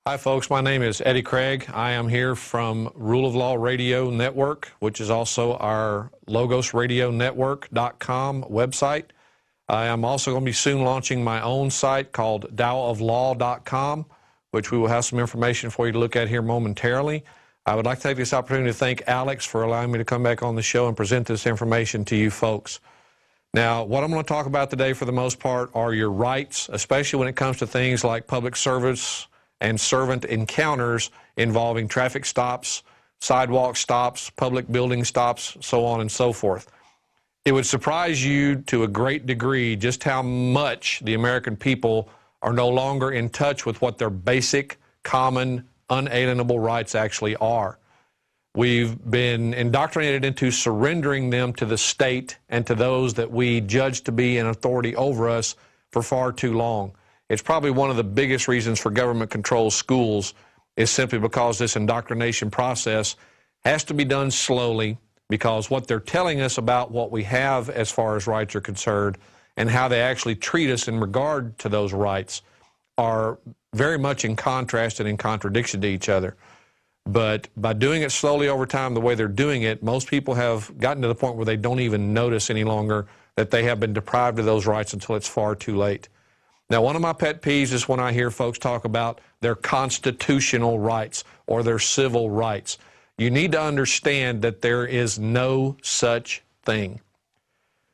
Hi folks, my name is Eddie Craig. I am here from Rule of Law Radio Network, which is also our logosradionetwork.com website. I am also going to be soon launching my own site called dowoflaw.com, which we will have some information for you to look at here momentarily. I would like to take this opportunity to thank Alex for allowing me to come back on the show and present this information to you folks. Now, what I'm going to talk about today for the most part are your rights, especially when it comes to things like public service and servant encounters involving traffic stops, sidewalk stops, public building stops, so on and so forth. It would surprise you to a great degree just how much the American people are no longer in touch with what their basic, common, unalienable rights actually are. We've been indoctrinated into surrendering them to the state and to those that we judge to be in authority over us for far too long. It's probably one of the biggest reasons for government-controlled schools is simply because this indoctrination process has to be done slowly, because what they're telling us about what we have as far as rights are concerned and how they actually treat us in regard to those rights are very much in contrast and in contradiction to each other. But by doing it slowly over time the way they're doing it, most people have gotten to the point where they don't even notice any longer that they have been deprived of those rights until it's far too late. Now, one of my pet peeves is when I hear folks talk about their constitutional rights or their civil rights. You need to understand that there is no such thing.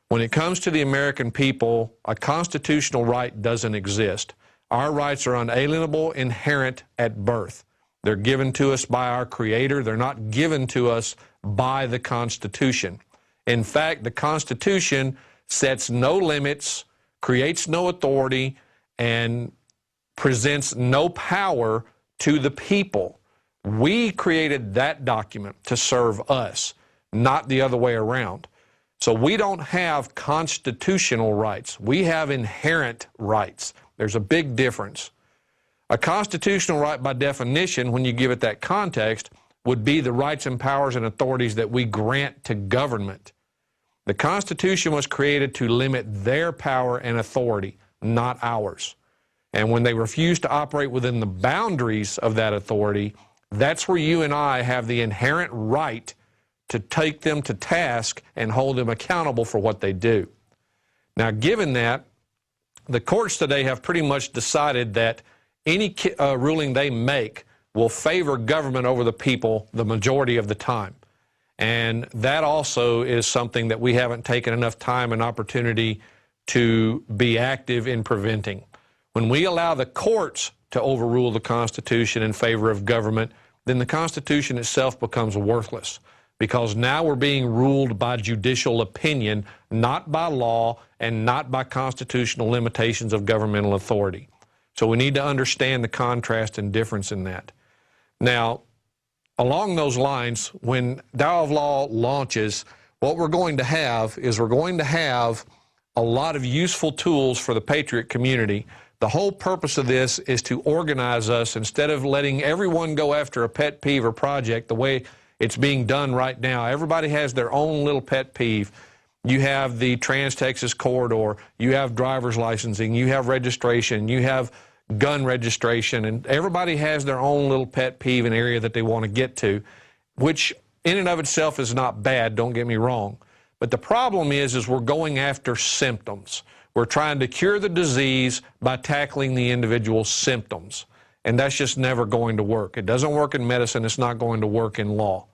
When it comes to the American people, a constitutional right doesn't exist. Our rights are unalienable, inherent at birth. They're given to us by our Creator. They're not given to us by the Constitution. In fact, the Constitution sets no limits, creates no authority, and presents no power to the people. We created that document to serve us, not the other way around. So we don't have constitutional rights. We have inherent rights. There's a big difference. A constitutional right, by definition, when you give it that context, would be the rights and powers and authorities that we grant to government. The Constitution was created to limit their power and authority, not ours. And when they refuse to operate within the boundaries of that authority, that's where you and I have the inherent right to take them to task and hold them accountable for what they do. Now, given that, the courts today have pretty much decided that any ruling they make will favor government over the people the majority of the time. And that also is something that we haven't taken enough time and opportunity to be active in preventing. When we allow the courts to overrule the Constitution in favor of government, then the Constitution itself becomes worthless, because now we're being ruled by judicial opinion, not by law and not by constitutional limitations of governmental authority. So we need to understand the contrast and difference in that. Now, along those lines, when Tao of Law launches, what we're going to have is we're going to have a lot of useful tools for the patriot community. The whole purpose of this is to organize us instead of letting everyone go after a pet peeve or project the way it's being done right now. Everybody has their own little pet peeve. You have the Trans-Texas Corridor, you have driver's licensing, you have registration, you have gun registration, and everybody has their own little pet peeve and area that they want to get to, which in and of itself is not bad, don't get me wrong. But the problem is we're going after symptoms. We're trying to cure the disease by tackling the individual symptoms, and that's just never going to work. It doesn't work in medicine, it's not going to work in law.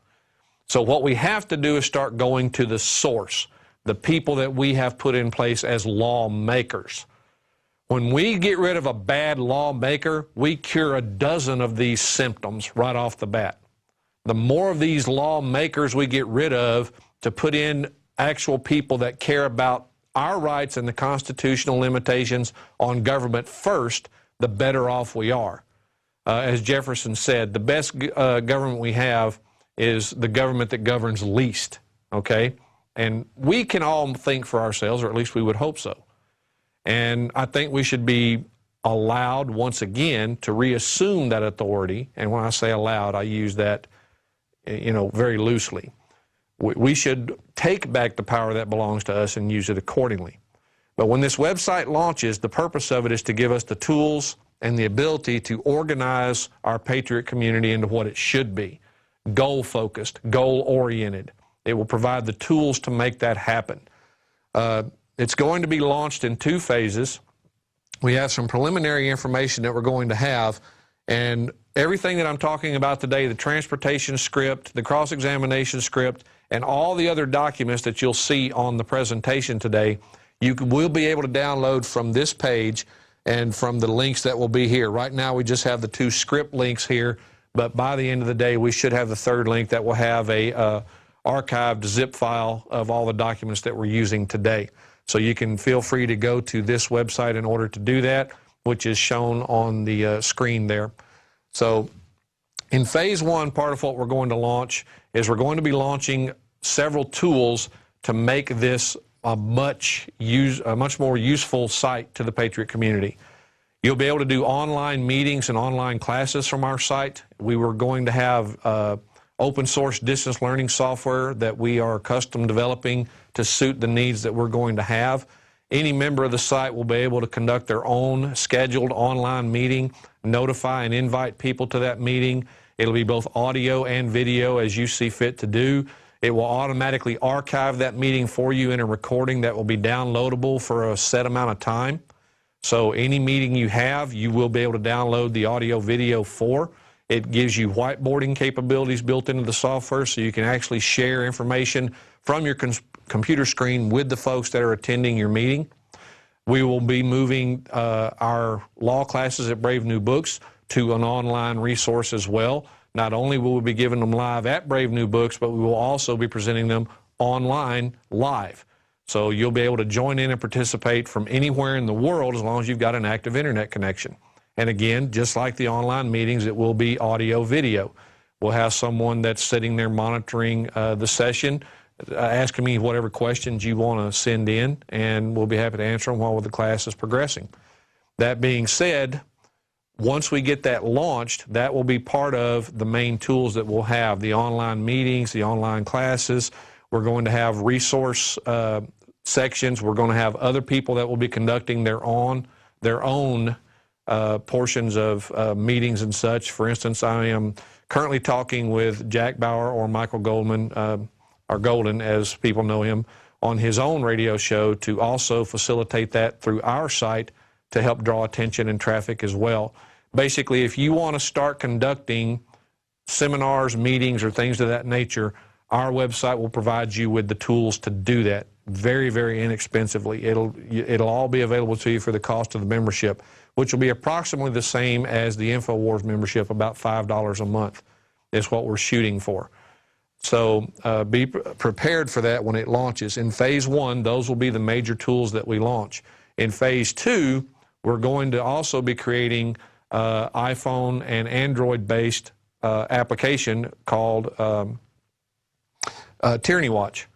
So what we have to do is start going to the source, the people that we have put in place as lawmakers. When we get rid of a bad lawmaker, we cure a dozen of these symptoms right off the bat. The more of these lawmakers we get rid of to put in actual people that care about our rights and the constitutional limitations on government first, the better off we are. As Jefferson said, the best government we have is the government that governs least, okay? And we can all think for ourselves, or at least we would hope so. And I think we should be allowed, once again, to reassume that authority. And when I say allowed, I use that, very loosely. We should take back the power that belongs to us and use it accordingly. But when this website launches, the purpose of it is to give us the tools and the ability to organize our Patriot community into what it should be: goal-focused, goal-oriented. It will provide the tools to make that happen. It's going to be launched in 2 phases. We have some preliminary information that we're going to have, and everything that I'm talking about today, the transportation script, the cross-examination script, and all the other documents that you'll see on the presentation today, you will be able to download from this page and from the links that will be here. Right now we just have the 2 script links here, but by the end of the day we should have the 3rd link that will have a archived zip file of all the documents that we're using today. So you can feel free to go to this website in order to do that, which is shown on the screen there. So in phase 1, part of what we're going to launch is we're going to be launching several tools to make this a much more useful site to the Patriot community. You'll be able to do online meetings and online classes from our site. We were going to have open source distance learning software that we are custom developing to suit the needs that we're going to have. Any member of the site will be able to conduct their own scheduled online meeting, notify and invite people to that meeting. It'll be both audio and video as you see fit to do. It will automatically archive that meeting for you in a recording that will be downloadable for a set amount of time. So any meeting you have, you will be able to download the audio video for. It gives you whiteboarding capabilities built into the software, so you can actually share information from your computer screen with the folks that are attending your meeting. We will be moving our law classes at Brave New Books to an online resource as well. Not only will we be giving them live at Brave New Books, but we will also be presenting them online live. So you'll be able to join in and participate from anywhere in the world as long as you've got an active internet connection. And again, just like the online meetings, it will be audio video. We'll have someone that's sitting there monitoring the session, asking me whatever questions you want to send in, and we'll be happy to answer them while the class is progressing. That being said, once we get that launched, that will be part of the main tools that we'll have: the online meetings, the online classes. We're going to have resource sections. We're going to have other people that will be conducting their own portions of meetings and such. For instance, I am currently talking with Jack Bauer, or Michael Goldman, or Golden as people know him, on his own radio show to also facilitate that through our site to help draw attention and traffic as well. Basically, if you want to start conducting seminars, meetings, or things of that nature, our website will provide you with the tools to do that very, very inexpensively. It'll all be available to you for the cost of the membership, which will be approximately the same as the Infowars membership, about $5 a month is what we're shooting for. So be prepared for that when it launches. In phase 1, those will be the major tools that we launch. In phase 2, we're going to also be creating iPhone and Android-based application called Tyranny Watch.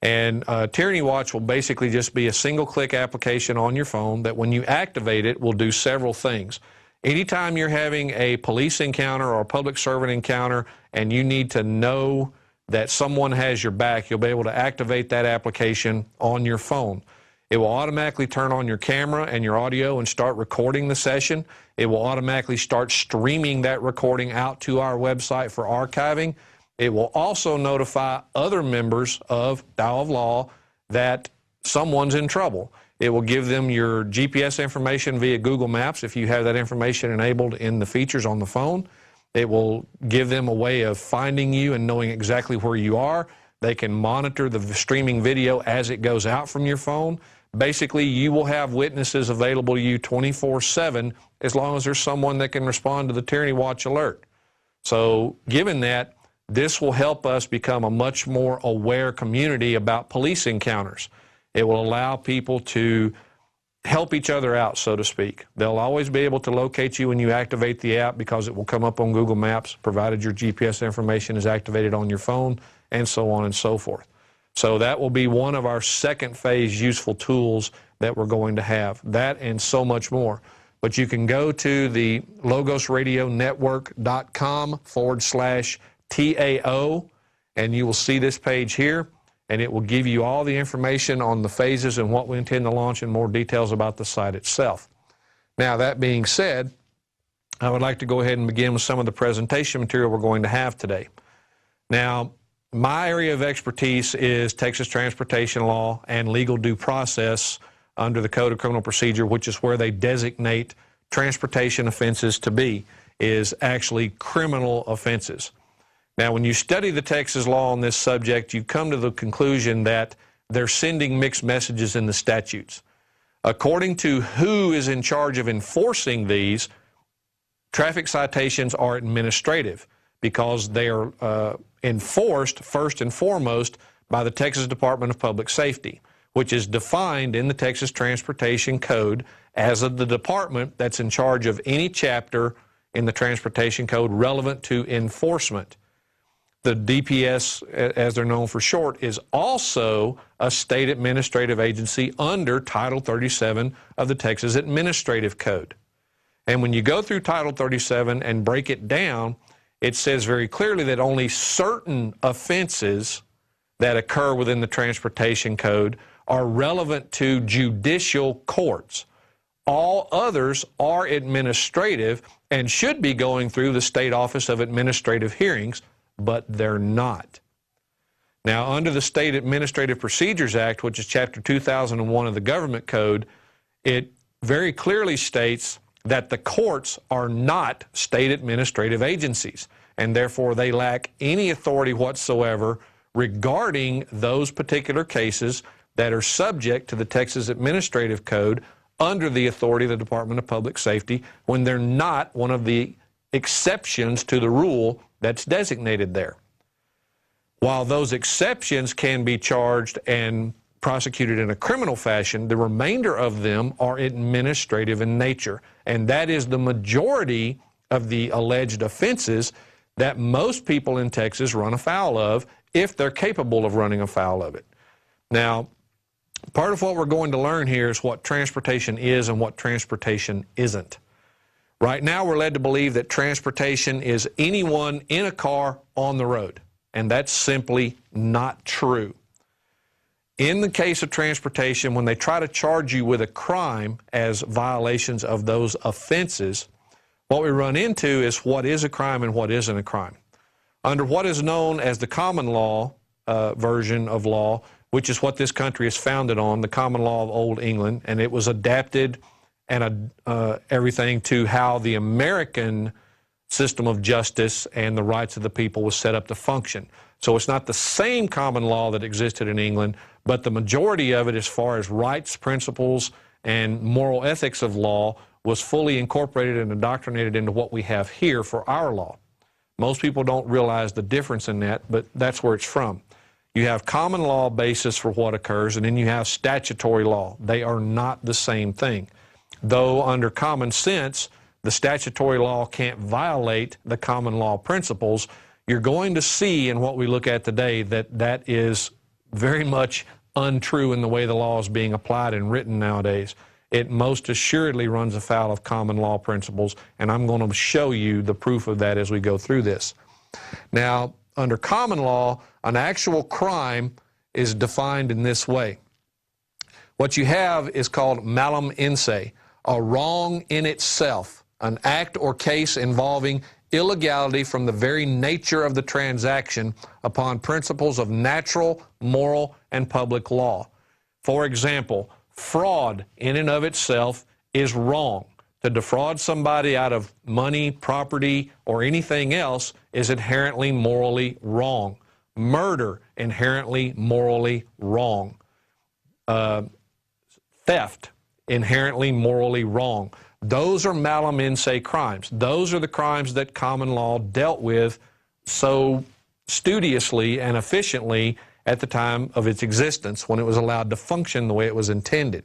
And Tyranny Watch will basically just be a single-click application on your phone that when you activate it will do several things. Anytime you're having a police encounter or a public servant encounter and you need to know that someone has your back, you'll be able to activate that application on your phone. It will automatically turn on your camera and your audio and start recording the session. It will automatically start streaming that recording out to our website for archiving. It will also notify other members of Tao of Law that someone's in trouble. It will give them your GPS information via Google Maps if you have that information enabled in the features on the phone. It will give them a way of finding you and knowing exactly where you are. They can monitor the streaming video as it goes out from your phone. Basically, you will have witnesses available to you 24/7 as long as there's someone that can respond to the Tyranny Watch alert. So given that, this will help us become a much more aware community about police encounters. It will allow people to help each other out, so to speak. They'll always be able to locate you when you activate the app because it will come up on Google Maps, provided your GPS information is activated on your phone, and so on and so forth. So that will be one of our second phase useful tools that we're going to have. That and so much more. But you can go to the logosradionetwork.com/TAO, and you will see this page here, and it will give you all the information on the phases and what we intend to launch and more details about the site itself. Now, that being said, I would like to go ahead and begin with some of the presentation material we're going to have today. Now, my area of expertise is Texas transportation law and legal due process under the Code of Criminal Procedure, which is where they designate transportation offenses to be, is actually criminal offenses. Now, when you study the Texas law on this subject, you come to the conclusion that they're sending mixed messages in the statutes. According to who is in charge of enforcing these, traffic citations are administrative because they are enforced first and foremost by the Texas Department of Public Safety, which is defined in the Texas Transportation Code as the department that's in charge of any chapter in the Transportation Code relevant to enforcement. The DPS, as they're known for short, is also a state administrative agency under Title 37 of the Texas Administrative Code. And when you go through Title 37 and break it down, it says very clearly that only certain offenses that occur within the Transportation Code are relevant to judicial courts. All others are administrative and should be going through the State Office of Administrative Hearings, but they're not. Now, under the State Administrative Procedures Act, which is Chapter 2001 of the Government Code, it very clearly states that the courts are not state administrative agencies, and therefore they lack any authority whatsoever regarding those particular cases that are subject to the Texas Administrative Code under the authority of the Department of Public Safety when they're not one of the exceptions to the rule that's designated there. While those exceptions can be charged and prosecuted in a criminal fashion, the remainder of them are administrative in nature. And that is the majority of the alleged offenses that most people in Texas run afoul of if they're capable of running afoul of it. Now, part of what we're going to learn here is what transportation is and what transportation isn't. Right now, we're led to believe that transportation is anyone in a car on the road, and that's simply not true. In the case of transportation, when they try to charge you with a crime as violations of those offenses, what we run into is what is a crime and what isn't a crime. Under what is known as the common law version of law, which is what this country is founded on, the common law of Old England, and it was adapted and everything to how the American system of justice and the rights of the people was set up to function. So it's not the same common law that existed in England, but the majority of it as far as rights, principles, and moral ethics of law was fully incorporated and indoctrinated into what we have here for our law. Most people don't realize the difference in that, but that's where it's from. You have common law basis for what occurs, and then you have statutory law. They are not the same thing. Though under common sense, the statutory law can't violate the common law principles, you're going to see in what we look at today that that is very much untrue in the way the law is being applied and written nowadays. It most assuredly runs afoul of common law principles, and I'm going to show you the proof of that as we go through this. Now, under common law, an actual crime is defined in this way. What you have is called malum in se, a wrong in itself, an act or case involving illegality from the very nature of the transaction upon principles of natural, moral, and public law. For example, fraud in and of itself is wrong. To defraud somebody out of money, property, or anything else is inherently morally wrong. Murder, inherently morally wrong. Theft, inherently morally wrong. Those are malum in se crimes. Those are the crimes that common law dealt with so studiously and efficiently at the time of its existence when it was allowed to function the way it was intended.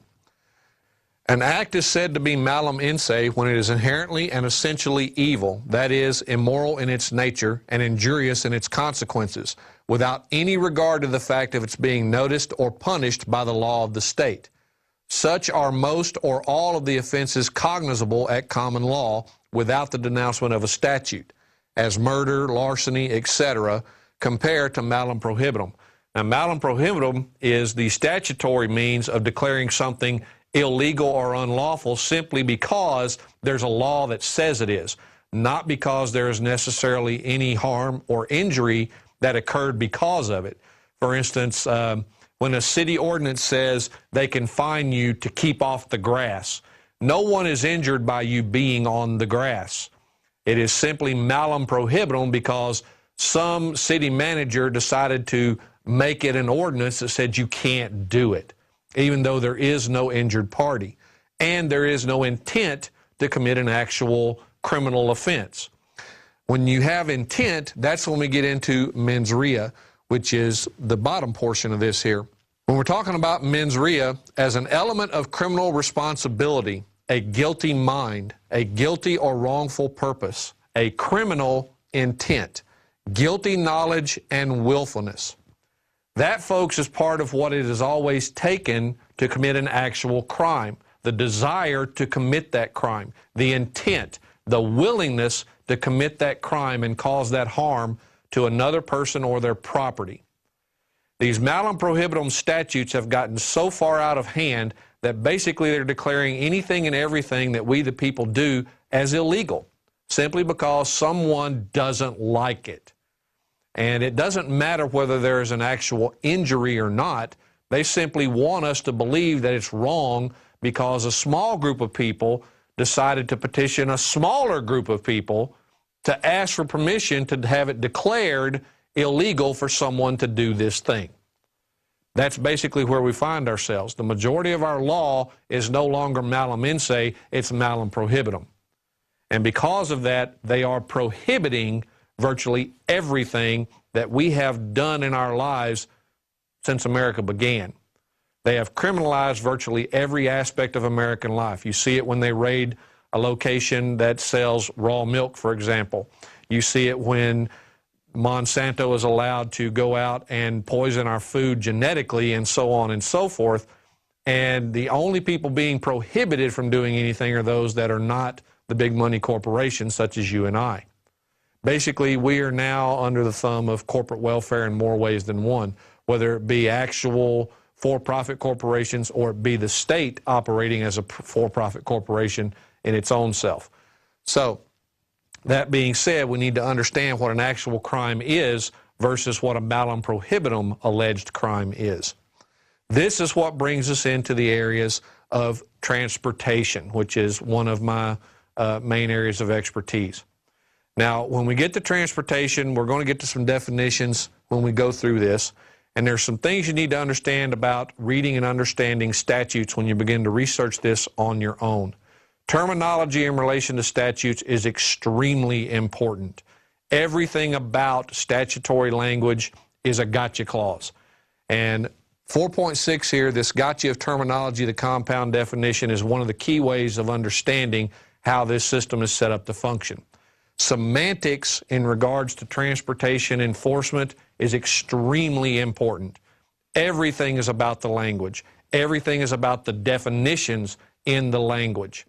An act is said to be malum in se when it is inherently and essentially evil, that is, immoral in its nature and injurious in its consequences, without any regard to the fact of its being noticed or punished by the law of the state. Such are most or all of the offenses cognizable at common law without the denouncement of a statute, as murder, larceny, etc., compared to malum prohibitum. Now, malum prohibitum is the statutory means of declaring something illegal or unlawful simply because there's a law that says it is, not because there is necessarily any harm or injury that occurred because of it. For instance, when a city ordinance says they can fine you to keep off the grass, no one is injured by you being on the grass. It is simply malum prohibitum because some city manager decided to make it an ordinance that said you can't do it, even though there is no injured party and there is no intent to commit an actual criminal offense. When you have intent, that's when we get into mens rea, which is the bottom portion of this here. When we're talking about mens rea as an element of criminal responsibility, a guilty mind, a guilty or wrongful purpose, a criminal intent, guilty knowledge and willfulness. That, folks, is part of what it is always taken to commit an actual crime. The desire to commit that crime, the intent, the willingness to commit that crime and cause that harm to another person or their property. These malum prohibitum statutes have gotten so far out of hand that basically they're declaring anything and everything that we the people do as illegal, simply because someone doesn't like it. And it doesn't matter whether there is an actual injury or not. They simply want us to believe that it's wrong because a small group of people decided to petition a smaller group of people to ask for permission to have it declared illegal for someone to do this thing. That's basically where we find ourselves. The majority of our law is no longer malum in se, it's malum prohibitum. And because of that, they are prohibiting virtually everything that we have done in our lives since America began. They have criminalized virtually every aspect of American life. You see it when they raid a location that sells raw milk, for example. You see it when Monsanto is allowed to go out and poison our food genetically and so on and so forth. And the only people being prohibited from doing anything are those that are not the big money corporations such as you and I. Basically, we are now under the thumb of corporate welfare in more ways than one, whether it be actual for-profit corporations or it be the state operating as a for-profit corporation in its own self. So, that being said, we need to understand what an actual crime is versus what a malum prohibitum alleged crime is. This is what brings us into the areas of transportation, which is one of my main areas of expertise. Now, when we get to transportation, we're going to get to some definitions when we go through this, and there's some things you need to understand about reading and understanding statutes when you begin to research this on your own. Terminology in relation to statutes is extremely important. Everything about statutory language is a gotcha clause. And 4.6 here, this gotcha of terminology, the compound definition, is one of the key ways of understanding how this system is set up to function. Semantics in regards to transportation enforcement is extremely important. Everything is about the language. Everything is about the definitions in the language.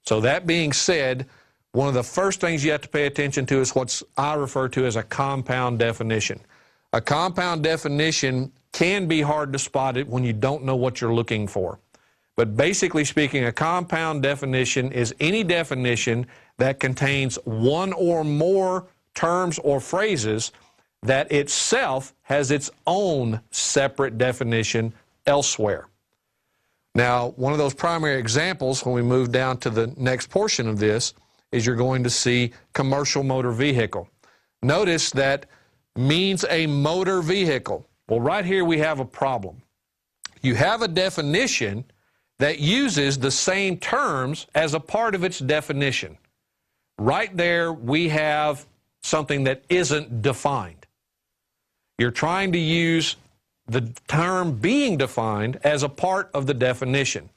So that being said, one of the first things you have to pay attention to is what I refer to as a compound definition. A compound definition can be hard to spot it when you don't know what you're looking for. But basically speaking, a compound definition is any definition that contains one or more terms or phrases that itself has its own separate definition elsewhere. Now, one of those primary examples when we move down to the next portion of this is you're going to see commercial motor vehicle. Notice that means a motor vehicle. Well, right here we have a problem. You have a definition that uses the same terms as a part of its definition. Right there we have something that isn't defined. You're trying to use the term being defined as a part of the definition.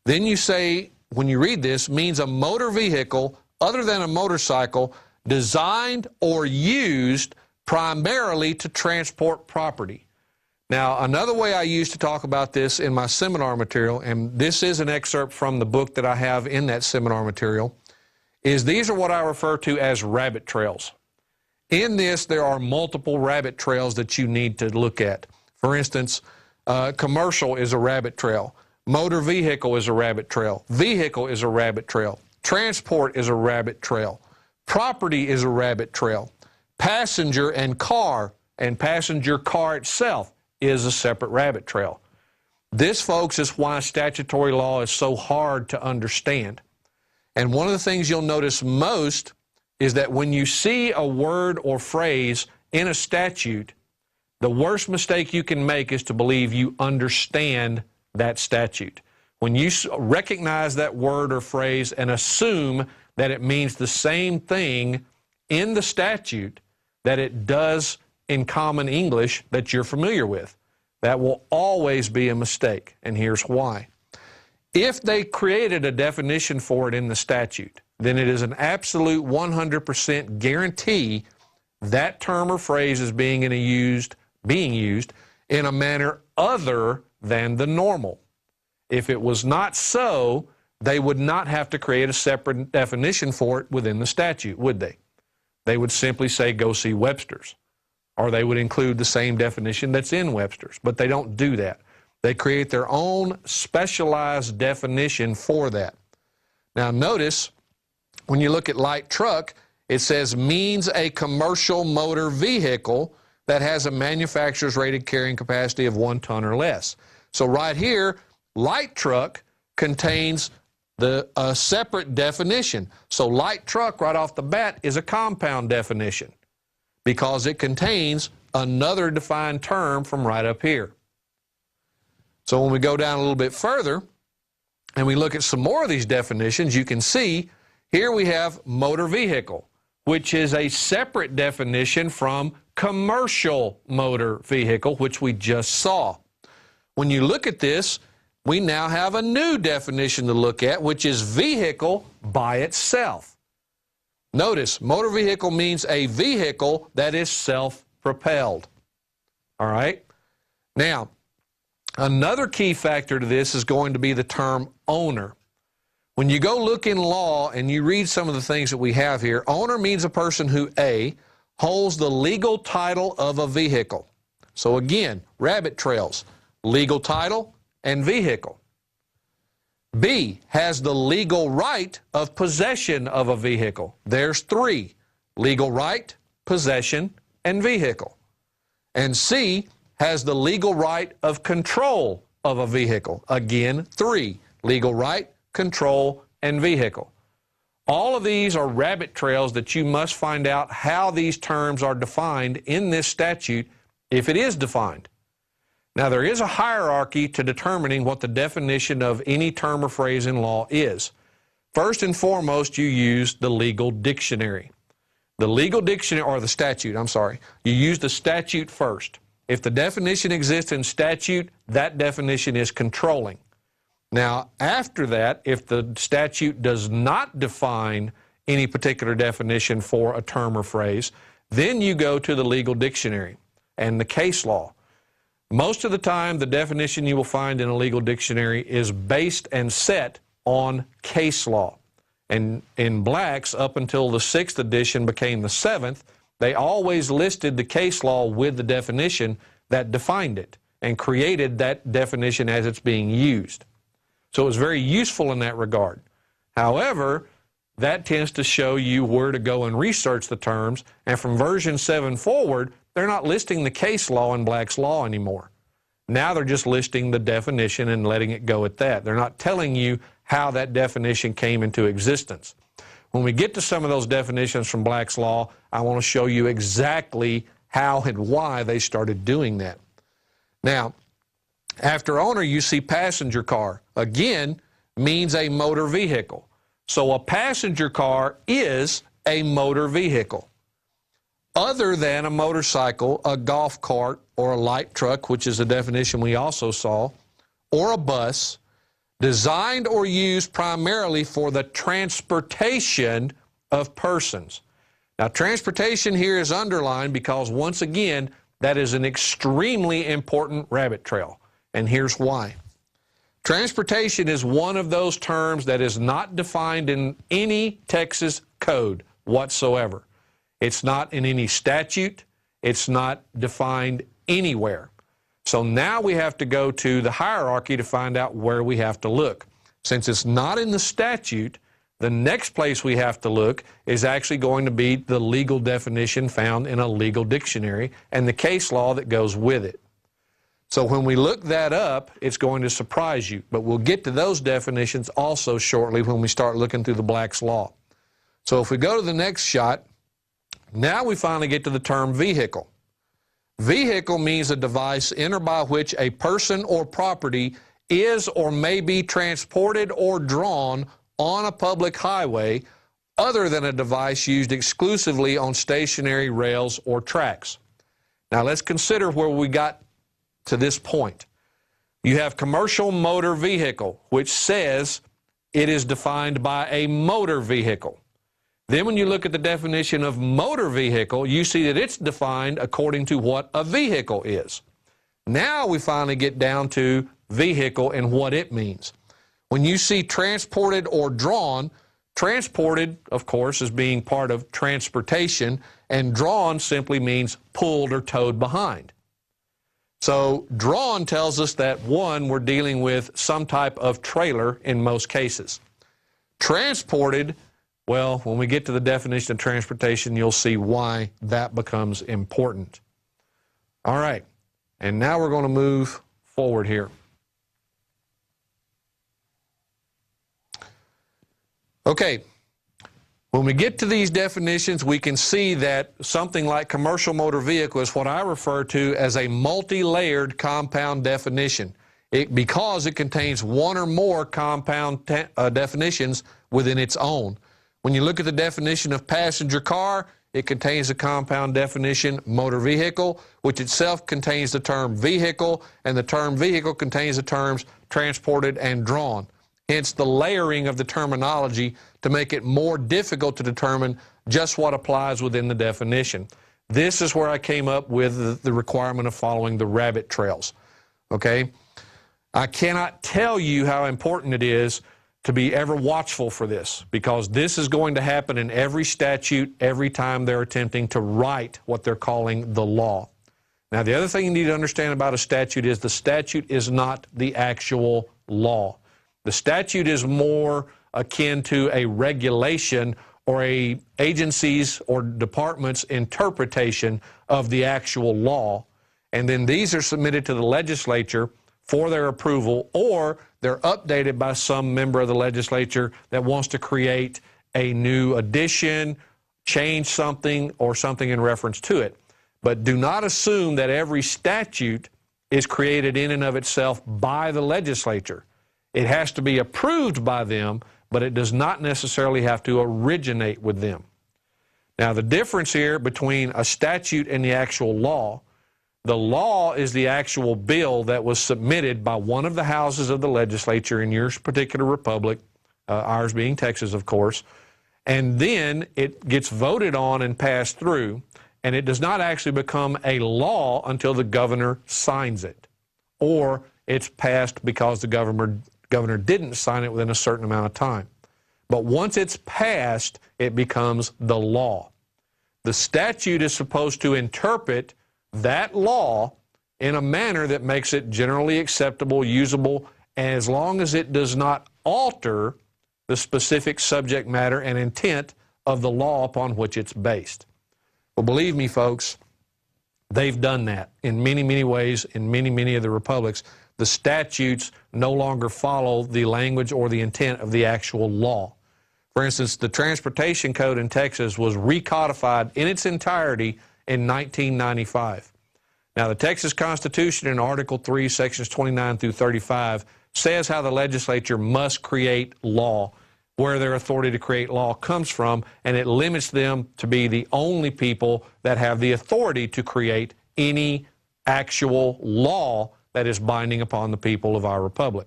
Then you say, when you read this, means a motor vehicle other than a motorcycle designed or used primarily to transport property. Now, another way I used to talk about this in my seminar material, and this is an excerpt from the book that I have in that seminar material, is these are what I refer to as rabbit trails. In this, there are multiple rabbit trails that you need to look at. For instance, commercial is a rabbit trail. Motor vehicle is a rabbit trail. Vehicle is a rabbit trail. Transport is a rabbit trail. Property is a rabbit trail. Passenger and passenger car itself is a separate rabbit trail. This, folks, is why statutory law is so hard to understand. And one of the things you'll notice most is that when you see a word or phrase in a statute, the worst mistake you can make is to believe you understand that statute. When you recognize that word or phrase and assume that it means the same thing in the statute that it does in common English that you're familiar with, that will always be a mistake, and here's why. If they created a definition for it in the statute, then it is an absolute 100% guarantee that term or phrase is being used in a manner other than the normal. If it was not so, they would not have to create a separate definition for it within the statute, would they? They would simply say, go see Webster's. Or they would include the same definition that's in Webster's. But they don't do that. They create their own specialized definition for that. Now notice, when you look at light truck, it says means a commercial motor vehicle that has a manufacturer's rated carrying capacity of 1 ton or less. So right here, light truck contains a separate definition. So light truck right off the bat is a compound definition because it contains another defined term from right up here. So when we go down a little bit further and we look at some more of these definitions, you can see here we have motor vehicle, which is a separate definition from commercial motor vehicle, which we just saw. When you look at this, we now have a new definition to look at, which is vehicle by itself. Notice, motor vehicle means a vehicle that is self-propelled. All right? Now, another key factor to this is going to be the term owner. When you go look in law and you read some of the things that we have here, owner means a person who, A, holds the legal title of a vehicle. So again, rabbit trails, legal title and vehicle. B, has the legal right of possession of a vehicle. There's 3, legal right, possession, and vehicle. And C, has the legal right of control of a vehicle. Again, 3, legal right, control, and vehicle. All of these are rabbit trails that you must find out how these terms are defined in this statute, if it is defined. Now, there is a hierarchy to determining what the definition of any term or phrase in law is. First and foremost, you use the legal dictionary. The legal dictionary, or the statute, I'm sorry. You use the statute first. If the definition exists in statute, that definition is controlling. Now, after that, if the statute does not define any particular definition for a term or phrase, then you go to the legal dictionary and the case law. Most of the time, the definition you will find in a legal dictionary is based and set on case law. And in Black's, up until the 6th edition became the 7th, they always listed the case law with the definition that defined it and created that definition as it's being used. So it was very useful in that regard. However, that tends to show you where to go and research the terms, and from version 7 forward, they're not listing the case law in Black's Law anymore. Now they're just listing the definition and letting it go at that. They're not telling you how that definition came into existence. When we get to some of those definitions from Black's Law, I want to show you exactly how and why they started doing that. Now, after owner, you see passenger car. Again, means a motor vehicle. So a passenger car is a motor vehicle. Other than a motorcycle, a golf cart, or a light truck, which is a definition we also saw, or a bus, designed or used primarily for the transportation of persons. Now, transportation here is underlined because, once again, that is an extremely important rabbit trail, and here's why. Transportation is one of those terms that is not defined in any Texas code whatsoever. It's not in any statute. It's not defined anywhere. So now we have to go to the hierarchy to find out where we have to look. Since it's not in the statute, the next place we have to look is actually going to be the legal definition found in a legal dictionary and the case law that goes with it. So when we look that up, it's going to surprise you. But we'll get to those definitions also shortly when we start looking through the Black's Law. So if we go to the next shot, now we finally get to the term vehicle. Vehicle means a device in or by which a person or property is or may be transported or drawn on a public highway other than a device used exclusively on stationary rails or tracks. Now let's consider where we got to this point. You have commercial motor vehicle, which says it is defined by a motor vehicle. Then when you look at the definition of motor vehicle, you see that it's defined according to what a vehicle is. Now we finally get down to vehicle and what it means. When you see transported or drawn, transported, of course, is being part of transportation, and drawn simply means pulled or towed behind. So drawn tells us that, one, we're dealing with some type of trailer in most cases. Transported, well, when we get to the definition of transportation, you'll see why that becomes important. All right, and now we're going to move forward here. Okay, when we get to these definitions, we can see that something like commercial motor vehicle is what I refer to as a multi-layered compound definition, because it contains one or more compound definitions within its own. When you look at the definition of passenger car, it contains a compound definition, motor vehicle, which itself contains the term vehicle, and the term vehicle contains the terms transported and drawn. Hence the layering of the terminology to make it more difficult to determine just what applies within the definition. This is where I came up with the requirement of following the rabbit trails. Okay? I cannot tell you how important it is to be ever watchful for this, because this is going to happen in every statute every time they're attempting to write what they're calling the law. Now, the other thing you need to understand about a statute is the statute is not the actual law. The statute is more akin to a regulation or a agency's or department's interpretation of the actual law, and then these are submitted to the legislature for their approval, or they're updated by some member of the legislature that wants to create a new addition, change something, or something in reference to it. But do not assume that every statute is created in and of itself by the legislature. It has to be approved by them, but it does not necessarily have to originate with them. Now, the difference here between a statute and the actual law, the law is the actual bill that was submitted by one of the houses of the legislature in your particular republic, ours being Texas, of course, and then it gets voted on and passed through, and it does not actually become a law until the governor signs it, or it's passed because the governor didn't sign it within a certain amount of time. But once it's passed, it becomes the law. The statute is supposed to interpret that law in a manner that makes it generally acceptable, usable, as long as it does not alter the specific subject matter and intent of the law upon which it's based. Well, believe me, folks, they've done that in many, many ways in many, many of the republics. The statutes no longer follow the language or the intent of the actual law. For instance, the Transportation Code in Texas was recodified in its entirety in 1995. Now, the Texas Constitution in Article 3, Sections 29 through 35, says how the legislature must create law, where their authority to create law comes from, and it limits them to be the only people that have the authority to create any actual law that is binding upon the people of our republic.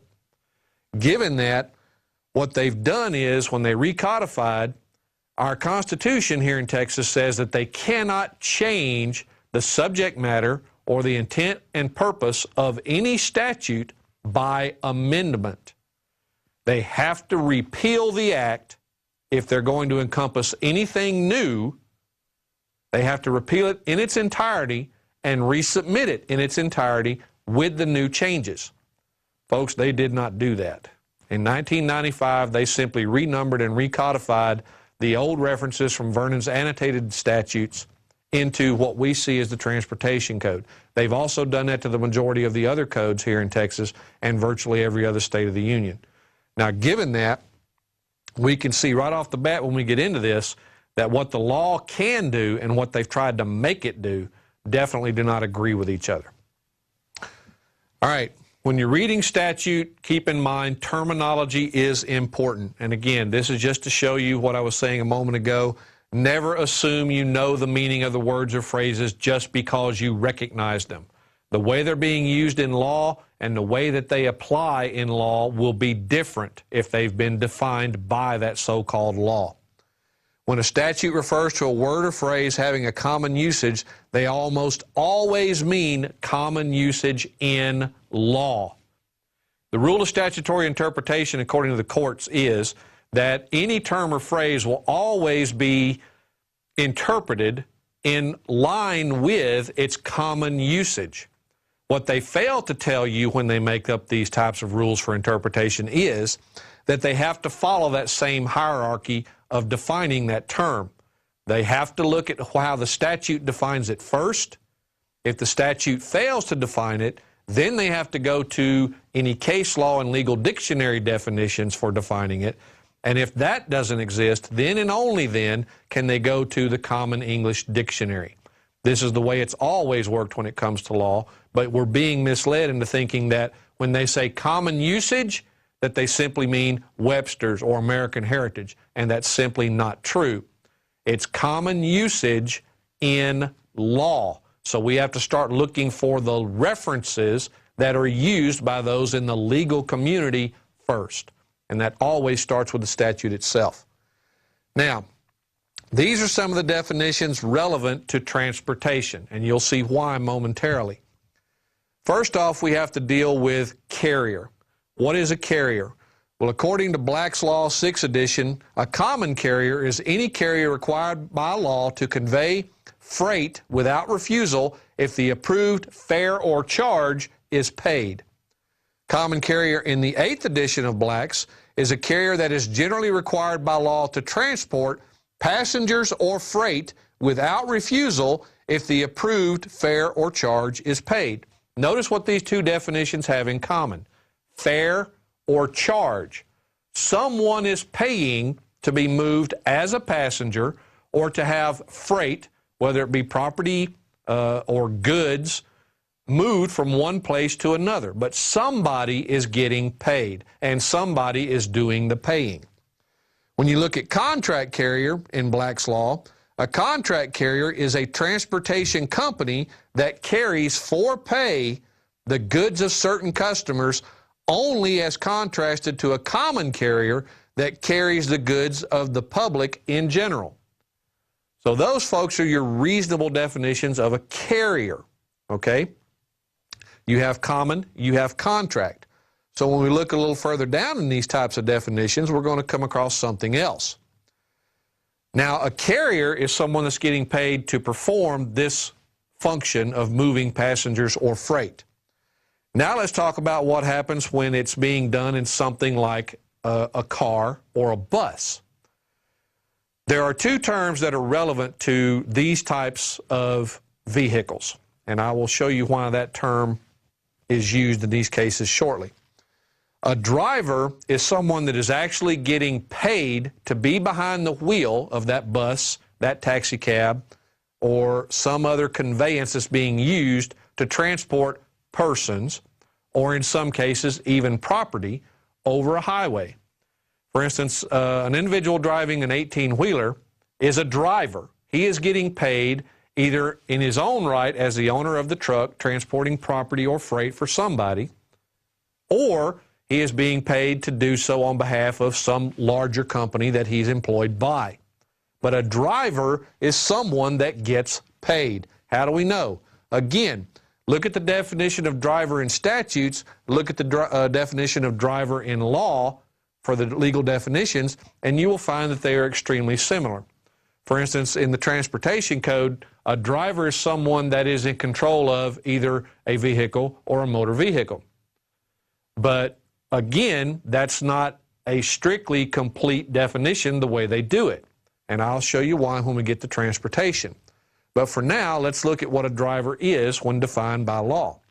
Given that, what they've done is, when they recodified, our Constitution here in Texas says that they cannot change the subject matter or the intent and purpose of any statute by amendment. They have to repeal the act if they're going to encompass anything new. They have to repeal it in its entirety and resubmit it in its entirety with the new changes. Folks, they did not do that. In 1995, they simply renumbered and recodified the old references from Vernon's annotated statutes into what we see as the Transportation Code. They've also done that to the majority of the other codes here in Texas and virtually every other state of the union. Now, given that, we can see right off the bat when we get into this that what the law can do and what they've tried to make it do definitely do not agree with each other. All right, when you're reading statute, keep in mind terminology is important. And again, this is just to show you what I was saying a moment ago. Never assume you know the meaning of the words or phrases just because you recognize them. The way they're being used in law and the way that they apply in law will be different if they've been defined by that so-called law. When a statute refers to a word or phrase having a common usage, they almost always mean common usage in law. The rule of statutory interpretation, according to the courts, is that any term or phrase will always be interpreted in line with its common usage. What they fail to tell you when they make up these types of rules for interpretation is that they have to follow that same hierarchy of defining that term. They have to look at how the statute defines it first. If the statute fails to define it, then they have to go to any case law and legal dictionary definitions for defining it. And if that doesn't exist, then and only then can they go to the Common English Dictionary. This is the way it's always worked when it comes to law, but we're being misled into thinking that when they say common usage, that they simply mean Webster's or American Heritage, and that's simply not true. It's common usage in law. So we have to start looking for the references that are used by those in the legal community first. And that always starts with the statute itself. Now, these are some of the definitions relevant to transportation, and you'll see why momentarily. First off, we have to deal with carrier. What is a carrier? Well, according to Black's Law 6th edition, a common carrier is any carrier required by law to convey freight without refusal if the approved fare or charge is paid. Common carrier in the 8th edition of Black's is a carrier that is generally required by law to transport passengers or freight without refusal if the approved fare or charge is paid. Notice what these two definitions have in common. Fare or charge. Someone is paying to be moved as a passenger or to have freight, whether it be property or goods, moved from one place to another. But somebody is getting paid, and somebody is doing the paying. When you look at contract carrier in Black's Law, a contract carrier is a transportation company that carries for pay the goods of certain customers only as contrasted to a common carrier that carries the goods of the public in general. So those folks are your reasonable definitions of a carrier, okay? You have common, you have contract. So when we look a little further down in these types of definitions, we're going to come across something else. Now, a carrier is someone that's getting paid to perform this function of moving passengers or freight. Now let's talk about what happens when it's being done in something like a car or a bus. There are two terms that are relevant to these types of vehicles, and I will show you why that term is used in these cases shortly. A driver is someone that is actually getting paid to be behind the wheel of that bus, that taxi cab, or some other conveyance that's being used to transport persons, or in some cases even property, over a highway. For instance, an individual driving an 18-wheeler is a driver. He is getting paid either in his own right as the owner of the truck transporting property or freight for somebody, or he is being paid to do so on behalf of some larger company that he's employed by. But a driver is someone that gets paid. How do we know? Again, look at the definition of driver in statutes, look at the definition of driver in law for the legal definitions, and you will find that they are extremely similar. For instance, in the transportation code, a driver is someone that is in control of either a vehicle or a motor vehicle. But again, that's not a strictly complete definition the way they do it. And I'll show you why when we get to transportation. But for now, let's look at what a driver is when defined by law.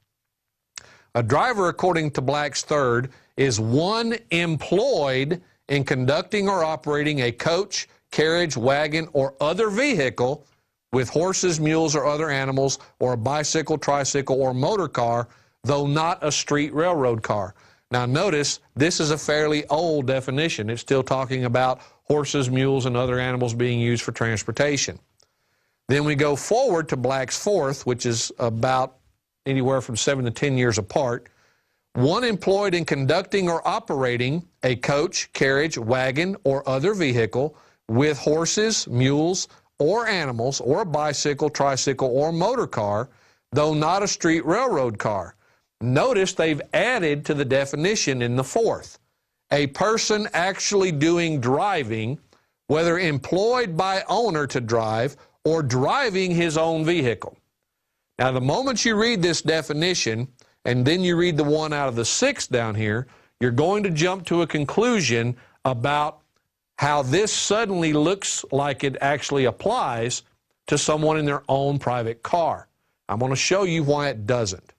A driver, according to Black's third, is one employed in conducting or operating a coach, carriage, wagon, or other vehicle with horses, mules, or other animals, or a bicycle, tricycle, or motor car, though not a street railroad car. Now notice, this is a fairly old definition. It's still talking about horses, mules, and other animals being used for transportation. Then we go forward to Black's fourth, which is about anywhere from 7 to 10 years apart. One employed in conducting or operating a coach, carriage, wagon, or other vehicle with horses, mules, or animals, or a bicycle, tricycle, or motor car, though not a street railroad car. Notice they've added to the definition in the fourth. A person actually doing driving, whether employed by owner to drive or driving his own vehicle. Now, the moment you read this definition, and then you read the one out of the sixth down here, you're going to jump to a conclusion about how this suddenly looks like it actually applies to someone in their own private car. I'm going to show you why it doesn't.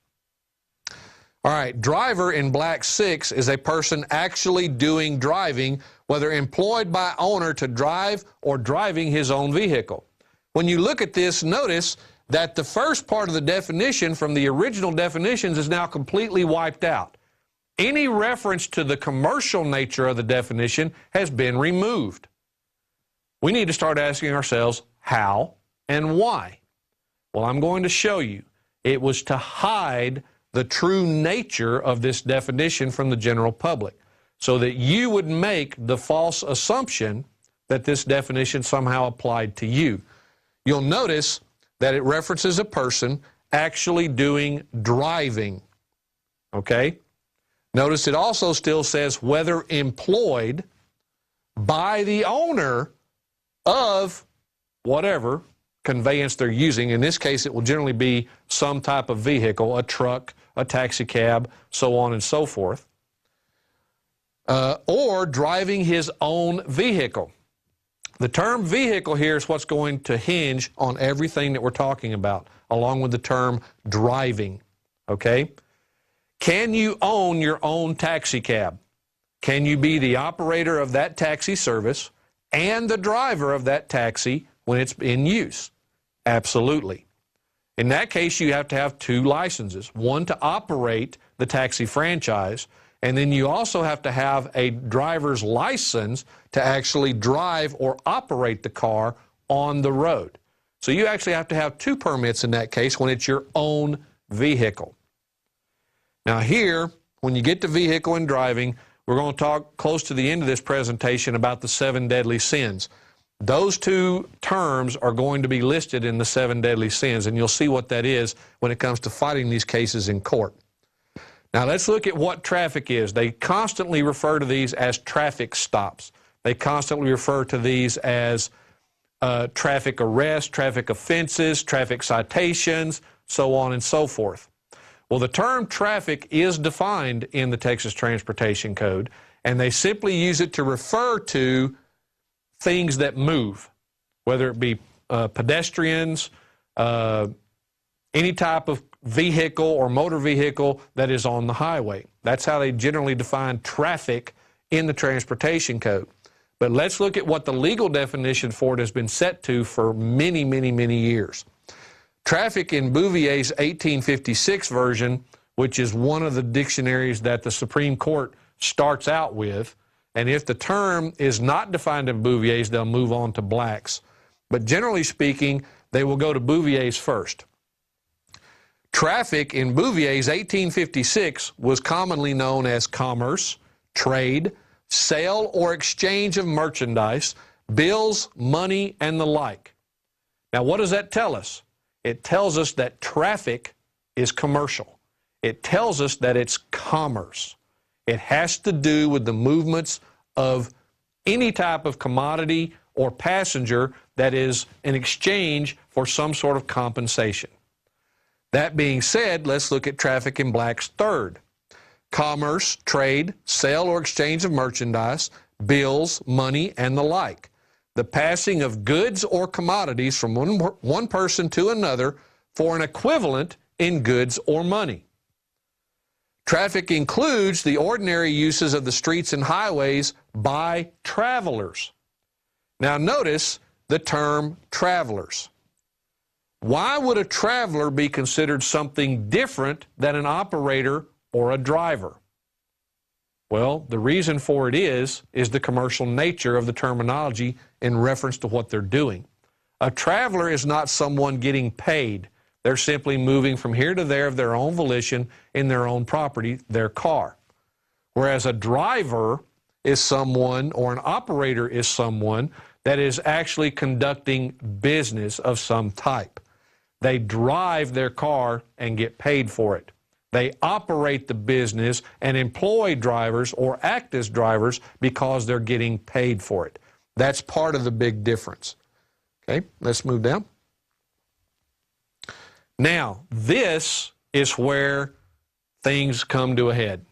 All right, driver in Black 6 is a person actually doing driving, whether employed by owner to drive or driving his own vehicle. When you look at this, notice that the first part of the definition from the original definitions is now completely wiped out. Any reference to the commercial nature of the definition has been removed. We need to start asking ourselves how and why. Well, I'm going to show you. It was to hide the true nature of this definition from the general public, so that you would make the false assumption that this definition somehow applied to you. You'll notice that it references a person actually doing driving, okay? Notice it also still says whether employed by the owner of whatever conveyance they're using. In this case, it will generally be some type of vehicle, a truck, a taxi cab, so on and so forth, or driving his own vehicle. The term vehicle here is what's going to hinge on everything that we're talking about, along with the term driving, okay? Can you own your own taxi cab? Can you be the operator of that taxi service and the driver of that taxi when it's in use? Absolutely. In that case, you have to have two licenses, one to operate the taxi franchise, and then you also have to have a driver's license to actually drive or operate the car on the road. So you actually have to have two permits in that case when it's your own vehicle. Now here, when you get to vehicle and driving, we're going to talk close to the end of this presentation about the 7 deadly sins. Those two terms are going to be listed in the 7 deadly sins, and you'll see what that is when it comes to fighting these cases in court. Now let's look at what traffic is. They constantly refer to these as traffic stops. They constantly refer to these as traffic arrests, traffic offenses, traffic citations, so on and so forth. Well, the term traffic is defined in the Texas Transportation Code, and they simply use it to refer to things that move, whether it be pedestrians, any type of vehicle or motor vehicle that is on the highway. That's how they generally define traffic in the Transportation Code. But let's look at what the legal definition for it has been set to for many, many, many years. Traffic in Bouvier's 1856 version, which is one of the dictionaries that the Supreme Court starts out with, and if the term is not defined in Bouvier's, they'll move on to Black's. But generally speaking, they will go to Bouvier's first. Traffic in Bouvier's 1856 was commonly known as commerce, trade, sale or exchange of merchandise, bills, money, and the like. Now, what does that tell us? It tells us that traffic is commercial. It tells us that it's commerce. It has to do with the movements of any type of commodity or passenger that is in exchange for some sort of compensation. That being said, let's look at traffic in black's third. Commerce, trade, sale or exchange of merchandise, bills, money, and the like. The passing of goods or commodities from one person to another for an equivalent in goods or money. Traffic includes the ordinary uses of the streets and highways by travelers. Now notice the term travelers. Why would a traveler be considered something different than an operator or a driver? Well, the reason for it is the commercial nature of the terminology in reference to what they're doing. A traveler is not someone getting paid. They're simply moving from here to there of their own volition in their own property, their car. Whereas a driver is someone, or an operator is someone, that is actually conducting business of some type. They drive their car and get paid for it. They operate the business and employ drivers or act as drivers because they're getting paid for it. That's part of the big difference. Okay, let's move down. Now, this is where things come to a head.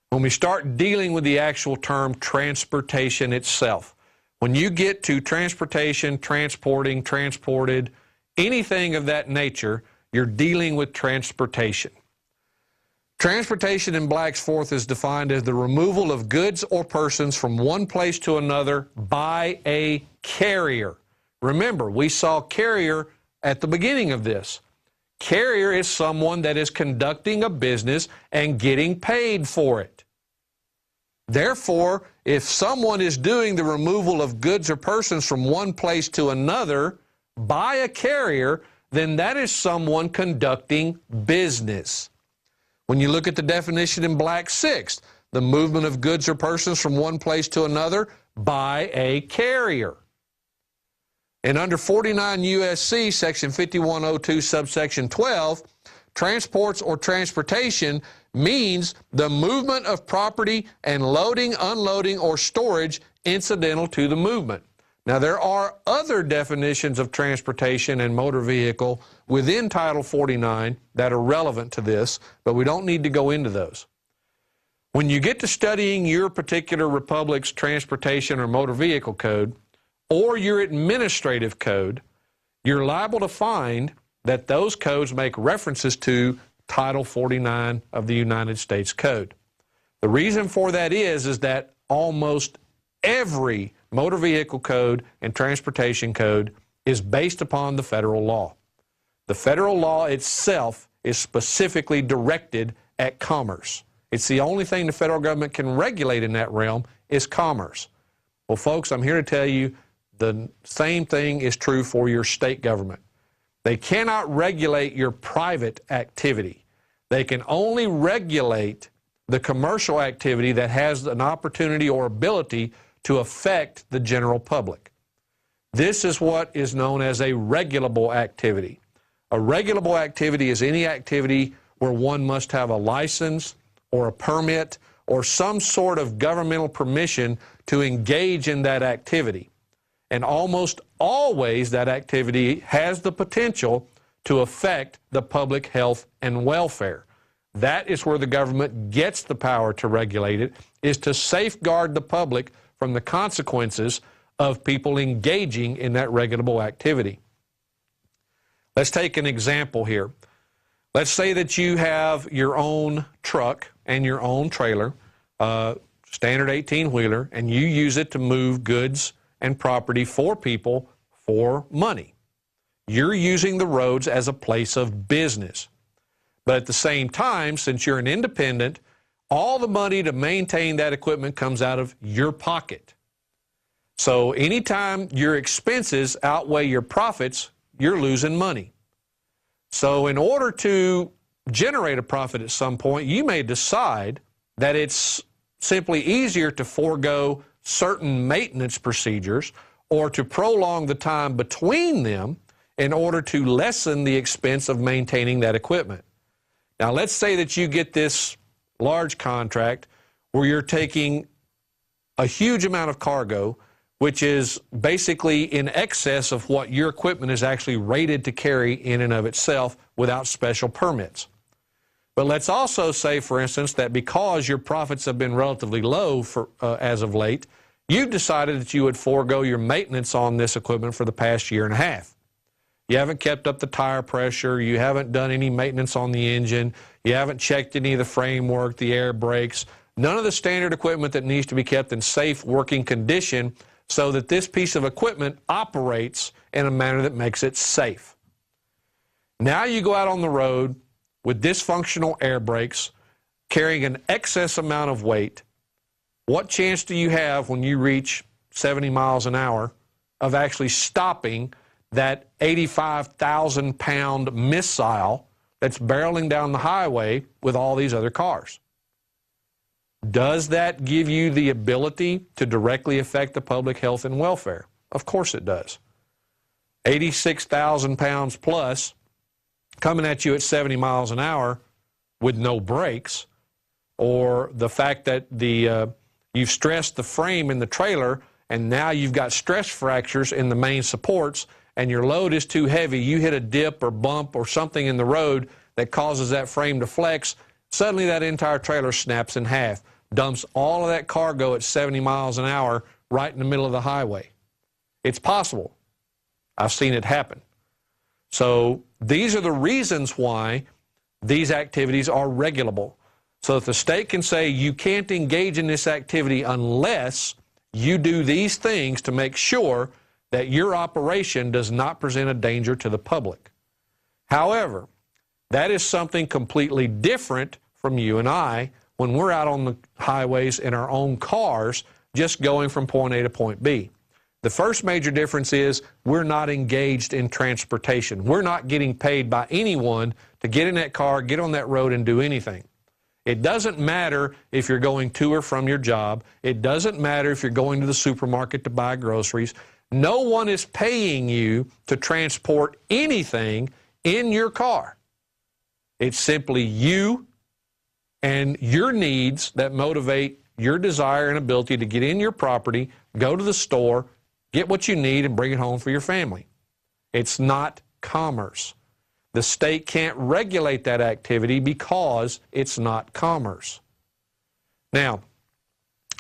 When we start dealing with the actual term transportation itself, when you get to transportation, transporting, transported, anything of that nature, you're dealing with transportation. Transportation in black's fourth is defined as the removal of goods or persons from one place to another by a carrier. Remember, we saw carrier at the beginning of this. Carrier is someone that is conducting a business and getting paid for it. Therefore, if someone is doing the removal of goods or persons from one place to another by a carrier, then that is someone conducting business. When you look at the definition in black's sixth, the movement of goods or persons from one place to another by a carrier. And under 49 U.S.C. section 5102 subsection 12, transports or transportation means the movement of property and loading, unloading, or storage incidental to the movement. Now, there are other definitions of transportation and motor vehicle within Title 49 that are relevant to this, but we don't need to go into those. When you get to studying your particular republic's transportation or motor vehicle code, or your administrative code, you're liable to find that those codes make references to Title 49 of the United States Code. The reason for that is that almost every motor vehicle code and transportation code is based upon the federal law. The federal law itself is specifically directed at commerce. It's the only thing the federal government can regulate in that realm is commerce. Well, folks, I'm here to tell you the same thing is true for your state government. They cannot regulate your private activity. They can only regulate the commercial activity that has an opportunity or ability to affect the general public. This is what is known as a regulable activity. A regulable activity is any activity where one must have a license or a permit or some sort of governmental permission to engage in that activity. And almost always that activity has the potential to affect the public health and welfare. That is where the government gets the power to regulate it, is to safeguard the public from the consequences of people engaging in that regulable activity. Let's take an example here. Let's say that you have your own truck and your own trailer, standard 18-wheeler, and you use it to move goods and property for people for money. You're using the roads as a place of business. But at the same time, since you're an independent, all the money to maintain that equipment comes out of your pocket. So anytime your expenses outweigh your profits, you're losing money. So in order to generate a profit at some point, you may decide that it's simply easier to forego certain maintenance procedures or to prolong the time between them in order to lessen the expense of maintaining that equipment. Now, let's say that you get this large contract where you're taking a huge amount of cargo which is basically in excess of what your equipment is actually rated to carry in and of itself without special permits. But let's also say, for instance, that because your profits have been relatively low as of late, you've decided that you would forego your maintenance on this equipment for the past year and a half. You haven't kept up the tire pressure, you haven't done any maintenance on the engine, you haven't checked any of the framework, the air brakes, none of the standard equipment that needs to be kept in safe working condition so that this piece of equipment operates in a manner that makes it safe. Now you go out on the road with dysfunctional air brakes, carrying an excess amount of weight. What chance do you have when you reach 70 miles an hour of actually stopping that 85,000-pound missile that's barreling down the highway with all these other cars? Does that give you the ability to directly affect the public health and welfare? Of course it does. 86,000 pounds plus coming at you at 70 miles an hour with no brakes, or the fact that you've stressed the frame in the trailer and now you've got stress fractures in the main supports and your load is too heavy, you hit a dip or bump or something in the road that causes that frame to flex, suddenly that entire trailer snaps in half, dumps all of that cargo at 70 miles an hour right in the middle of the highway. It's possible. I've seen it happen. So these are the reasons why these activities are regulable. So that the state can say you can't engage in this activity unless you do these things to make sure that your operation does not present a danger to the public. However, that is something completely different from you and I when we're out on the highways in our own cars just going from point A to point B. The first major difference is we're not engaged in transportation. We're not getting paid by anyone to get in that car, get on that road, and do anything. It doesn't matter if you're going to or from your job. It doesn't matter if you're going to the supermarket to buy groceries. No one is paying you to transport anything in your car. It's simply you and your needs that motivate your desire and ability to get in your property, go to the store, get what you need, and bring it home for your family. It's not commerce. The state can't regulate that activity because it's not commerce. Now,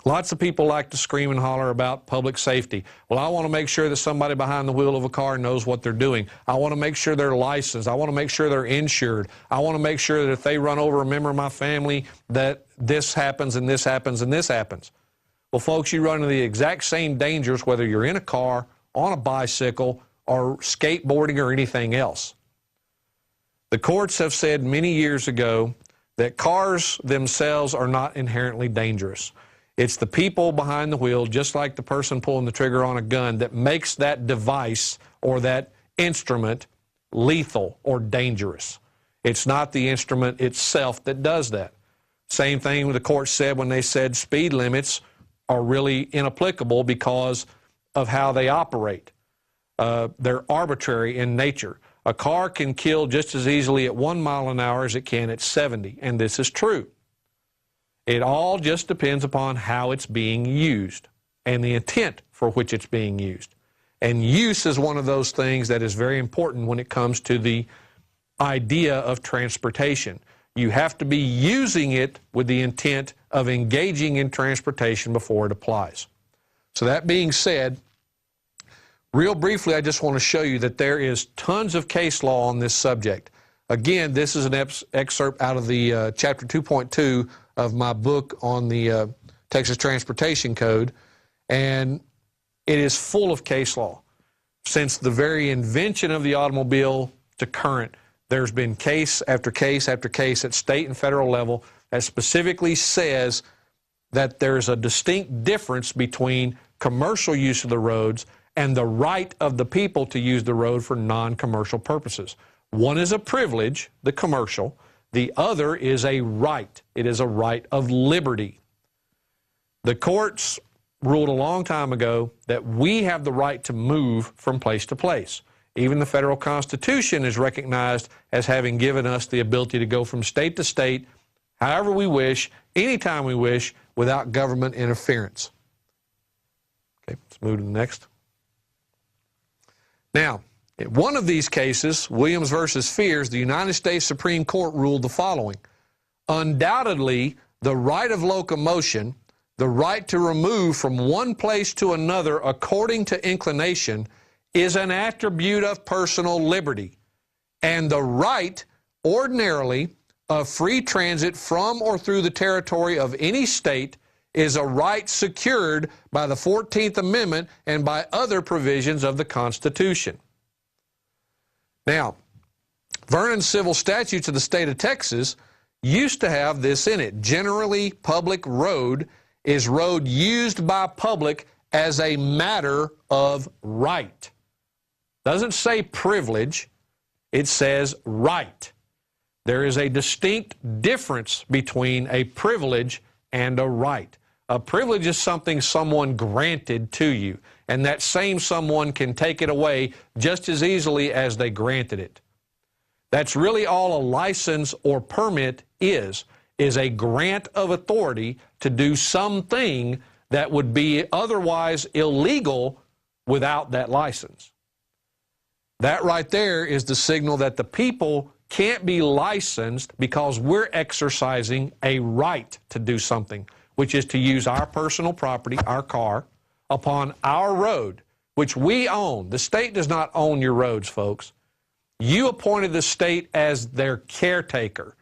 lots of people like to scream and holler about public safety. Well, I want to make sure that somebody behind the wheel of a car knows what they're doing. I want to make sure they're licensed. I want to make sure they're insured. I want to make sure that if they run over a member of my family that this happens and this happens and this happens. Well, folks, you run into the exact same dangers whether you're in a car, on a bicycle, or skateboarding or anything else. The courts have said many years ago that cars themselves are not inherently dangerous. It's the people behind the wheel, just like the person pulling the trigger on a gun, that makes that device or that instrument lethal or dangerous. It's not the instrument itself that does that. Same thing the court said when they said speed limits are really inapplicable because of how they operate. They're arbitrary in nature. A car can kill just as easily at 1 mile an hour as it can at 70, and this is true. It all just depends upon how it's being used and the intent for which it's being used. And use is one of those things that is very important when it comes to the idea of transportation. You have to be using it with the intent of engaging in transportation before it applies. So that being said, real briefly, I just want to show you that there is tons of case law on this subject. Again, this is an excerpt out of the Chapter 2.2 of my book on the Texas Transportation Code, and it is full of case law. Since the very invention of the automobile to current, there's been case after case after case at state and federal level that specifically says that there's a distinct difference between commercial use of the roads and the right of the people to use the road for non-commercial purposes. One is a privilege, the commercial. The other is a right. It is a right of liberty. The courts ruled a long time ago that we have the right to move from place to place. Even the federal Constitution is recognized as having given us the ability to go from state to state, however we wish, anytime we wish, without government interference. Okay, let's move to the next. Now, in one of these cases, Williams versus Fears, the United States Supreme Court ruled the following. Undoubtedly, the right of locomotion, the right to remove from one place to another according to inclination, is an attribute of personal liberty, and the right, ordinarily, of free transit from or through the territory of any state is a right secured by the 14th Amendment and by other provisions of the Constitution. Now, Vernon's civil statutes of the state of Texas used to have this in it. Generally, public road is road used by public as a matter of right. Doesn't say privilege, it says right. There is a distinct difference between a privilege and a right. A privilege is something someone granted to you, and that same someone can take it away just as easily as they granted it. That's really all a license or permit is a grant of authority to do something that would be otherwise illegal without that license. That right there is the signal that the people can't be licensed because we're exercising a right to do something, which is to use our personal property, our car, upon our road, which we own. The state does not own your roads, folks. You appointed the state as their caretaker.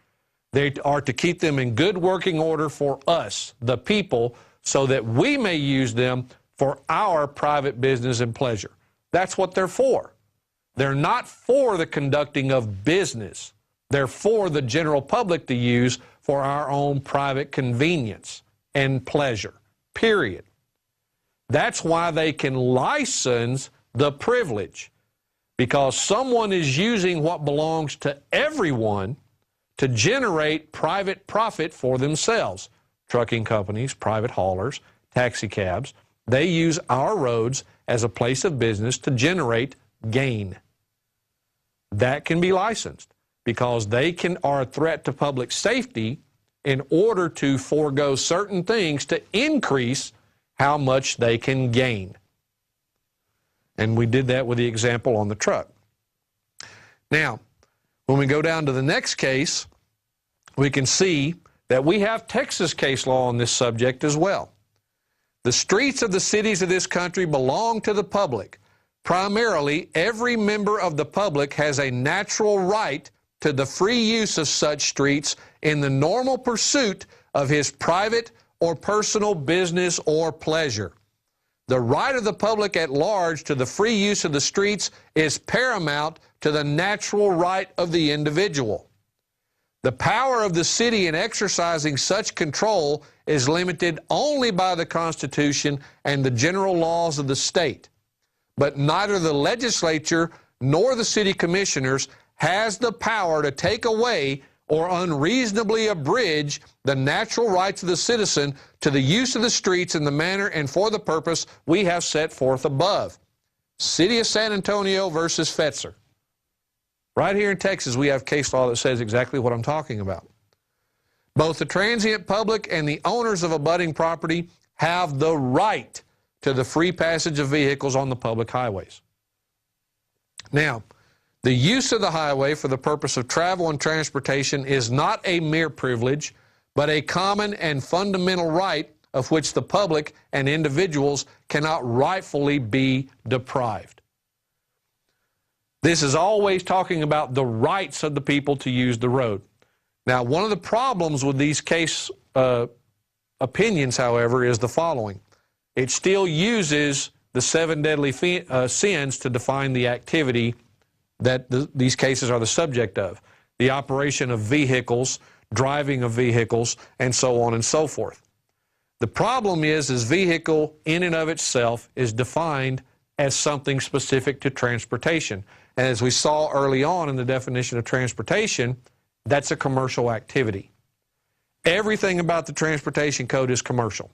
They are to keep them in good working order for us, the people, so that we may use them for our private business and pleasure. That's what they're for. They're not for the conducting of business. They're for the general public to use for our own private convenience and pleasure, period. That's why they can license the privilege, because someone is using what belongs to everyone to generate private profit for themselves. Trucking companies, private haulers, taxi cabs, they use our roads as a place of business to generate gain. That can be licensed because they are a threat to public safety in order to forego certain things to increase how much they can gain. And we did that with the example on the truck. Now, when we go down to the next case, we can see that we have Texas case law on this subject as well. The streets of the cities of this country belong to the public. Primarily, every member of the public has a natural right to the free use of such streets in the normal pursuit of his private or personal business or pleasure. The right of the public at large to the free use of the streets is paramount to the natural right of the individual. The power of the city in exercising such control is limited only by the Constitution and the general laws of the state. But neither the legislature nor the city commissioners has the power to take away or unreasonably abridge the natural rights of the citizen to the use of the streets in the manner and for the purpose we have set forth above. City of San Antonio versus Fetzer. Right here in Texas, we have case law that says exactly what I'm talking about. Both the transient public and the owners of abutting property have the right to the free passage of vehicles on the public highways. Now, the use of the highway for the purpose of travel and transportation is not a mere privilege, but a common and fundamental right of which the public and individuals cannot rightfully be deprived. This is always talking about the rights of the people to use the road. Now, one of the problems with these case opinions, however, is the following. It still uses the 7 deadly sins to define the activity that these cases are the subject of. The operation of vehicles, driving of vehicles, and so on and so forth. The problem is vehicle in and of itself is defined as something specific to transportation. And as we saw early on in the definition of transportation, that's a commercial activity. Everything about the transportation code is commercial.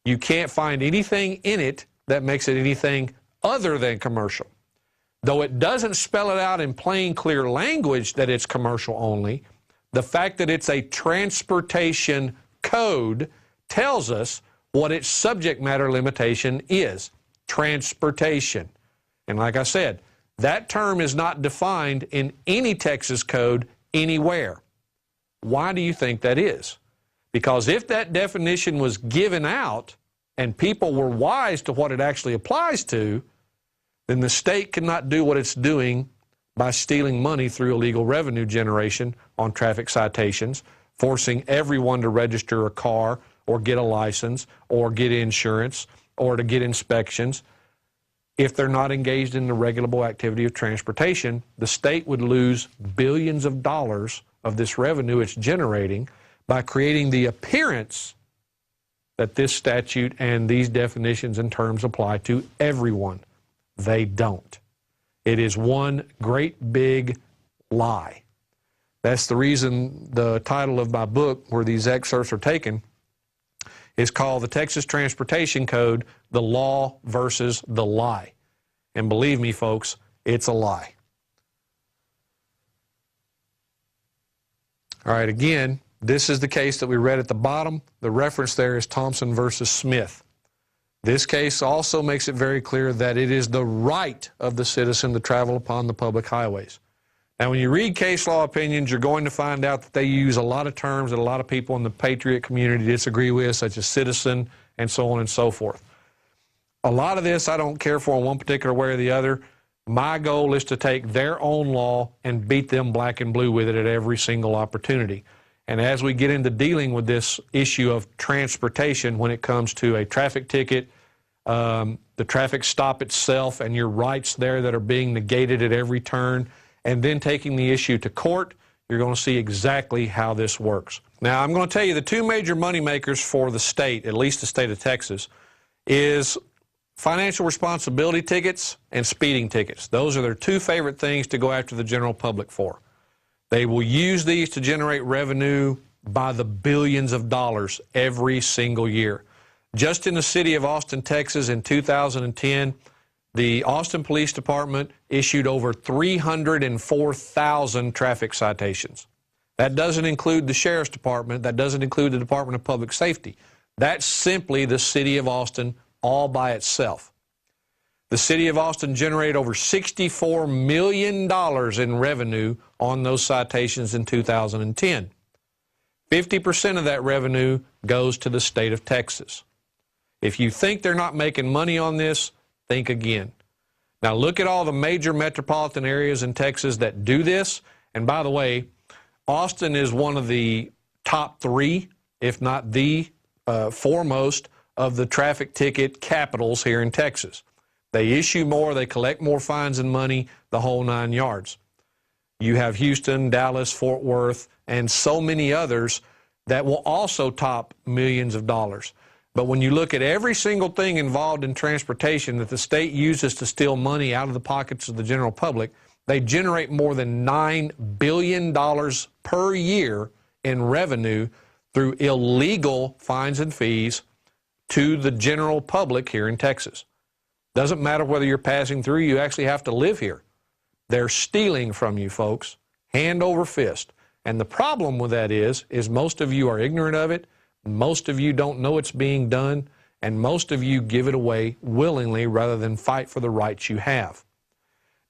You can't find anything in it that makes it anything other than commercial. Though it doesn't spell it out in plain, clear language that it's commercial only, the fact that it's a transportation code tells us what its subject matter limitation is: transportation. And like I said, that term is not defined in any Texas code anywhere. Why do you think that is? Because if that definition was given out and people were wise to what it actually applies to, then the state cannot do what it's doing by stealing money through illegal revenue generation on traffic citations, forcing everyone to register a car or get a license or get insurance or to get inspections. If they're not engaged in the regulable activity of transportation, the state would lose billions of dollars of this revenue it's generating by creating the appearance that this statute and these definitions and terms apply to everyone. They don't. It is one great big lie. That's the reason the title of my book, where these excerpts are taken, is called The Texas Transportation Code, The Law versus the Lie. And believe me, folks, it's a lie. All right, again, this is the case that we read at the bottom. The reference there is Thompson versus Smith. This case also makes it very clear that it is the right of the citizen to travel upon the public highways. Now, when you read case law opinions, you're going to find out that they use a lot of terms that a lot of people in the patriot community disagree with, such as citizen and so on and so forth. A lot of this I don't care for in one particular way or the other. My goal is to take their own law and beat them black and blue with it at every single opportunity. And as we get into dealing with this issue of transportation when it comes to a traffic ticket, the traffic stop itself and your rights there that are being negated at every turn, and then taking the issue to court, you're going to see exactly how this works. Now, I'm going to tell you the two major moneymakers for the state, at least the state of Texas, is financial responsibility tickets and speeding tickets. Those are their two favorite things to go after the general public for. They will use these to generate revenue by the billions of dollars every single year. Just in the city of Austin, Texas in 2010, the Austin Police Department issued over 304,000 traffic citations. That doesn't include the Sheriff's Department. That doesn't include the Department of Public Safety. That's simply the city of Austin all by itself. The city of Austin generated over $64 million in revenue on those citations in 2010. 50% of that revenue goes to the state of Texas. If you think they're not making money on this, think again. Now look at all the major metropolitan areas in Texas that do this. And by the way, Austin is one of the top three, if not the foremost, of the traffic ticket capitals here in Texas. They issue more, they collect more fines and money, the whole 9 yards. You have Houston, Dallas, Fort Worth, and so many others that will also top millions of dollars. But when you look at every single thing involved in transportation that the state uses to steal money out of the pockets of the general public, they generate more than $9 billion per year in revenue through illegal fines and fees to the general public here in Texas. Doesn't matter whether you're passing through, you actually have to live here. They're stealing from you, folks, hand over fist. And the problem with that is most of you are ignorant of it, most of you don't know it's being done, and most of you give it away willingly rather than fight for the rights you have.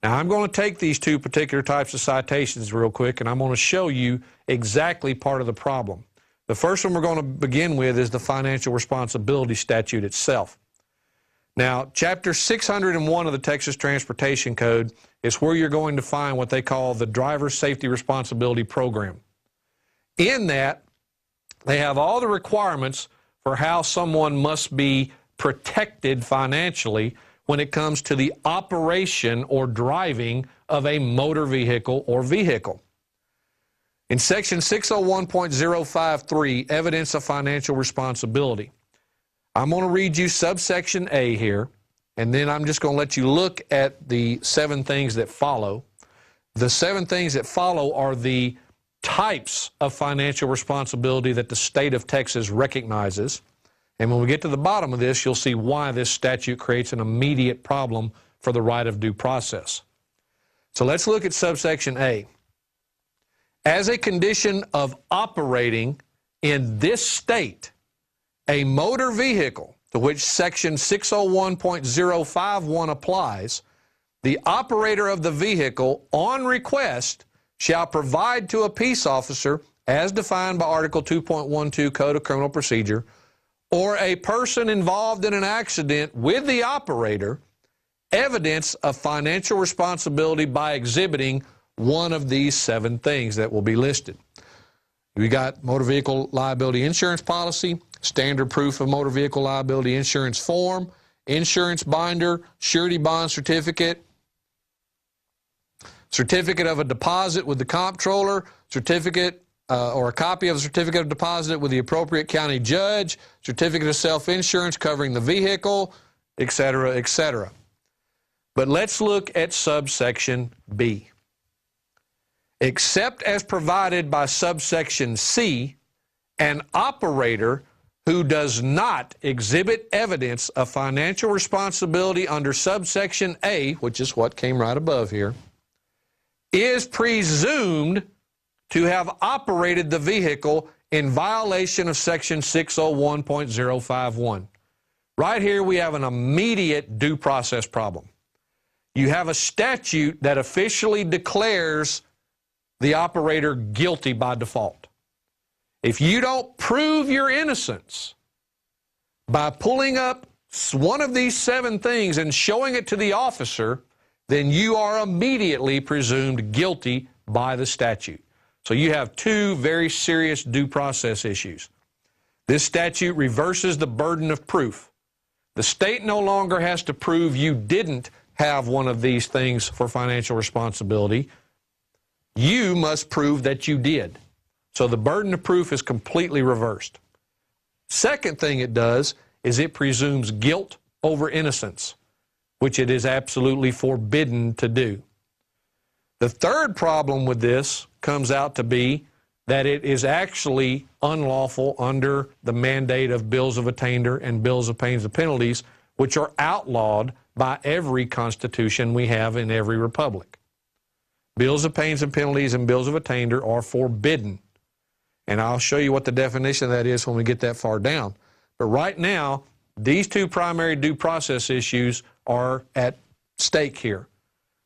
Now, I'm going to take these two particular types of citations real quick, and I'm going to show you exactly part of the problem. The first one we're going to begin with is the financial responsibility statute itself. Now, Chapter 601 of the Texas Transportation Code is where you're going to find what they call the Driver Safety Responsibility Program. In that, they have all the requirements for how someone must be protected financially when it comes to the operation or driving of a motor vehicle or vehicle. In Section 601.053, Evidence of Financial Responsibility, I'm going to read you subsection A here, and then I'm just going to let you look at the 7 things that follow. The 7 things that follow are the types of financial responsibility that the state of Texas recognizes. And when we get to the bottom of this, you'll see why this statute creates an immediate problem for the right of due process. So let's look at subsection A. As a condition of operating in this state, A motor vehicle to which Section 601.051 applies, the operator of the vehicle, on request, shall provide to a peace officer, as defined by Article 2.12 Code of Criminal Procedure, or a person involved in an accident with the operator, evidence of financial responsibility by exhibiting one of these 7 things that will be listed. We got motor vehicle liability insurance policy, standard proof of motor vehicle liability insurance form, insurance binder, surety bond certificate, certificate of a deposit with the comptroller, certificate or a copy of a certificate of deposit with the appropriate county judge, certificate of self-insurance covering the vehicle, etc., etc. But let's look at subsection B. Except as provided by subsection C, an operator who does not exhibit evidence of financial responsibility under subsection A, which is what came right above here, is presumed to have operated the vehicle in violation of Section 601.051. Right here we have an immediate due process problem. You have a statute that officially declares the operator guilty by default. If you don't prove your innocence by pulling up one of these 7 things and showing it to the officer, then you are immediately presumed guilty by the statute. So you have 2 very serious due process issues. This statute reverses the burden of proof. The state no longer has to prove you didn't have one of these things for financial responsibility. You must prove that you did. So the burden of proof is completely reversed. Second thing it does is it presumes guilt over innocence, which it is absolutely forbidden to do. The third problem with this comes out to be that it is actually unlawful under the mandate of bills of attainder and bills of pains and penalties, which are outlawed by every constitution we have in every republic. Bills of pains and penalties and bills of attainder are forbidden. And I'll show you what the definition of that is when we get that far down. But right now, these 2 primary due process issues are at stake here.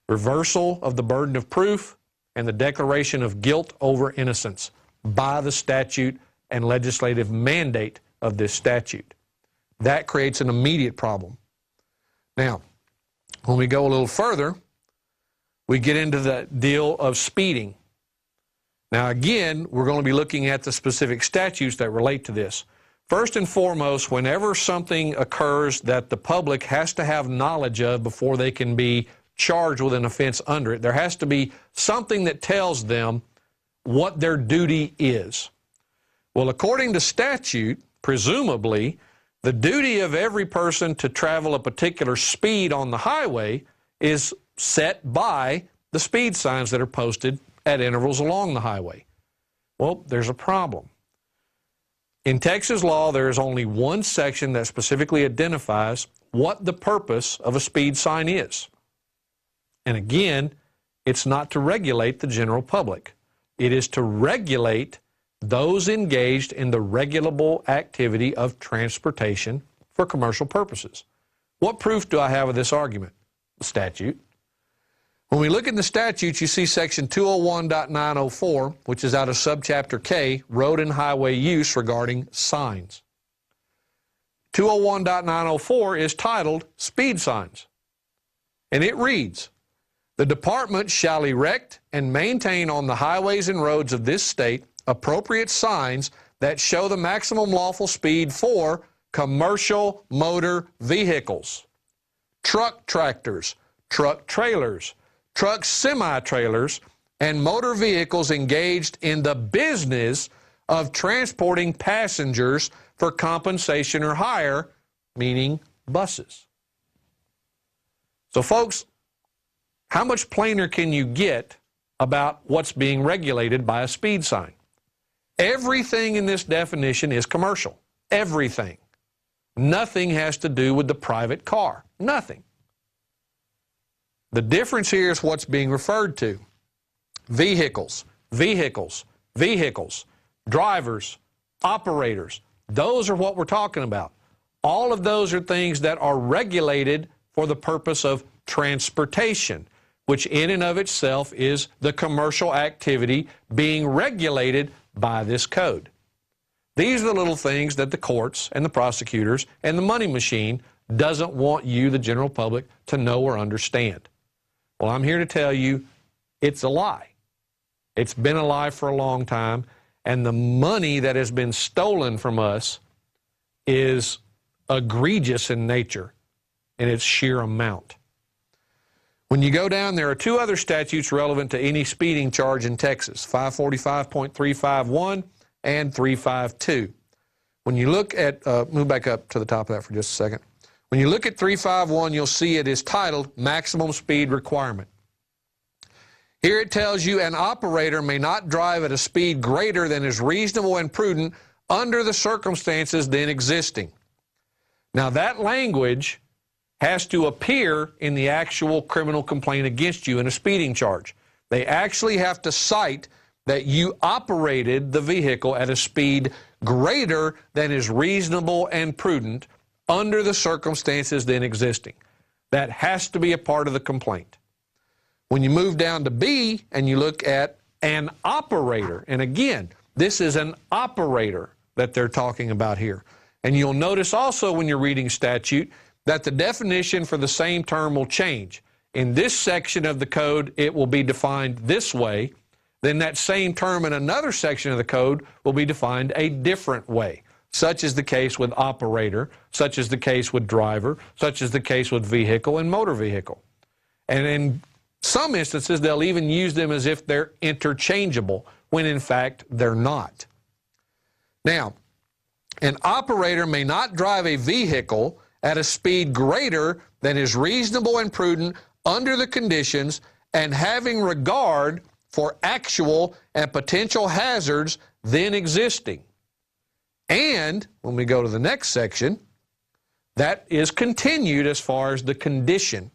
Reversal of the burden of proof and the declaration of guilt over innocence by the statute and legislative mandate of this statute. That creates an immediate problem. Now, when we go a little further, we get into the deal of speeding. Now, again, we're going to be looking at the specific statutes that relate to this. First and foremost, whenever something occurs that the public has to have knowledge of before they can be charged with an offense under it, there has to be something that tells them what their duty is. Well, according to statute, presumably, the duty of every person to travel a particular speed on the highway is set by the speed signs that are posted at intervals along the highway. Well, there's a problem. In Texas law, there is only one section that specifically identifies what the purpose of a speed sign is. And again, it's not to regulate the general public. It is to regulate those engaged in the regulable activity of transportation for commercial purposes. What proof do I have of this argument? The statute. When we look at the statute, you see section 201.904, which is out of subchapter K, Road and Highway Use, regarding signs. 201.904 is titled Speed Signs. And it reads, "The department shall erect and maintain on the highways and roads of this state appropriate signs that show the maximum lawful speed for commercial motor vehicles, truck tractors, truck trailers, truck semi-trailers, and motor vehicles engaged in the business of transporting passengers for compensation or hire," meaning buses. So folks, how much plainer can you get about what's being regulated by a speed sign? Everything in this definition is commercial. Everything. Nothing has to do with the private car. Nothing. The difference here is what's being referred to. Vehicles, vehicles, vehicles, drivers, operators, Those are what we're talking about. All of those are things that are regulated for the purpose of transportation, which in and of itself is the commercial activity being regulated by this code. These are the little things that the courts and the prosecutors and the money machine doesn't want you, the general public, to know or understand. Well, I'm here to tell you it's a lie. It's been a lie for a long time, and the money that has been stolen from us is egregious in nature in its sheer amount. When you go down, there are two other statutes relevant to any speeding charge in Texas, 545.351 and 352. When you look at, move back up to the top of that for just a second. When you look at 351, you'll see it is titled Maximum Speed Requirement. Here it tells you an operator may not drive at a speed greater than is reasonable and prudent under the circumstances then existing. Now that language has to appear in the actual criminal complaint against you in a speeding charge. They actually have to cite that you operated the vehicle at a speed greater than is reasonable and prudent under the circumstances then existing. That has to be a part of the complaint. When you move down to B and you look at an operator, and again, this is an operator that they're talking about here. And you'll notice also when you're reading statute that the definition for the same term will change. In this section of the code, it will be defined this way. Then that same term in another section of the code will be defined a different way. Such is the case with operator, such is the case with driver, such is the case with vehicle and motor vehicle. And in some instances, they'll even use them as if they're interchangeable, when in fact they're not. Now, an operator may not drive a vehicle at a speed greater than is reasonable and prudent under the conditions and having regard for actual and potential hazards then existing. And when we go to the next section, that is continued as far as the condition.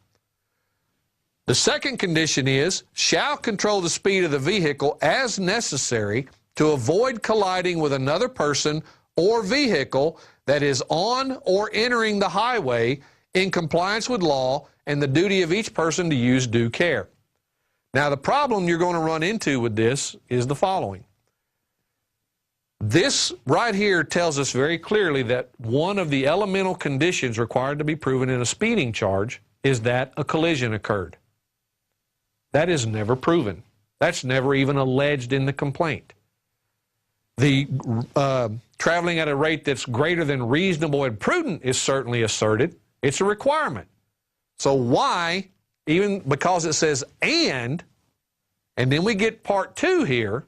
The second condition is, shall control the speed of the vehicle as necessary to avoid colliding with another person or vehicle that is on or entering the highway in compliance with law and the duty of each person to use due care. Now, the problem you're going to run into with this is the following. This right here tells us very clearly that one of the elemental conditions required to be proven in a speeding charge is that a collision occurred. That is never proven. That's never even alleged in the complaint. The traveling at a rate that's greater than reasonable and prudent is certainly asserted. It's a requirement. So why, even because it says and then we get part 2 here,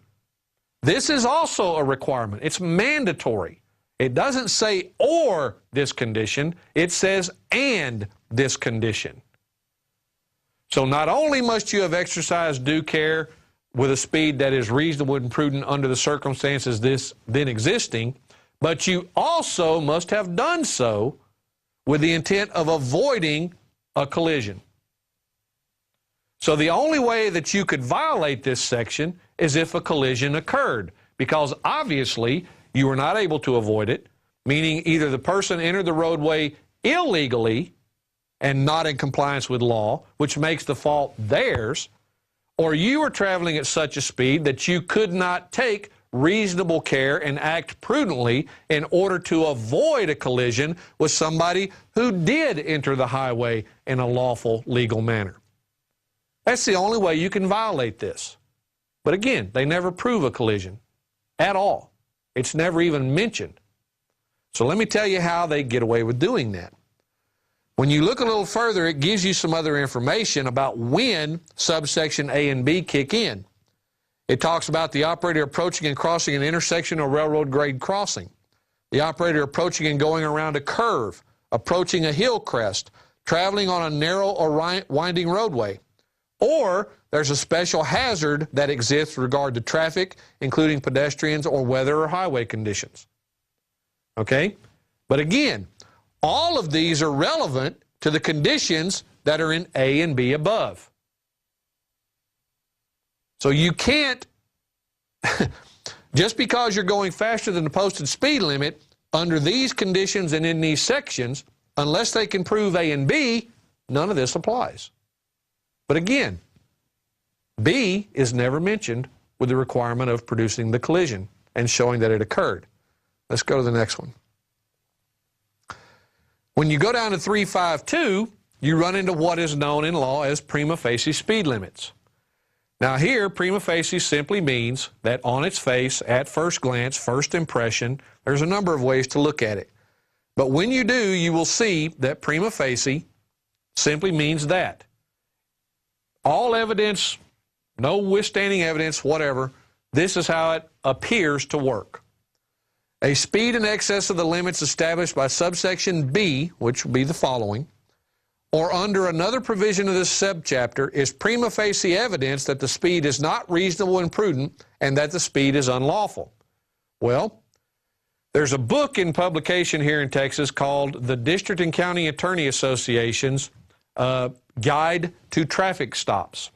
this is also a requirement. It's mandatory. It doesn't say or this condition, it says and this condition. So not only must you have exercised due care with a speed that is reasonable and prudent under the circumstances then existing, but you also must have done so with the intent of avoiding a collision. So the only way that you could violate this section is if a collision occurred, because obviously you were not able to avoid it, meaning either the person entered the roadway illegally and not in compliance with law, which makes the fault theirs, or you were traveling at such a speed that you could not take reasonable care and act prudently in order to avoid a collision with somebody who did enter the highway in a lawful, legal manner. That's the only way you can violate this. But again, they never prove a collision at all. It's never even mentioned. So let me tell you how they get away with doing that. When you look a little further, it gives you some other information about when subsection A and B kick in. It talks about the operator approaching and crossing an intersection or railroad grade crossing, the operator approaching and going around a curve, approaching a hill crest, traveling on a narrow or winding roadway, or there's a special hazard that exists with regard to traffic, including pedestrians or weather or highway conditions. Okay? But again, all of these are relevant to the conditions that are in A and B above. So you can't, just because you're going faster than the posted speed limit, under these conditions and in these sections, unless they can prove A and B, none of this applies. But again, B is never mentioned with the requirement of producing the collision and showing that it occurred. Let's go to the next one. When you go down to 352, you run into what is known in law as prima facie speed limits. Now here, prima facie simply means that on its face, at first glance, first impression, there's a number of ways to look at it. But when you do, you will see that prima facie simply means that. All evidence, no withstanding evidence, whatever, this is how it appears to work. A speed in excess of the limits established by subsection B, which would be the following, or under another provision of this subchapter, is prima facie evidence that the speed is not reasonable and prudent and that the speed is unlawful. Well, there's a book in publication here in Texas called the District and County Attorney Association's Guide to Traffic Stops.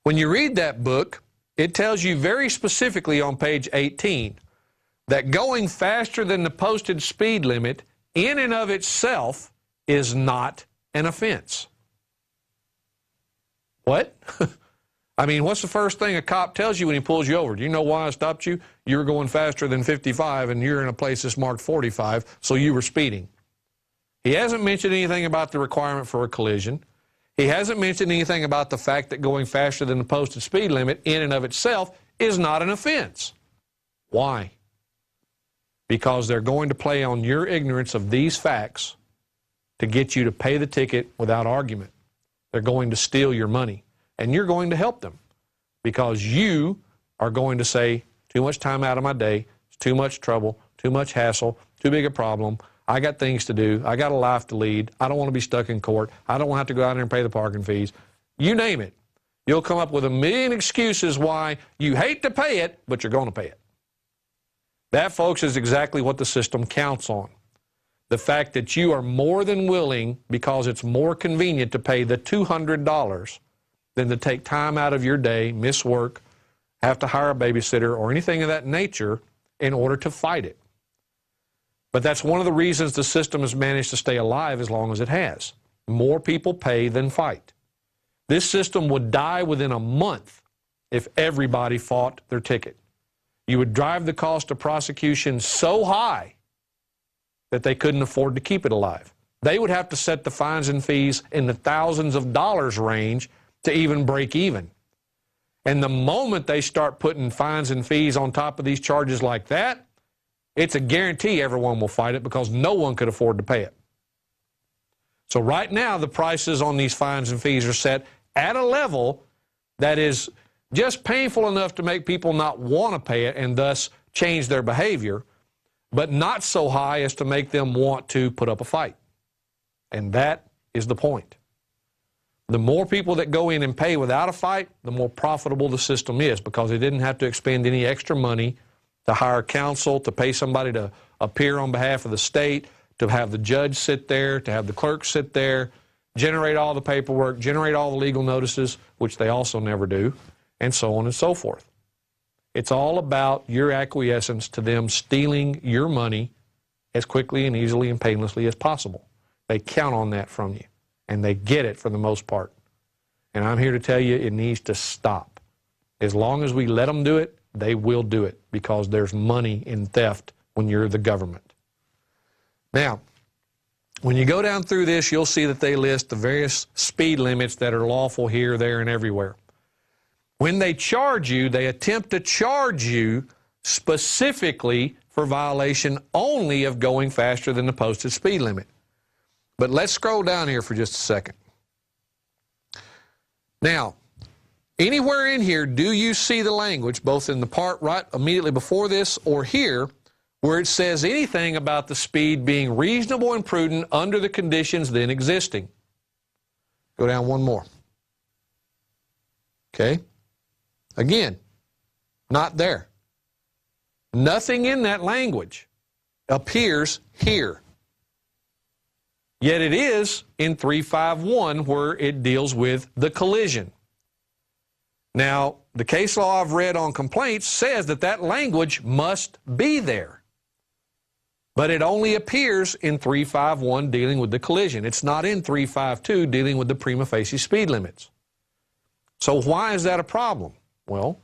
When you read that book, it tells you very specifically on page 18 that going faster than the posted speed limit in and of itself is not an offense. What? I mean, what's the first thing a cop tells you when he pulls you over? Do you know why I stopped you? You were going faster than 55 and you're in a place that's marked 45, so you were speeding. He hasn't mentioned anything about the requirement for a collision. He hasn't mentioned anything about the fact that going faster than the posted speed limit in and of itself is not an offense. Why? Because they're going to play on your ignorance of these facts to get you to pay the ticket without argument. They're going to steal your money, and you're going to help them because you are going to say, too much time out of my day, it's too much trouble, too much hassle, too big a problem, I got things to do, I got a life to lead, I don't want to be stuck in court, I don't want to have to go out there and pay the parking fees. You name it. You'll come up with a million excuses why you hate to pay it, but you're going to pay it. That, folks, is exactly what the system counts on. The fact that you are more than willing, because it's more convenient to pay the $200 than to take time out of your day, miss work, have to hire a babysitter, or anything of that nature in order to fight it. But that's one of the reasons the system has managed to stay alive as long as it has. More people pay than fight. This system would die within a month if everybody fought their ticket. You would drive the cost of prosecution so high that they couldn't afford to keep it alive. They would have to set the fines and fees in the thousands of dollars range to even break even. And the moment they start putting fines and fees on top of these charges like that, it's a guarantee everyone will fight it because no one could afford to pay it. So right now, the prices on these fines and fees are set at a level that is just painful enough to make people not want to pay it and thus change their behavior, but not so high as to make them want to put up a fight. And that is the point. The more people that go in and pay without a fight, the more profitable the system is because they didn't have to expend any extra money to hire counsel, to pay somebody to appear on behalf of the state, to have the judge sit there, to have the clerk sit there, generate all the paperwork, generate all the legal notices, which they also never do, and so on and so forth. It's all about your acquiescence to them stealing your money as quickly and easily and painlessly as possible. They count on that from you, and they get it for the most part. And I'm here to tell you it needs to stop. As long as we let them do it, they will do it because there's money in theft when you're the government. Now, when you go down through this, you'll see that they list the various speed limits that are lawful here, there, and everywhere. When they charge you, they attempt to charge you specifically for violation only of going faster than the posted speed limit. But let's scroll down here for just a second. Now, anywhere in here, do you see the language, both in the part right immediately before this or here, where it says anything about the speed being reasonable and prudent under the conditions then existing? Go down one more. Okay? Again, not there. Nothing in that language appears here. Yet it is in 351 where it deals with the collision. Now, the case law I've read on complaints says that that language must be there. But it only appears in 351 dealing with the collision. It's not in 352 dealing with the prima facie speed limits. So why is that a problem? Well,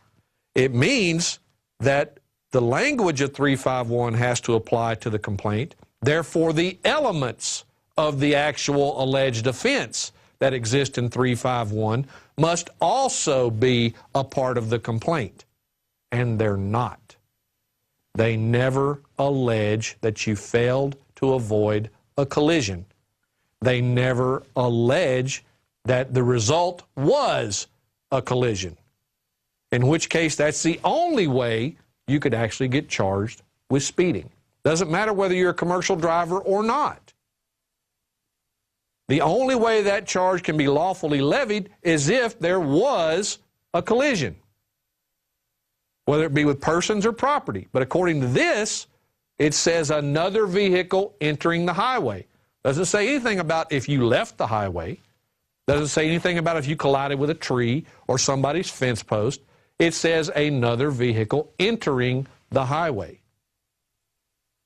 it means that the language of 351 has to apply to the complaint. Therefore, the elements of the actual alleged offense that exist in 351 must also be a part of the complaint. And they're not. They never allege that you failed to avoid a collision. They never allege that the result was a collision, in which case that's the only way you could actually get charged with speeding. Doesn't matter whether you're a commercial driver or not. The only way that charge can be lawfully levied is if there was a collision, whether it be with persons or property. But according to this, it says another vehicle entering the highway. Doesn't say anything about if you left the highway. Doesn't say anything about if you collided with a tree or somebody's fence post. It says another vehicle entering the highway.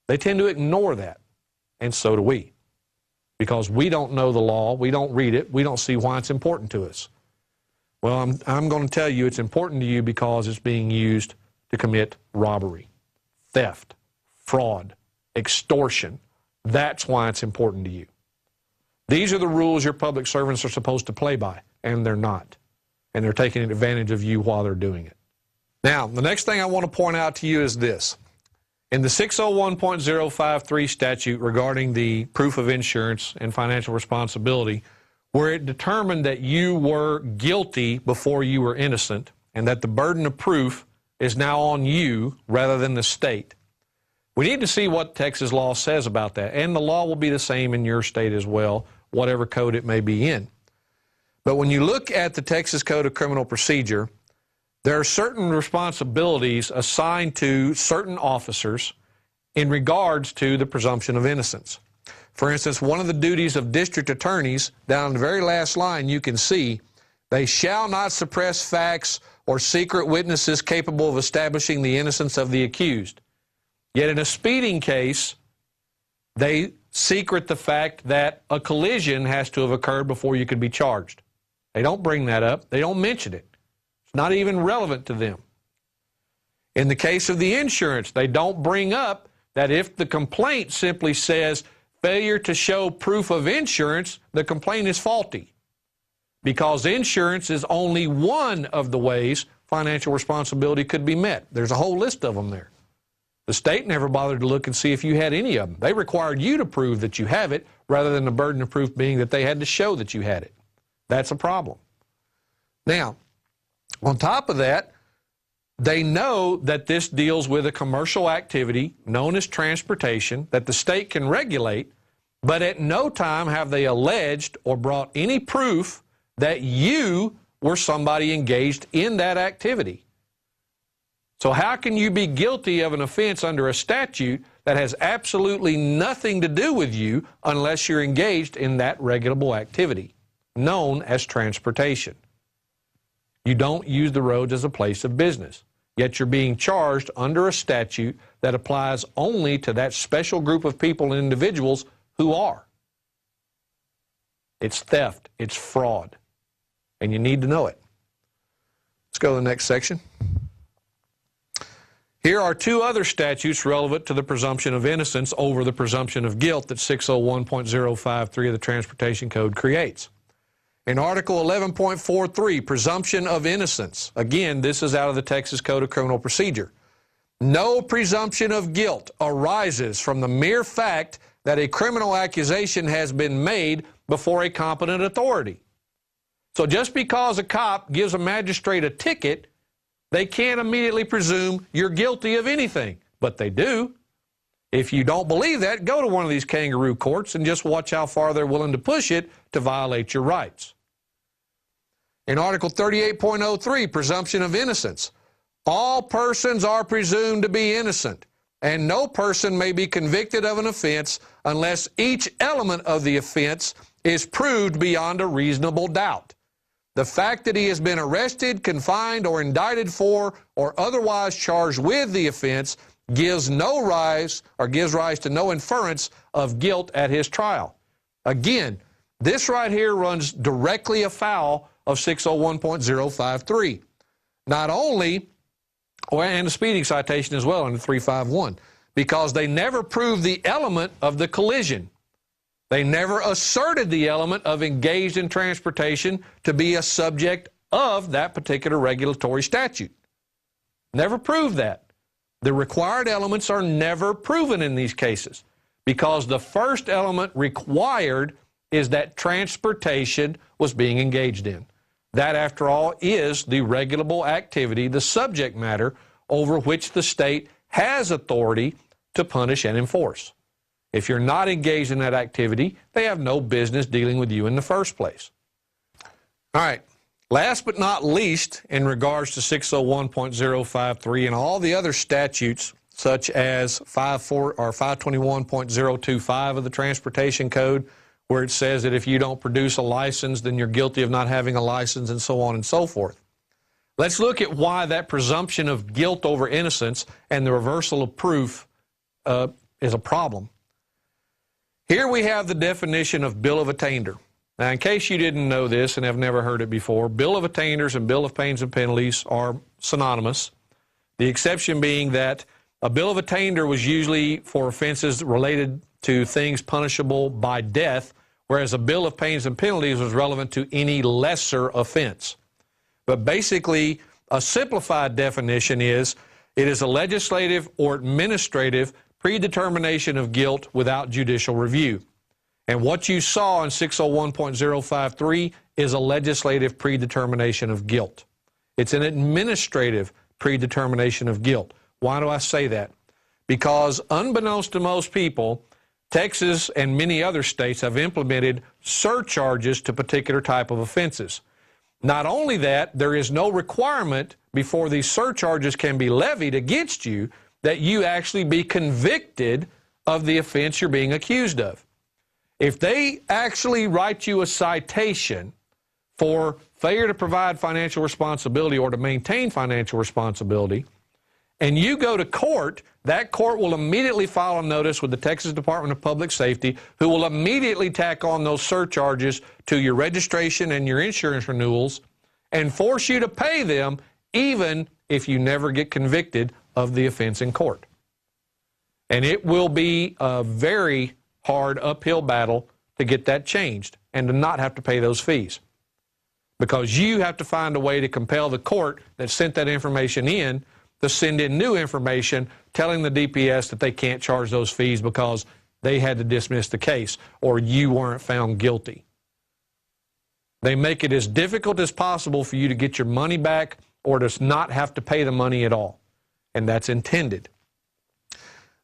They tend to ignore that, and so do we, because we don't know the law, we don't read it, we don't see why it's important to us. Well, I'm going to tell you it's important to you because it's being used to commit robbery, theft, fraud, extortion. That's why it's important to you. These are the rules your public servants are supposed to play by, and they're not. And they're taking advantage of you while they're doing it. Now, the next thing I want to point out to you is this. In the 601.053 statute regarding the proof of insurance and financial responsibility, where it determined that you were guilty before you were innocent and that the burden of proof is now on you rather than the state. We need to see what Texas law says about that, and the law will be the same in your state as well, whatever code it may be in. But when you look at the Texas Code of Criminal Procedure, there are certain responsibilities assigned to certain officers in regards to the presumption of innocence. For instance, one of the duties of district attorneys, down in the very last line, you can see, they shall not suppress facts or secret witnesses capable of establishing the innocence of the accused. Yet in a speeding case, they secret the fact that a collision has to have occurred before you could be charged. They don't bring that up. They don't mention it. It's not even relevant to them. In the case of the insurance, they don't bring up that if the complaint simply says failure to show proof of insurance, the complaint is faulty, because insurance is only one of the ways financial responsibility could be met. There's a whole list of them there. The state never bothered to look and see if you had any of them. They required you to prove that you have it rather than the burden of proof being that they had to show that you had it. That's a problem. Now, on top of that, they know that this deals with a commercial activity known as transportation that the state can regulate, but at no time have they alleged or brought any proof that you were somebody engaged in that activity. So how can you be guilty of an offense under a statute that has absolutely nothing to do with you unless you're engaged in that regulable activity known as transportation? You don't use the roads as a place of business, yet you're being charged under a statute that applies only to that special group of people and individuals who are. It's theft, it's fraud, and you need to know it. Let's go to the next section. Here are two other statutes relevant to the presumption of innocence over the presumption of guilt that 601.053 of the Transportation Code creates. In Article 11.43, presumption of innocence, again, this is out of the Texas Code of Criminal Procedure. No presumption of guilt arises from the mere fact that a criminal accusation has been made before a competent authority. So just because a cop gives a magistrate a ticket, they can't immediately presume you're guilty of anything, but they do. If you don't believe that, go to one of these kangaroo courts and just watch how far they're willing to push it to violate your rights. In Article 38.03, presumption of innocence, all persons are presumed to be innocent, and no person may be convicted of an offense unless each element of the offense is proved beyond a reasonable doubt. The fact that he has been arrested, confined, or indicted for, or otherwise charged with the offense gives rise to no inference of guilt at his trial. Again, this right here runs directly afoul of 601.053. Not only, and the speeding citation as well under 351, because they never proved the element of the collision. They never asserted the element of engaged in transportation to be a subject of that particular regulatory statute. Never proved that. The required elements are never proven in these cases because the first element required is that transportation was being engaged in. That, after all, is the regulable activity, the subject matter over which the state has authority to punish and enforce. If you're not engaged in that activity, they have no business dealing with you in the first place. All right. Last but not least, in regards to 601.053 and all the other statutes, such as 521.025 of the Transportation Code, where it says that if you don't produce a license, then you're guilty of not having a license, and so on and so forth. Let's look at why that presumption of guilt over innocence and the reversal of proof is a problem. Here we have the definition of bill of attainder. Now, in case you didn't know this and have never heard it before, bill of attainders and bill of pains and penalties are synonymous. The exception being that a bill of attainder was usually for offenses related to things punishable by death, whereas a bill of pains and penalties was relevant to any lesser offense. But basically, a simplified definition is it is a legislative or administrative predetermination of guilt without judicial review. And what you saw in 601.053 is a legislative predetermination of guilt. It's an administrative predetermination of guilt. Why do I say that? Because unbeknownst to most people, Texas and many other states have implemented surcharges to particular type of offenses. Not only that, there is no requirement before these surcharges can be levied against you that you actually be convicted of the offense you're being accused of. If they actually write you a citation for failure to provide financial responsibility or to maintain financial responsibility, and you go to court, that court will immediately file a notice with the Texas Department of Public Safety, who will immediately tack on those surcharges to your registration and your insurance renewals and force you to pay them even if you never get convicted of the offense in court. And it will be a very hard uphill battle to get that changed and to not have to pay those fees, because you have to find a way to compel the court that sent that information in to send in new information telling the DPS that they can't charge those fees because they had to dismiss the case or you weren't found guilty. They make it as difficult as possible for you to get your money back or to not have to pay the money at all. And that's intended.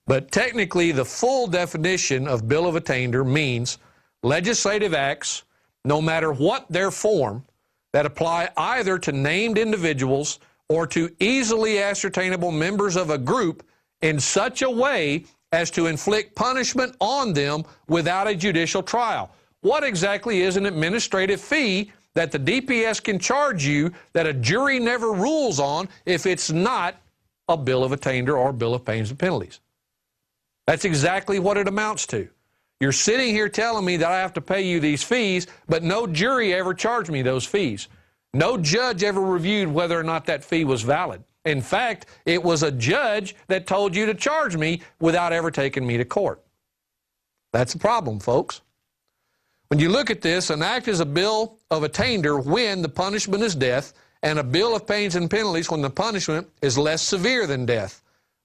But technically, the full definition of bill of attainder means legislative acts, no matter what their form, that apply either to named individuals or to easily ascertainable members of a group in such a way as to inflict punishment on them without a judicial trial. What exactly is an administrative fee that the DPS can charge you that a jury never rules on if it's not a bill of attainder or bill of pains and penalties? That's exactly what it amounts to. You're sitting here telling me that I have to pay you these fees, but no jury ever charged me those fees. No judge ever reviewed whether or not that fee was valid. In fact, it was a judge that told you to charge me without ever taking me to court. That's a problem, folks. When you look at this, an act is a bill of attainder when the punishment is death, and a bill of pains and penalties when the punishment is less severe than death.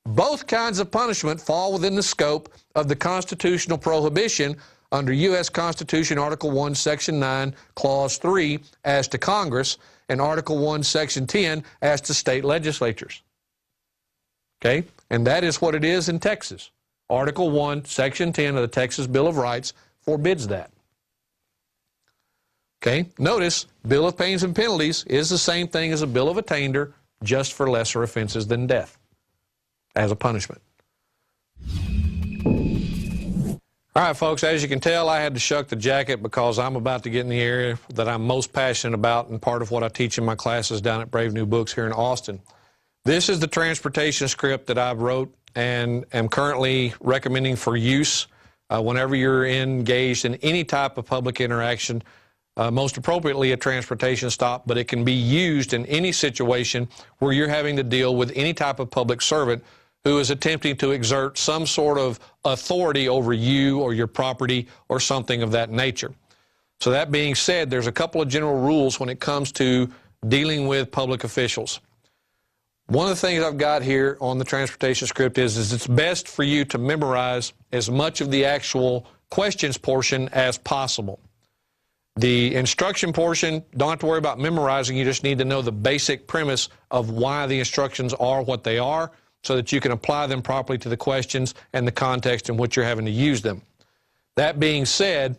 Both kinds of punishment fall within the scope of the constitutional prohibition under U.S. Constitution Article 1, Section 9, Clause 3 as to Congress, and Article 1, Section 10 as to state legislatures. Okay? And that is what it is in Texas. Article 1, Section 10 of the Texas Bill of Rights forbids that. Okay? Notice, bill of pains and penalties is the same thing as a bill of attainder, just for lesser offenses than death as a punishment. All right, folks, as you can tell, I had to shuck the jacket because I'm about to get in the area that I'm most passionate about and part of what I teach in my classes down at Brave New Books here in Austin. This is the transportation script that I wrote and am currently recommending for use whenever you're engaged in any type of public interaction, most appropriately a transportation stop, but it can be used in any situation where you're having to deal with any type of public servant who is attempting to exert some sort of authority over you or your property or something of that nature. So that being said, there's a couple of general rules when it comes to dealing with public officials. One of the things I've got here on the transportation script is it's best for you to memorize as much of the actual questions portion as possible. The instruction portion, don't have to worry about memorizing. You just need to know the basic premise of why the instructions are what they are so that you can apply them properly to the questions and the context in which you're having to use them. That being said,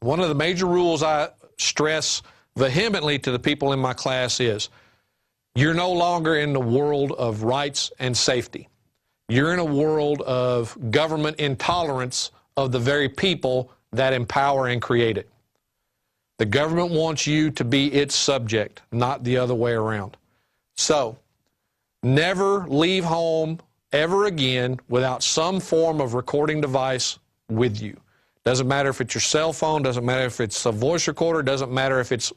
one of the major rules I stress vehemently to the people in my class is you're no longer in the world of rights and safety. You're in a world of government intolerance of the very people that empower and create it. The government wants you to be its subject, not the other way around. So, never leave home ever again without some form of recording device with you. Doesn't matter if it's your cell phone, doesn't matter if it's a voice recorder, doesn't matter if it's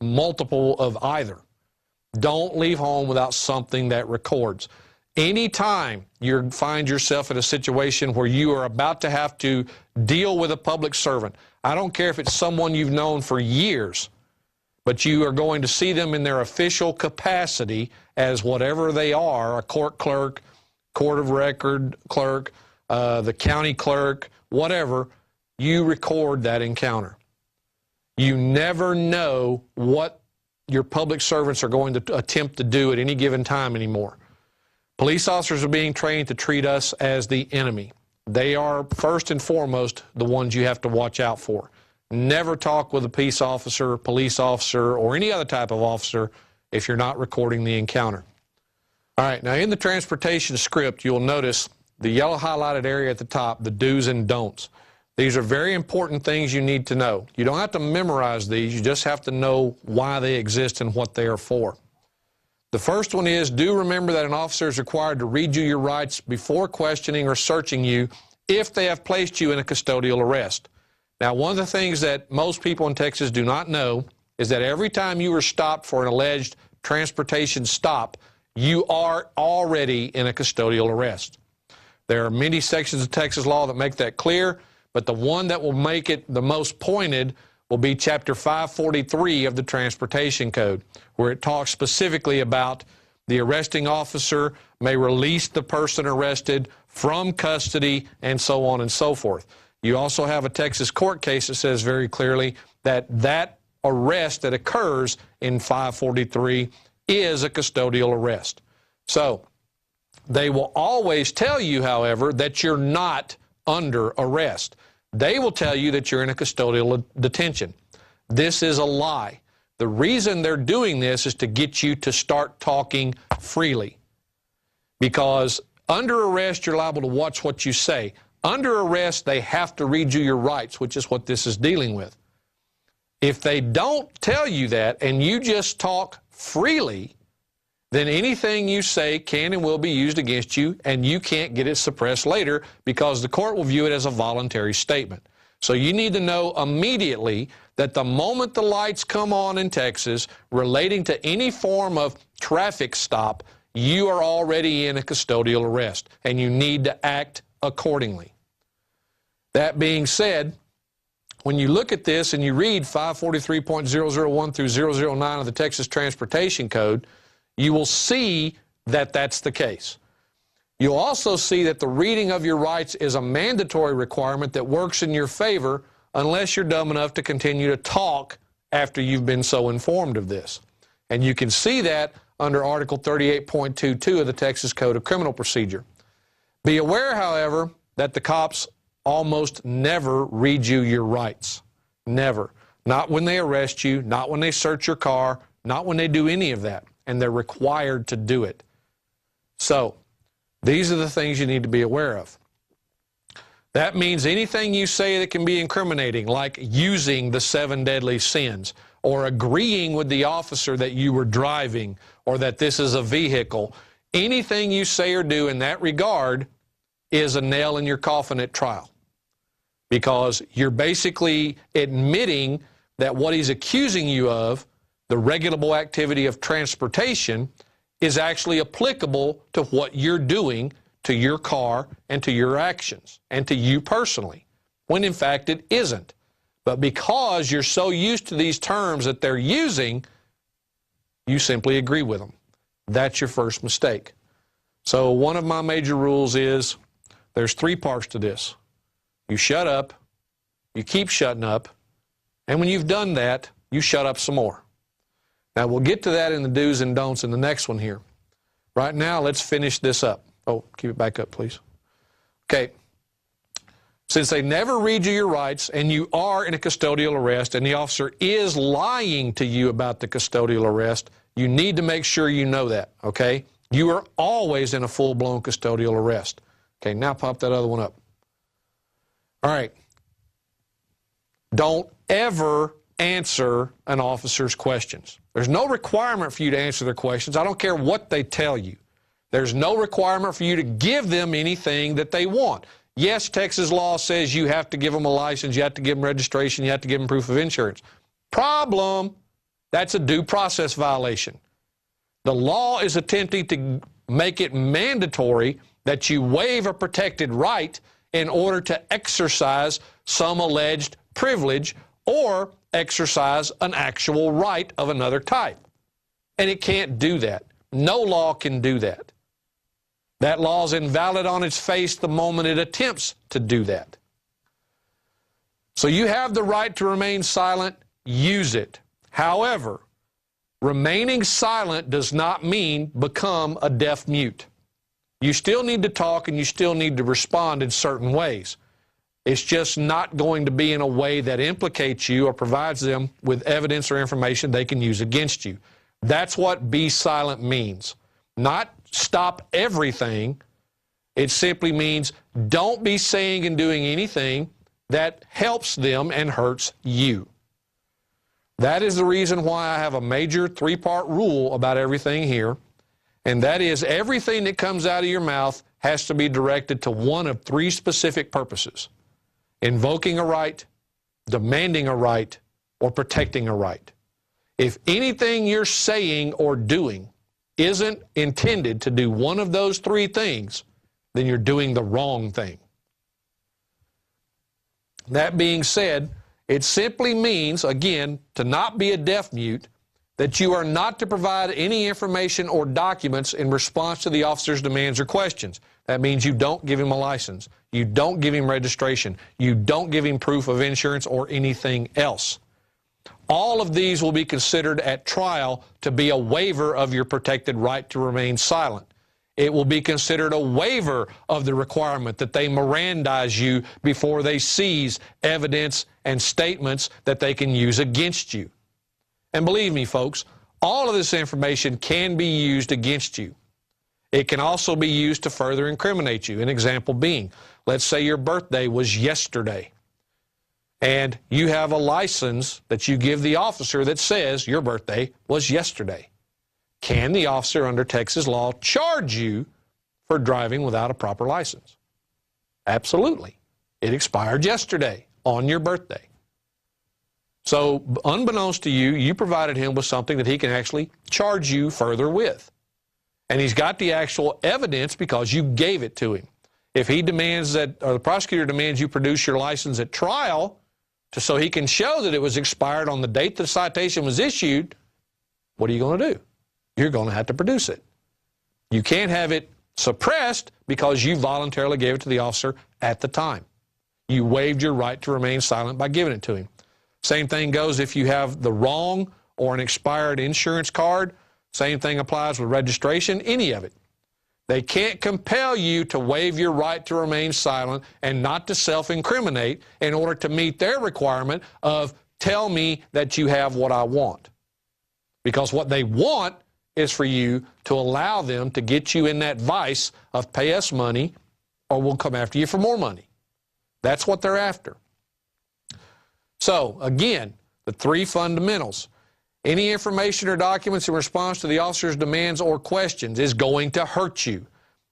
multiple of either. Don't leave home without something that records. Anytime you find yourself in a situation where you are about to have to deal with a public servant, I don't care if it's someone you've known for years, but you are going to see them in their official capacity as whatever they are, a court clerk, court of record clerk, the county clerk, whatever, you record that encounter. You never know what your public servants are going to attempt to do at any given time anymore. Police officers are being trained to treat us as the enemy. They are first and foremost the ones you have to watch out for. Never talk with a peace officer, police officer, or any other type of officer if you're not recording the encounter. All right, now in the transportation script, you'll notice the yellow highlighted area at the top, the do's and don'ts. These are very important things you need to know. You don't have to memorize these, you just have to know why they exist and what they are for. The first one is, do remember that an officer is required to read you your rights before questioning or searching you if they have placed you in a custodial arrest. Now, one of the things that most people in Texas do not know is that every time you are stopped for an alleged transportation stop, you are already in a custodial arrest. There are many sections of Texas law that make that clear, but the one that will make it the most pointed will be Chapter 543 of the Transportation Code, where it talks specifically about the arresting officer may release the person arrested from custody and so on and so forth. You also have a Texas court case that says very clearly that that arrest that occurs in 543 is a custodial arrest. So they will always tell you, however, that you're not under arrest. They will tell you that you're in a custodial detention. This is a lie. The reason they're doing this is to get you to start talking freely. Because under arrest, you're liable to watch what you say. Under arrest, they have to read you your rights, which is what this is dealing with. If they don't tell you that and you just talk freely, then anything you say can and will be used against you, and you can't get it suppressed later because the court will view it as a voluntary statement. So you need to know immediately that the moment the lights come on in Texas relating to any form of traffic stop, you are already in a custodial arrest, and you need to act accordingly. That being said, when you look at this and you read 543.001 through 009 of the Texas Transportation Code, you will see that that's the case. You'll also see that the reading of your rights is a mandatory requirement that works in your favor unless you're dumb enough to continue to talk after you've been so informed of this. And you can see that under Article 38.22 of the Texas Code of Criminal Procedure. Be aware, however, that the cops almost never read you your rights. Never. Not when they arrest you, not when they search your car, not when they do any of that. And they're required to do it. So, these are the things you need to be aware of. That means anything you say that can be incriminating, like using the 7 deadly sins, or agreeing with the officer that you were driving, or that this is a vehicle, anything you say or do in that regard is a nail in your coffin at trial, because you're basically admitting that what he's accusing you of, the regulable activity of transportation, is actually applicable to what you're doing to your car and to your actions and to you personally, when in fact it isn't. But because you're so used to these terms that they're using, you simply agree with them. That's your first mistake. So one of my major rules is there's 3 parts to this. You shut up, you keep shutting up, and when you've done that, you shut up some more. Now, we'll get to that in the do's and don'ts in the next one here. Right now, let's finish this up. Oh, keep it back up, please. Okay. Since they never read you your rights and you are in a custodial arrest and the officer is lying to you about the custodial arrest, you need to make sure you know that, okay? You are always in a full-blown custodial arrest. Okay, now pop that other one up. All right. Don't ever answer an officer's questions. There's no requirement for you to answer their questions. I don't care what they tell you. There's no requirement for you to give them anything that they want. Yes, Texas law says you have to give them a license, you have to give them registration, you have to give them proof of insurance. Problem, that's a due process violation. The law is attempting to make it mandatory that you waive a protected right in order to exercise some alleged privilege or exercise an actual right of another type. And it can't do that. No law can do that. That law is invalid on its face the moment it attempts to do that. So you have the right to remain silent, use it. However, remaining silent does not mean become a deaf mute. You still need to talk and you still need to respond in certain ways. It's just not going to be in a way that implicates you or provides them with evidence or information they can use against you. That's what be silent means. Not stop everything. It simply means don't be saying and doing anything that helps them and hurts you. That is the reason why I have a major 3-part rule about everything here, and that is everything that comes out of your mouth has to be directed to one of 3 specific purposes: invoking a right, demanding a right, or protecting a right. If anything you're saying or doing isn't intended to do one of those 3 things, then you're doing the wrong thing. That being said, it simply means, again, to not be a deaf mute, that you are not to provide any information or documents in response to the officer's demands or questions. That means you don't give him a license, you don't give him registration, you don't give him proof of insurance or anything else. All of these will be considered at trial to be a waiver of your protected right to remain silent. It will be considered a waiver of the requirement that they Mirandize you before they seize evidence and statements that they can use against you. And believe me, folks, all of this information can be used against you. It can also be used to further incriminate you. An example being, let's say your birthday was yesterday, and you have a license that you give the officer that says your birthday was yesterday. Can the officer under Texas law charge you for driving without a proper license? Absolutely. It expired yesterday on your birthday. So unbeknownst to you, you provided him with something that he can actually charge you further with. And he's got the actual evidence because you gave it to him. If he demands that, or the prosecutor demands you produce your license at trial so he can show that it was expired on the date the citation was issued, what are you going to do? You're going to have to produce it. You can't have it suppressed because you voluntarily gave it to the officer at the time. You waived your right to remain silent by giving it to him. Same thing goes if you have the wrong or an expired insurance card. Same thing applies with registration, any of it. They can't compel you to waive your right to remain silent and not to self-incriminate in order to meet their requirement of tell me that you have what I want. Because what they want is for you to allow them to get you in that vice of pay us money or we'll come after you for more money. That's what they're after. So, again, the 3 fundamentals. Any information or documents in response to the officer's demands or questions is going to hurt you.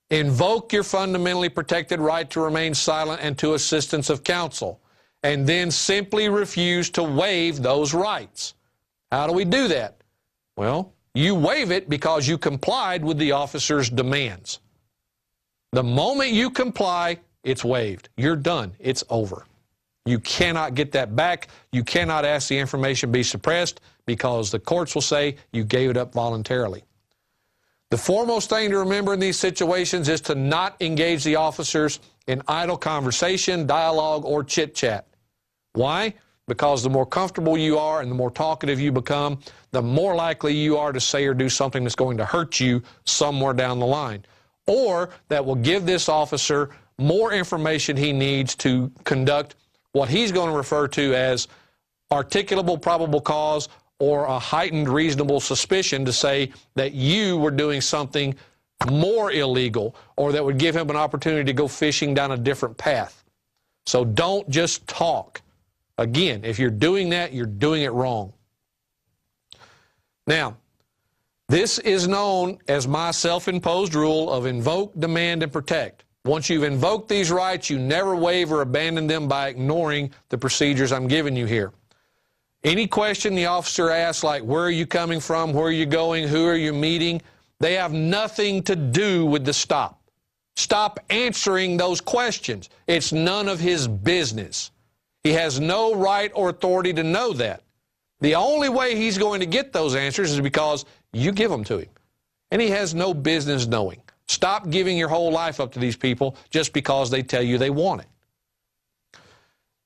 Invoke your fundamentally protected right to remain silent and to assistance of counsel, and then simply refuse to waive those rights. How do we do that? Well, you waive it because you complied with the officer's demands. The moment you comply, it's waived. You're done. It's over. You cannot get that back. You cannot ask the information be suppressed because the courts will say you gave it up voluntarily. The foremost thing to remember in these situations is to not engage the officers in idle conversation, dialogue, or chit-chat. Why? Because the more comfortable you are and the more talkative you become, the more likely you are to say or do something that's going to hurt you somewhere down the line, or that will give this officer more information he needs to conduct what he's going to refer to as articulable probable cause or a heightened reasonable suspicion to say that you were doing something more illegal or that would give him an opportunity to go fishing down a different path. So don't just talk. Again, if you're doing that, you're doing it wrong. Now, this is known as my self-imposed rule of invoke, demand, and protect. Once you've invoked these rights, you never waive or abandon them by ignoring the procedures I'm giving you here. Any question the officer asks, like where are you coming from, where are you going, who are you meeting, they have nothing to do with the stop. Stop answering those questions. It's none of his business. He has no right or authority to know that. The only way he's going to get those answers is because you give them to him. And he has no business knowing. Stop giving your whole life up to these people just because they tell you they want it.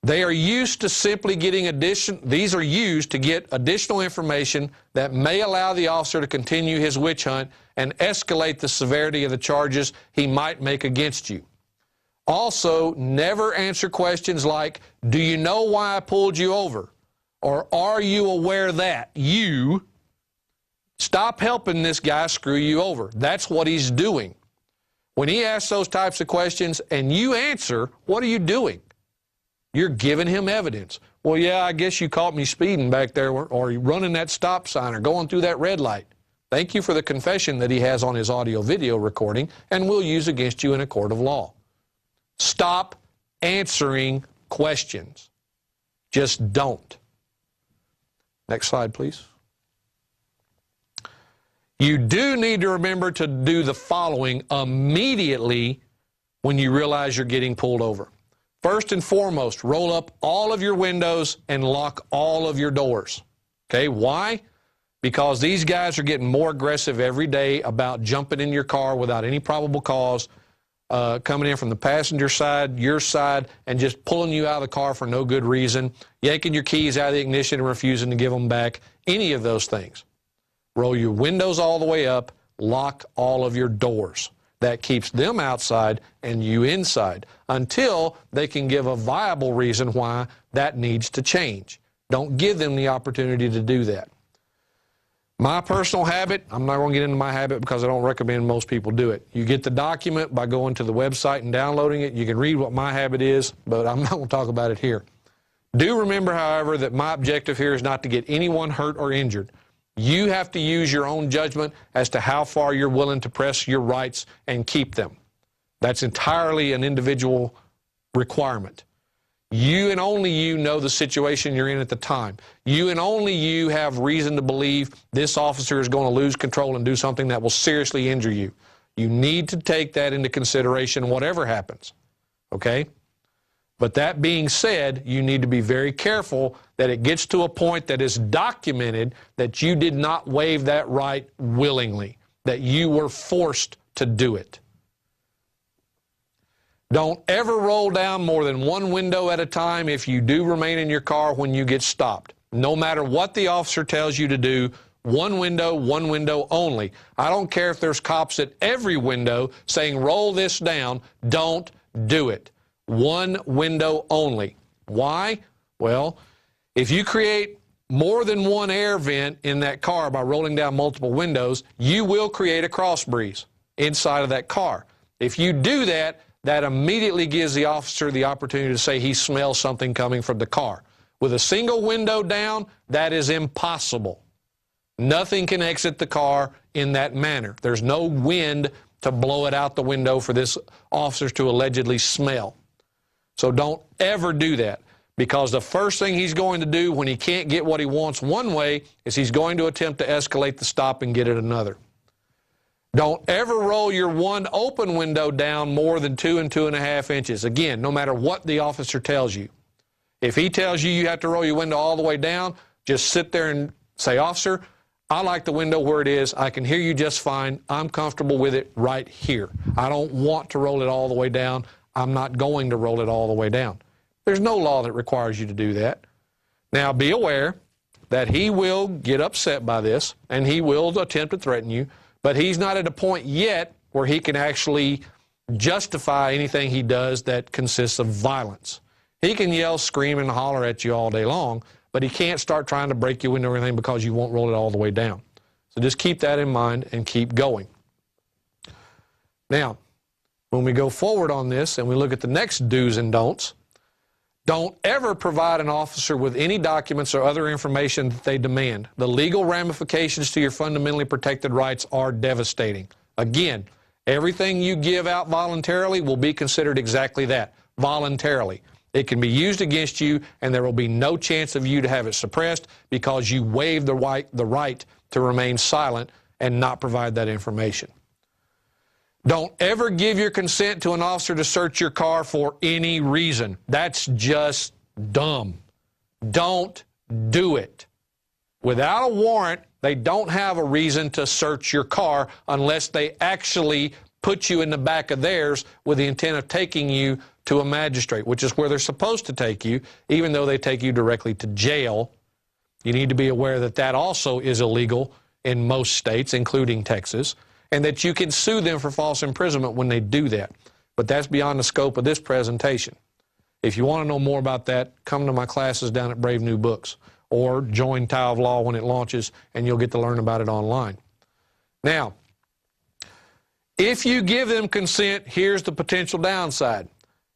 They are used to simply getting these are used to get additional information that may allow the officer to continue his witch hunt and escalate the severity of the charges he might make against you. Also, never answer questions like, do you know why I pulled you over? Or are you aware that you... Stop helping this guy screw you over. That's what he's doing. When he asks those types of questions and you answer, what are you doing? You're giving him evidence. Well, yeah, I guess you caught me speeding back there or running that stop sign or going through that red light. Thank you for the confession that he has on his audio-video recording and will use against you in a court of law. Stop answering questions. Just don't. Next slide, please. You do need to remember to do the following immediately when you realize you're getting pulled over. First and foremost, roll up all of your windows and lock all of your doors. Okay, why? Because these guys are getting more aggressive every day about jumping in your car without any probable cause, coming in from the passenger side, your side, and just pulling you out of the car for no good reason, yanking your keys out of the ignition and refusing to give them back, any of those things. Roll your windows all the way up, lock all of your doors. That keeps them outside and you inside until they can give a viable reason why that needs to change. Don't give them the opportunity to do that. My personal habit, I'm not going to get into my habit because I don't recommend most people do it. You get the document by going to the website and downloading it. You can read what my habit is, but I'm not going to talk about it here. Do remember, however, that my objective here is not to get anyone hurt or injured. You have to use your own judgment as to how far you're willing to press your rights and keep them. That's entirely an individual requirement. You and only you know the situation you're in at the time. You and only you have reason to believe this officer is going to lose control and do something that will seriously injure you. You need to take that into consideration whatever happens, okay? But that being said, you need to be very careful that it gets to a point that is documented that you did not waive that right willingly, that you were forced to do it. Don't ever roll down more than one window at a time if you do remain in your car when you get stopped. No matter what the officer tells you to do, one window only. I don't care if there's cops at every window saying roll this down, don't do it. One window only. Why? Well, if you create more than one air vent in that car by rolling down multiple windows, you will create a cross breeze inside of that car. If you do that, that immediately gives the officer the opportunity to say he smells something coming from the car. With a single window down, that is impossible. Nothing can exit the car in that manner. There's no wind to blow it out the window for this officer to allegedly smell. So don't ever do that, because the first thing he's going to do when he can't get what he wants one way is he's going to attempt to escalate the stop and get it another. Don't ever roll your one open window down more than 2 and 2.5 inches. Again, no matter what the officer tells you. If he tells you you have to roll your window all the way down, just sit there and say, "Officer, I like the window where it is. I can hear you just fine. I'm comfortable with it right here. I don't want to roll it all the way down. I'm not going to roll it all the way down." There's no law that requires you to do that. Now, be aware that he will get upset by this, and he will attempt to threaten you, but he's not at a point yet where he can actually justify anything he does that consists of violence. He can yell, scream, and holler at you all day long, but he can't start trying to break your window or anything because you won't roll it all the way down. So just keep that in mind and keep going. Now, when we go forward on this and we look at the next do's and don'ts, don't ever provide an officer with any documents or other information that they demand. The legal ramifications to your fundamentally protected rights are devastating. Again, everything you give out voluntarily will be considered exactly that, voluntarily. It can be used against you, and there will be no chance of you to have it suppressed because you waived the right to remain silent and not provide that information. Don't ever give your consent to an officer to search your car for any reason. That's just dumb. Don't do it. Without a warrant, they don't have a reason to search your car unless they actually put you in the back of theirs with the intent of taking you to a magistrate, which is where they're supposed to take you, even though they take you directly to jail. You need to be aware that that also is illegal in most states, including Texas, and that you can sue them for false imprisonment when they do that. But that's beyond the scope of this presentation. If you want to know more about that, come to my classes down at Brave New Books, or join Tower of Law when it launches, and you'll get to learn about it online. Now, if you give them consent, here's the potential downside.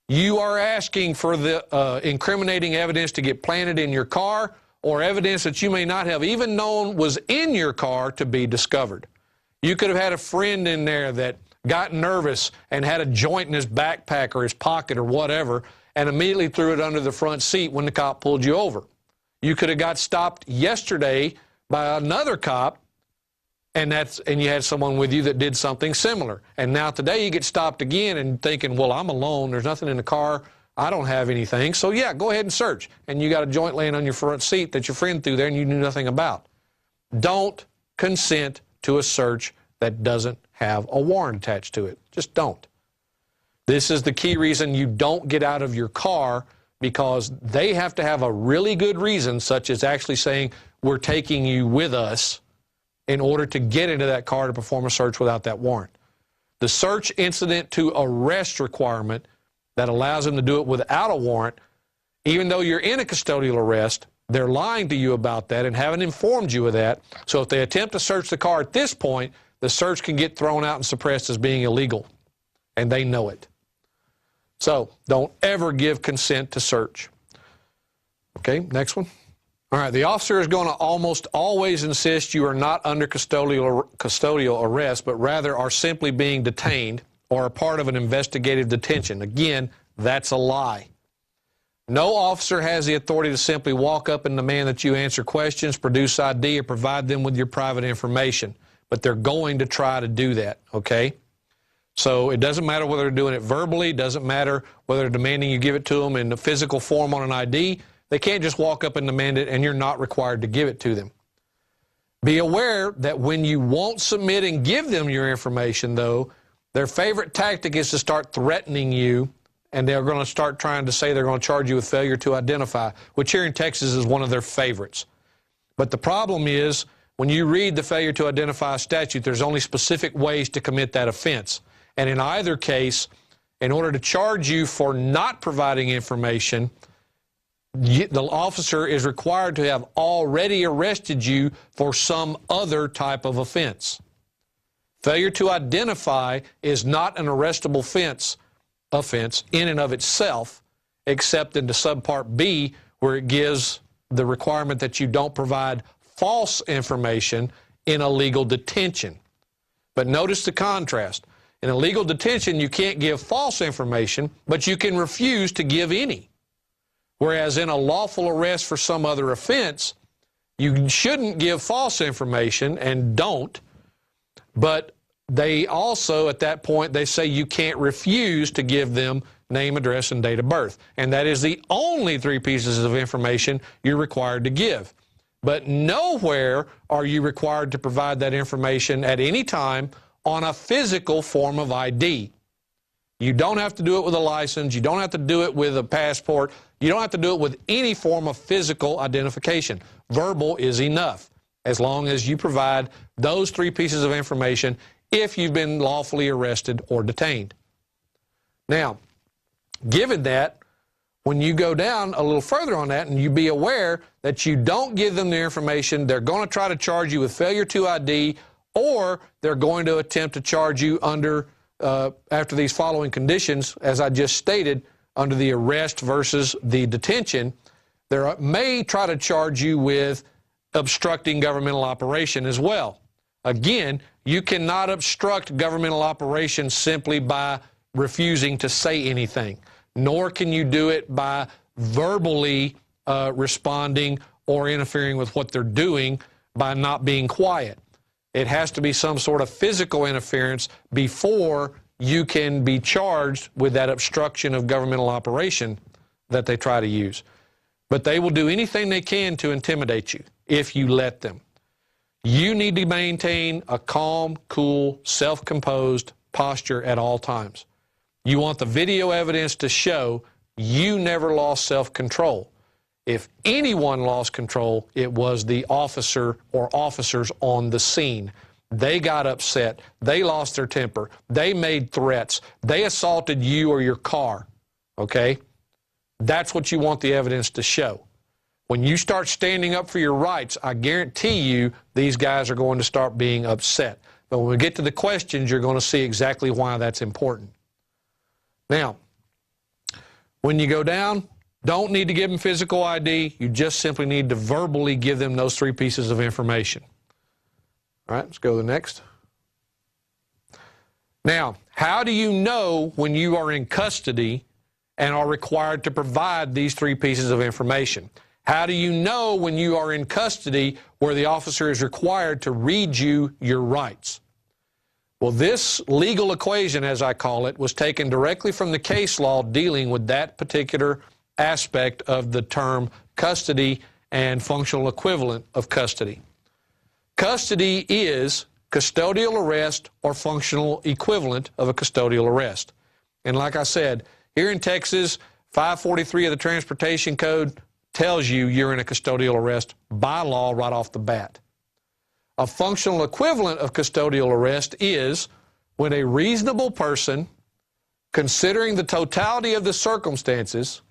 You are asking for the incriminating evidence to get planted in your car, or evidence that you may not have even known was in your car to be discovered. You could have had a friend in there that got nervous and had a joint in his backpack or his pocket or whatever, and immediately threw it under the front seat when the cop pulled you over. You could have got stopped yesterday by another cop, and you had someone with you that did something similar. And now today you get stopped again and thinking, well, I'm alone, there's nothing in the car, I don't have anything, so yeah, go ahead and search. And you got a joint laying on your front seat that your friend threw there and you knew nothing about. Don't consent to a search that doesn't have a warrant attached to it. Just don't. This is the key reason you don't get out of your car, because they have to have a really good reason, such as actually saying, we're taking you with us, in order to get into that car to perform a search without that warrant. The search incident to arrest requirement that allows them to do it without a warrant, even though you're in a custodial arrest, they're lying to you about that and haven't informed you of that. So if they attempt to search the car at this point, the search can get thrown out and suppressed as being illegal, and they know it. So don't ever give consent to search. Okay, next one. All right, the officer is going to almost always insist you are not under custodial arrest, but rather are simply being detained or a part of an investigative detention. Again, that's a lie. No officer has the authority to simply walk up and demand that you answer questions, produce ID, or provide them with your private information, but they're going to try to do that, okay? So it doesn't matter whether they're doing it verbally, doesn't matter whether they're demanding you give it to them in the physical form on an ID. They can't just walk up and demand it, and you're not required to give it to them. Be aware that when you won't submit and give them your information, though, their favorite tactic is to start threatening you, and they're going to start trying to say they're going to charge you with failure to identify, which here in Texas is one of their favorites. But the problem is, when you read the failure to identify statute, there's only specific ways to commit that offense. And in either case, in order to charge you for not providing information, the officer is required to have already arrested you for some other type of offense. Failure to identify is not an arrestable offense in and of itself, except in the subpart B, where it gives the requirement that you don't provide false information in a legal detention. But notice the contrast. In a legal detention, you can't give false information, but you can refuse to give any. Whereas in a lawful arrest for some other offense, you shouldn't give false information and don't, but they also, at that point, they say you can't refuse to give them name, address, and date of birth. And that is the only 3 pieces of information you're required to give. But nowhere are you required to provide that information at any time on a physical form of ID. You don't have to do it with a license. You don't have to do it with a passport. You don't have to do it with any form of physical identification. Verbal is enough, as long as you provide those 3 pieces of information if you've been lawfully arrested or detained. Now, given that, when you go down a little further on that and you be aware that you don't give them the information, they're going to try to charge you with failure to ID, or they're going to attempt to charge you under, after these following conditions, as I just stated, under the arrest versus the detention, they may try to charge you with obstructing governmental operation as well. Again, you cannot obstruct governmental operation simply by refusing to say anything, nor can you do it by verbally responding or interfering with what they're doing by not being quiet. It has to be some sort of physical interference before you can be charged with that obstruction of governmental operation that they try to use. But they will do anything they can to intimidate you if you let them. You need to maintain a calm, cool, self-composed posture at all times. You want the video evidence to show you never lost self-control. If anyone lost control, it was the officer or officers on the scene. They got upset. They lost their temper. They made threats. They assaulted you or your car. Okay? That's what you want the evidence to show. When you start standing up for your rights, I guarantee you these guys are going to start being upset. But when we get to the questions, you're going to see exactly why that's important. Now, when you go down, don't need to give them physical ID. You just simply need to verbally give them those 3 pieces of information. All right, let's go to the next. Now, how do you know when you are in custody and are required to provide these 3 pieces of information? How do you know when you are in custody where the officer is required to read you your rights? Well, this legal equation, as I call it, was taken directly from the case law dealing with that particular aspect of the term custody and functional equivalent of custody. Custody is custodial arrest or functional equivalent of a custodial arrest. And like I said, here in Texas, 543 of the Transportation Code tells you you're in a custodial arrest by law right off the bat. A functional equivalent of custodial arrest is when a reasonable person, considering the totality of the circumstances,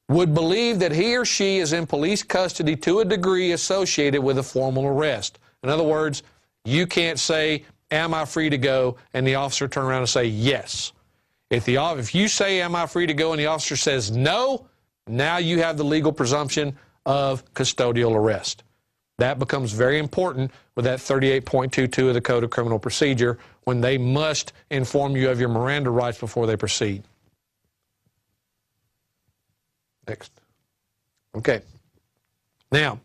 would believe that he or she is in police custody to a degree associated with a formal arrest. In other words, you can't say, am I free to go? And the officer turn around and say, yes. If you say, am I free to go? And the officer says, no, now you have the legal presumption of custodial arrest. That becomes very important with that 38.22 of the Code of Criminal Procedure when they must inform you of your Miranda rights before they proceed. Next. Okay. Now,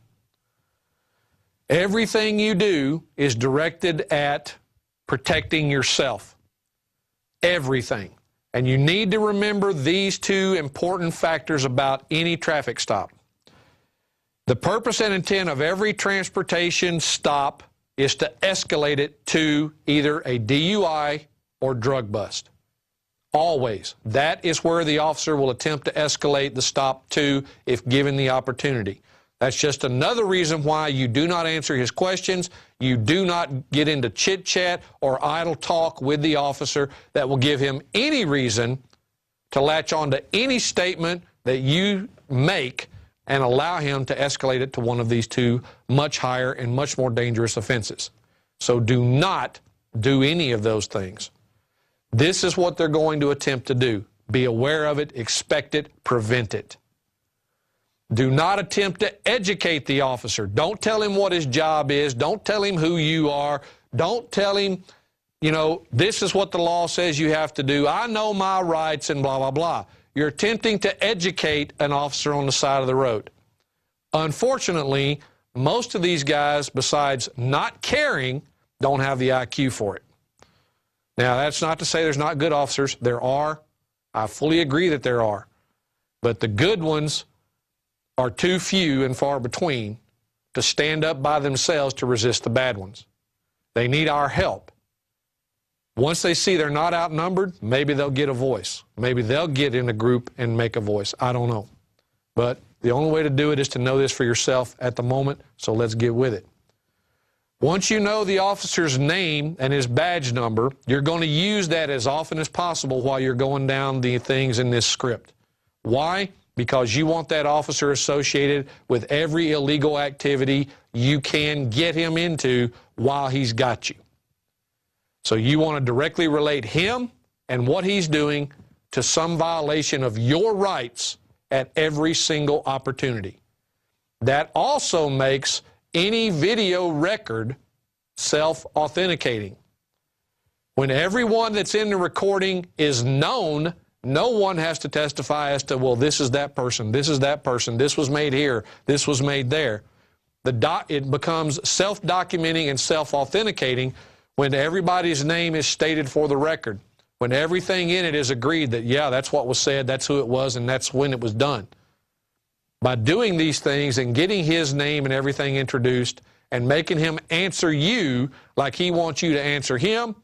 everything you do is directed at protecting yourself. Everything. And you need to remember these 2 important factors about any traffic stop. The purpose and intent of every transportation stop is to escalate it to either a DUI or drug bust. Always. That is where the officer will attempt to escalate the stop to if given the opportunity. That's just another reason why you do not answer his questions. You do not get into chit-chat or idle talk with the officer that will give him any reason to latch on to any statement that you make and allow him to escalate it to one of these 2 much higher and much more dangerous offenses. So do not do any of those things. This is what they're going to attempt to do. Be aware of it, expect it, prevent it. Do not attempt to educate the officer. Don't tell him what his job is. Don't tell him who you are. Don't tell him, you know, this is what the law says you have to do. I know my rights and blah, blah, blah. You're attempting to educate an officer on the side of the road. Unfortunately, most of these guys, besides not caring, don't have the IQ for it. Now, that's not to say there's not good officers. There are. I fully agree that there are. But the good ones are too few and far between to stand up by themselves to resist the bad ones. They need our help. Once they see they're not outnumbered, maybe they'll get a voice. Maybe they'll get in a group and make a voice. I don't know. But the only way to do it is to know this for yourself at the moment, so let's get with it. Once you know the officer's name and his badge number, you're going to use that as often as possible while you're going down the things in this script. Why? Because you want that officer associated with every illegal activity you can get him into while he's got you. So you want to directly relate him and what he's doing to some violation of your rights at every single opportunity. That also makes any video record self-authenticating. When everyone that's in the recording is known, no one has to testify as to, well, this is that person, this is that person, this was made here, this was made there. It becomes self-documenting and self-authenticating when everybody's name is stated for the record, when everything in it is agreed that, yeah, that's what was said, that's who it was, and that's when it was done. By doing these things and getting his name and everything introduced and making him answer you like he wants you to answer him,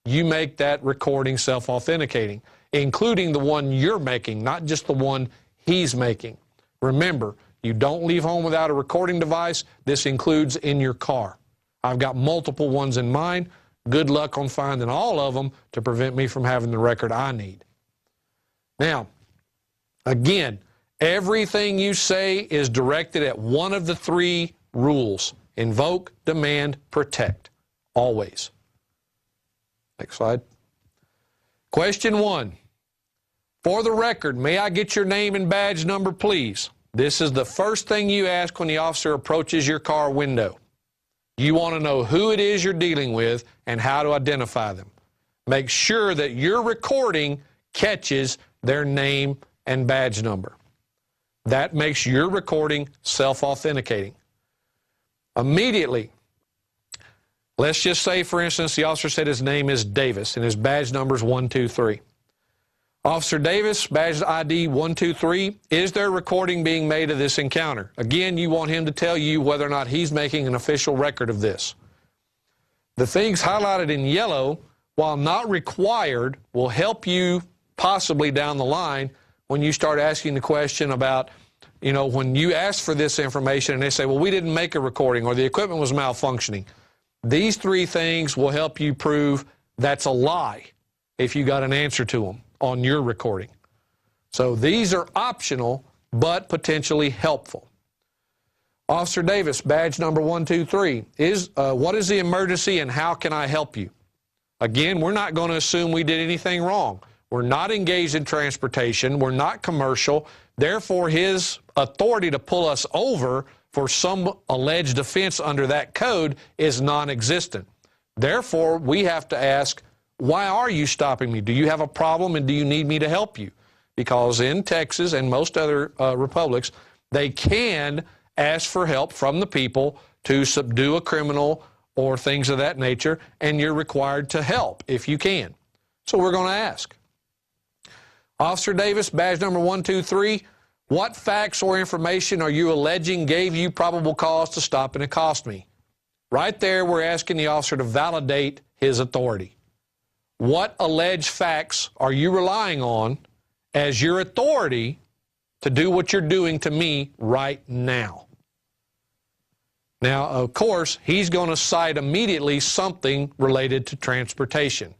you make that recording self-authenticating, including the one you're making, not just the one he's making. Remember, you don't leave home without a recording device. This includes in your car. I've got multiple ones in mine. Good luck on finding all of them to prevent me from having the record I need. Now, again, everything you say is directed at one of the three rules: invoke, demand, protect. Always. Next slide. Question 1. For the record, may I get your name and badge number, please? This is the first thing you ask when the officer approaches your car window. You want to know who it is you're dealing with and how to identify them. Make sure that your recording catches their name and badge number. That makes your recording self-authenticating. Immediately, let's just say, for instance, the officer said his name is Davis and his badge number is 123. Officer Davis, badge ID 123, is there recording being made of this encounter? Again, you want him to tell you whether or not he's making an official record of this. The things highlighted in yellow, while not required, will help you possibly down the line when you start asking the question about, you know, when you ask for this information and they say, well, we didn't make a recording or the equipment was malfunctioning. These three things will help you prove that's a lie if you got an answer to them on your recording. So these are optional, but potentially helpful. Officer Davis, badge number 123, what is the emergency and how can I help you? Again, we're not going to assume we did anything wrong. We're not engaged in transportation. We're not commercial. Therefore, his authority to pull us over for some alleged offense under that code is non-existent. Therefore, we have to ask, why are you stopping me? Do you have a problem and do you need me to help you? Because in Texas and most other republics, they can ask for help from the people to subdue a criminal or things of that nature, and you're required to help if you can. So we're going to ask. Officer Davis, badge number 123, what facts or information are you alleging gave you probable cause to stop and accost me? Right there, we're asking the officer to validate his authority. What alleged facts are you relying on as your authority to do what you're doing to me right now? Now, of course, he's going to cite immediately something related to transportation.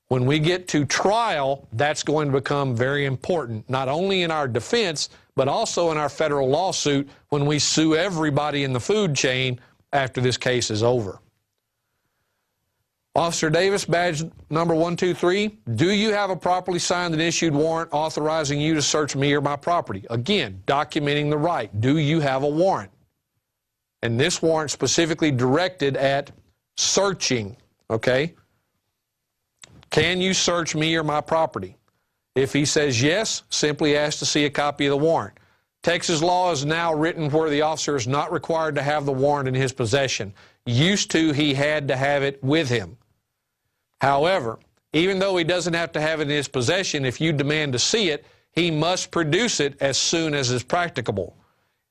When we get to trial, that's going to become very important, not only in our defense, but also in our federal lawsuit when we sue everybody in the food chain after this case is over. Officer Davis, badge number 123, do you have a properly signed and issued warrant authorizing you to search me or my property? Again, documenting the right. Do you have a warrant? And this warrant specifically directed at searching, okay? Can you search me or my property? If he says yes, simply ask to see a copy of the warrant. Texas law is now written where the officer is not required to have the warrant in his possession. Used to, he had to have it with him. However, even though he doesn't have to have it in his possession, if you demand to see it, he must produce it as soon as is practicable.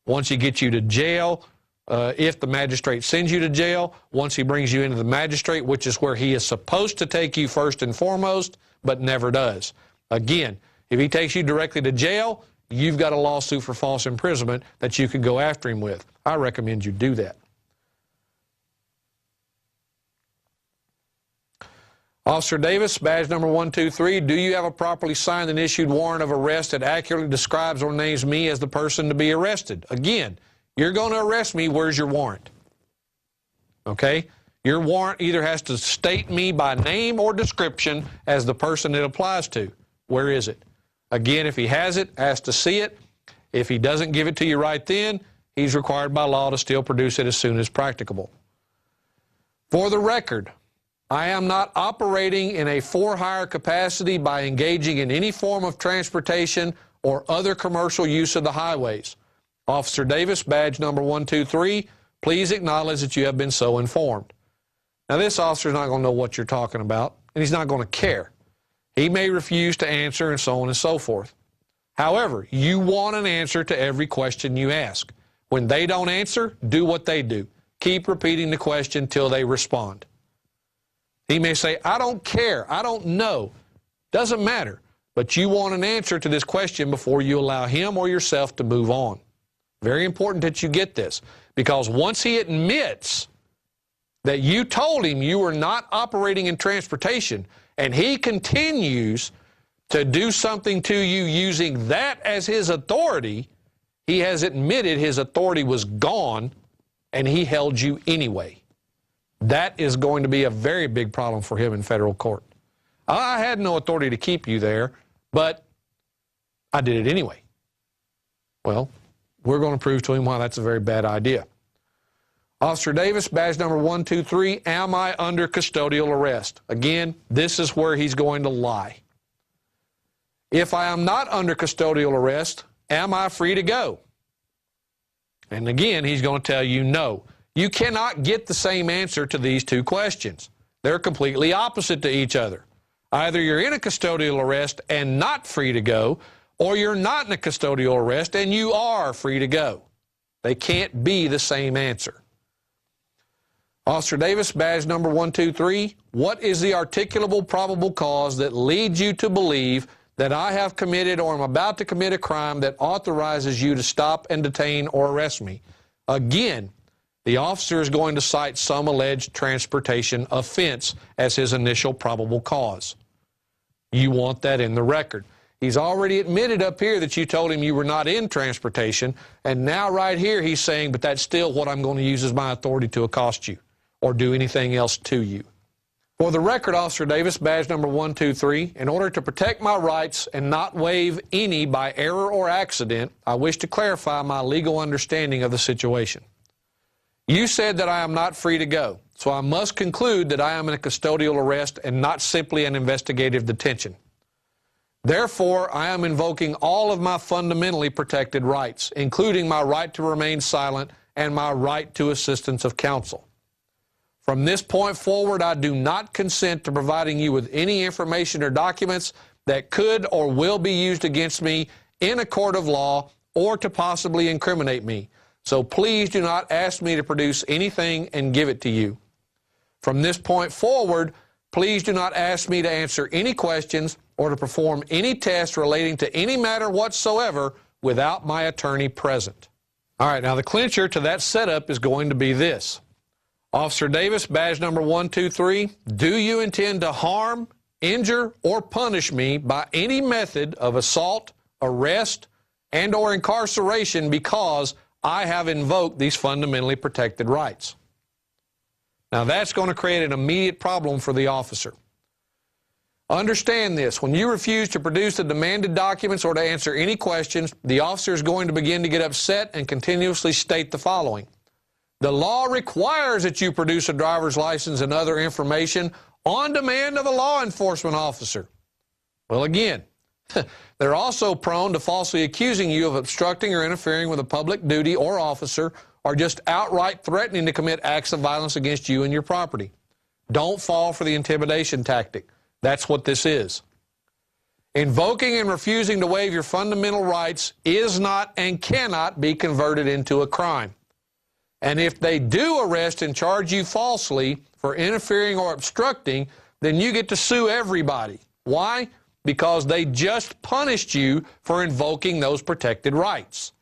Once he gets you to jail, if the magistrate sends you to jail, once he brings you into the magistrate, which is where he is supposed to take you first and foremost, but never does. Again, if he takes you directly to jail, you've got a lawsuit for false imprisonment that you can go after him with. I recommend you do that. Officer Davis, badge number 123, do you have a properly signed and issued warrant of arrest that accurately describes or names me as the person to be arrested? Again, you're going to arrest me, where's your warrant? Okay? Your warrant either has to state me by name or description as the person it applies to. Where is it? Again, if he has it, ask to see it. If he doesn't give it to you right then, he's required by law to still produce it as soon as practicable. For the record, I am not operating in a for-hire capacity by engaging in any form of transportation or other commercial use of the highways. Officer Davis, badge number 123, please acknowledge that you have been so informed. Now, this officer is not going to know what you're talking about, and he's not going to care. He may refuse to answer and so on and so forth. However, you want an answer to every question you ask. When they don't answer, do what they do. Keep repeating the question till they respond. He may say, I don't care, I don't know. Doesn't matter. But you want an answer to this question before you allow him or yourself to move on. Very important that you get this, because once he admits that you told him you were not operating in transportation and he continues to do something to you using that as his authority, he has admitted his authority was gone and he held you anyway. That is going to be a very big problem for him in federal court. I had no authority to keep you there, but I did it anyway. Well, we're going to prove to him why that's a very bad idea. Officer Davis, badge number 123, am I under custodial arrest? Again, this is where he's going to lie. If I am not under custodial arrest, am I free to go? And again, he's going to tell you no. You cannot get the same answer to these two questions. They're completely opposite to each other. Either you're in a custodial arrest and not free to go, or you're not in a custodial arrest and you are free to go. They can't be the same answer. Officer Davis, badge number 123, what is the articulable probable cause that leads you to believe that I have committed or am about to commit a crime that authorizes you to stop and detain or arrest me? Again, the officer is going to cite some alleged transportation offense as his initial probable cause. You want that in the record. He's already admitted up here that you told him you were not in transportation, and now right here he's saying, but that's still what I'm going to use as my authority to accost you or do anything else to you. For the record, Officer Davis, badge number 123, in order to protect my rights and not waive any by error or accident, I wish to clarify my legal understanding of the situation. You said that I am not free to go, so I must conclude that I am in a custodial arrest and not simply an investigative detention. Therefore, I am invoking all of my fundamentally protected rights, including my right to remain silent and my right to assistance of counsel. From this point forward, I do not consent to providing you with any information or documents that could or will be used against me in a court of law or to possibly incriminate me. So please do not ask me to produce anything and give it to you. From this point forward, please do not ask me to answer any questions or to perform any tests relating to any matter whatsoever without my attorney present. All right, now the clincher to that setup is going to be this. Officer Davis, badge number 123, do you intend to harm, injure, or punish me by any method of assault, arrest, and or incarceration because I have invoked these fundamentally protected rights? Now, that's going to create an immediate problem for the officer. Understand this. When you refuse to produce the demanded documents or to answer any questions, the officer is going to begin to get upset and continuously state the following. The law requires that you produce a driver's license and other information on demand of a law enforcement officer. Well, again, they're also prone to falsely accusing you of obstructing or interfering with a public duty or officer, or just outright threatening to commit acts of violence against you and your property. Don't fall for the intimidation tactic. That's what this is. Invoking and refusing to waive your fundamental rights is not and cannot be converted into a crime. And if they do arrest and charge you falsely for interfering or obstructing, then you get to sue everybody. Why? Because they just punished you for invoking those protected rights.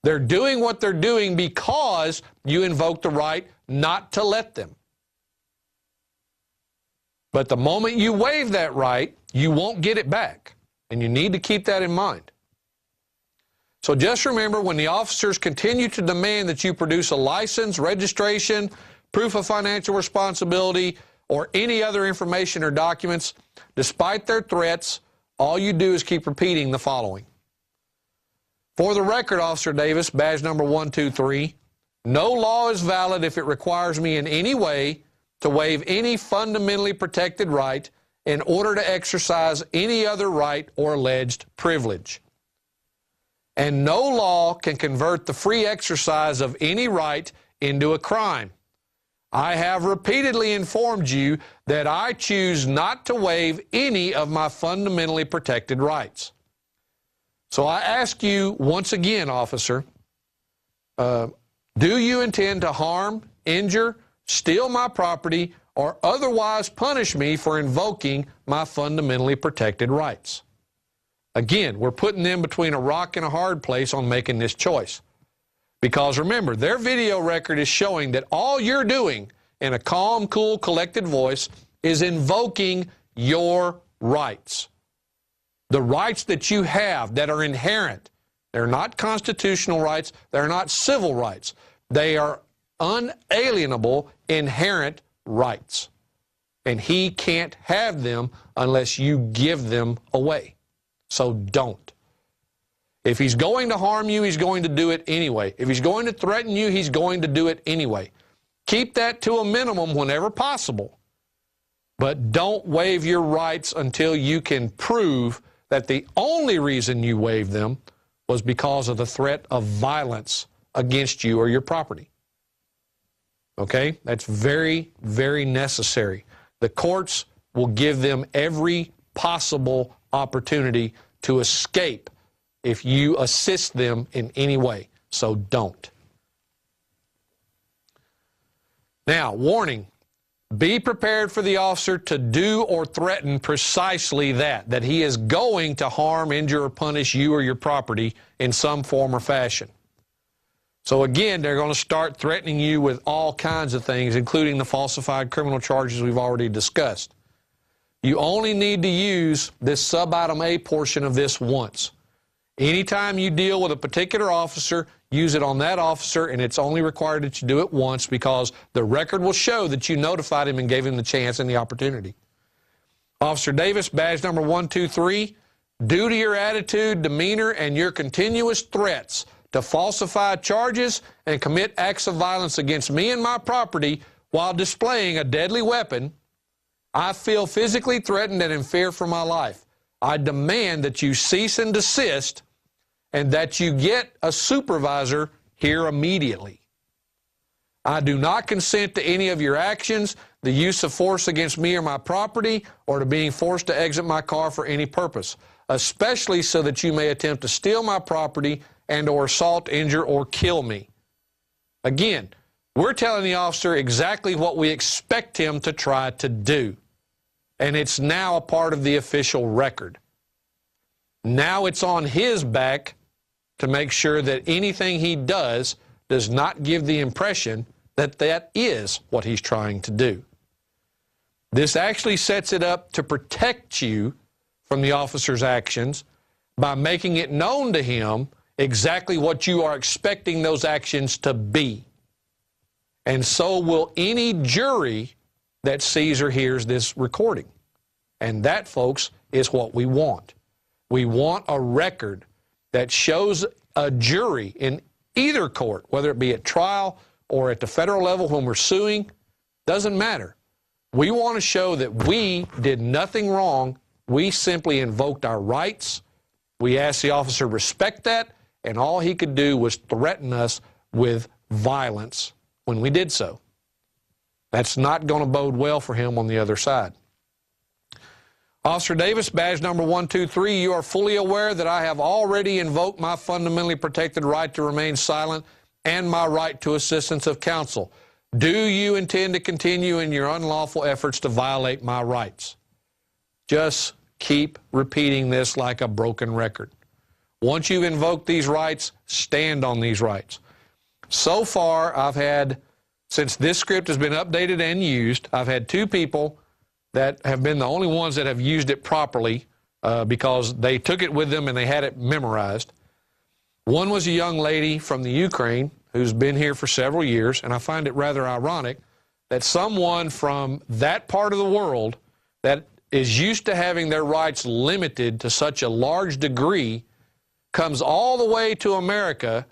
They're doing what they're doing because you invoked the right not to let them. But the moment you waive that right, you won't get it back. And you need to keep that in mind. So just remember, when the officers continue to demand that you produce a license, registration, proof of financial responsibility, or any other information or documents, despite their threats, all you do is keep repeating the following. For the record, Officer Davis, badge number 123, no law is valid if it requires me in any way to waive any fundamentally protected right in order to exercise any other right or alleged privilege. And no law can convert the free exercise of any right into a crime. I have repeatedly informed you that I choose not to waive any of my fundamentally protected rights. So I ask you once again, officer, do you intend to harm, injure, steal my property, or otherwise punish me for invoking my fundamentally protected rights? Again, we're putting them between a rock and a hard place on making this choice. Because remember, their video record is showing that all you're doing in a calm, cool, collected voice is invoking your rights. The rights that you have that are inherent. They're not constitutional rights. They're not civil rights. They are unalienable, inherent rights. And he can't have them unless you give them away. So don't. If he's going to harm you, he's going to do it anyway. If he's going to threaten you, he's going to do it anyway. Keep that to a minimum whenever possible. But don't waive your rights until you can prove that the only reason you waived them was because of the threat of violence against you or your property. Okay? That's very, very necessary. The courts will give them every possible opportunity to escape if you assist them in any way. So don't. Now, warning. Be prepared for the officer to do or threaten precisely that he is going to harm, injure, or punish you or your property in some form or fashion. So again, they're going to start threatening you with all kinds of things, including the falsified criminal charges we've already discussed. You only need to use this subitem A portion of this once. Anytime you deal with a particular officer, use it on that officer, and it's only required that you do it once because the record will show that you notified him and gave him the chance and the opportunity. Officer Davis, badge number 123, due to your attitude, demeanor, and your continuous threats to falsify charges and commit acts of violence against me and my property while displaying a deadly weapon, I feel physically threatened and in fear for my life. I demand that you cease and desist and that you get a supervisor here immediately. I do not consent to any of your actions, the use of force against me or my property, or to being forced to exit my car for any purpose, especially so that you may attempt to steal my property and or assault, injure, or kill me. Again, we're telling the officer exactly what we expect him to try to do. And it's now a part of the official record. Now it's on his back to make sure that anything he does not give the impression that that is what he's trying to do. This actually sets it up to protect you from the officer's actions by making it known to him exactly what you are expecting those actions to be. And so will any jury that sees or hears this recording. And that, folks, is what we want. We want a record that shows a jury in either court, whether it be at trial or at the federal level when we're suing, doesn't matter. We want to show that we did nothing wrong. We simply invoked our rights. We asked the officer to respect that, and all he could do was threaten us with violence when we did so. That's not going to bode well for him on the other side. Officer Davis, badge number 123, you are fully aware that I have already invoked my fundamentally protected right to remain silent and my right to assistance of counsel. Do you intend to continue in your unlawful efforts to violate my rights? Just keep repeating this like a broken record. Once you've invoked these rights, stand on these rights. So far, I've had, since this script has been updated and used, I've had 2 people that have been the only ones that have used it properly because they took it with them and they had it memorized. One was a young lady from the Ukraine who's been here for several years, and I find it rather ironic that someone from that part of the world that is used to having their rights limited to such a large degree comes all the way to America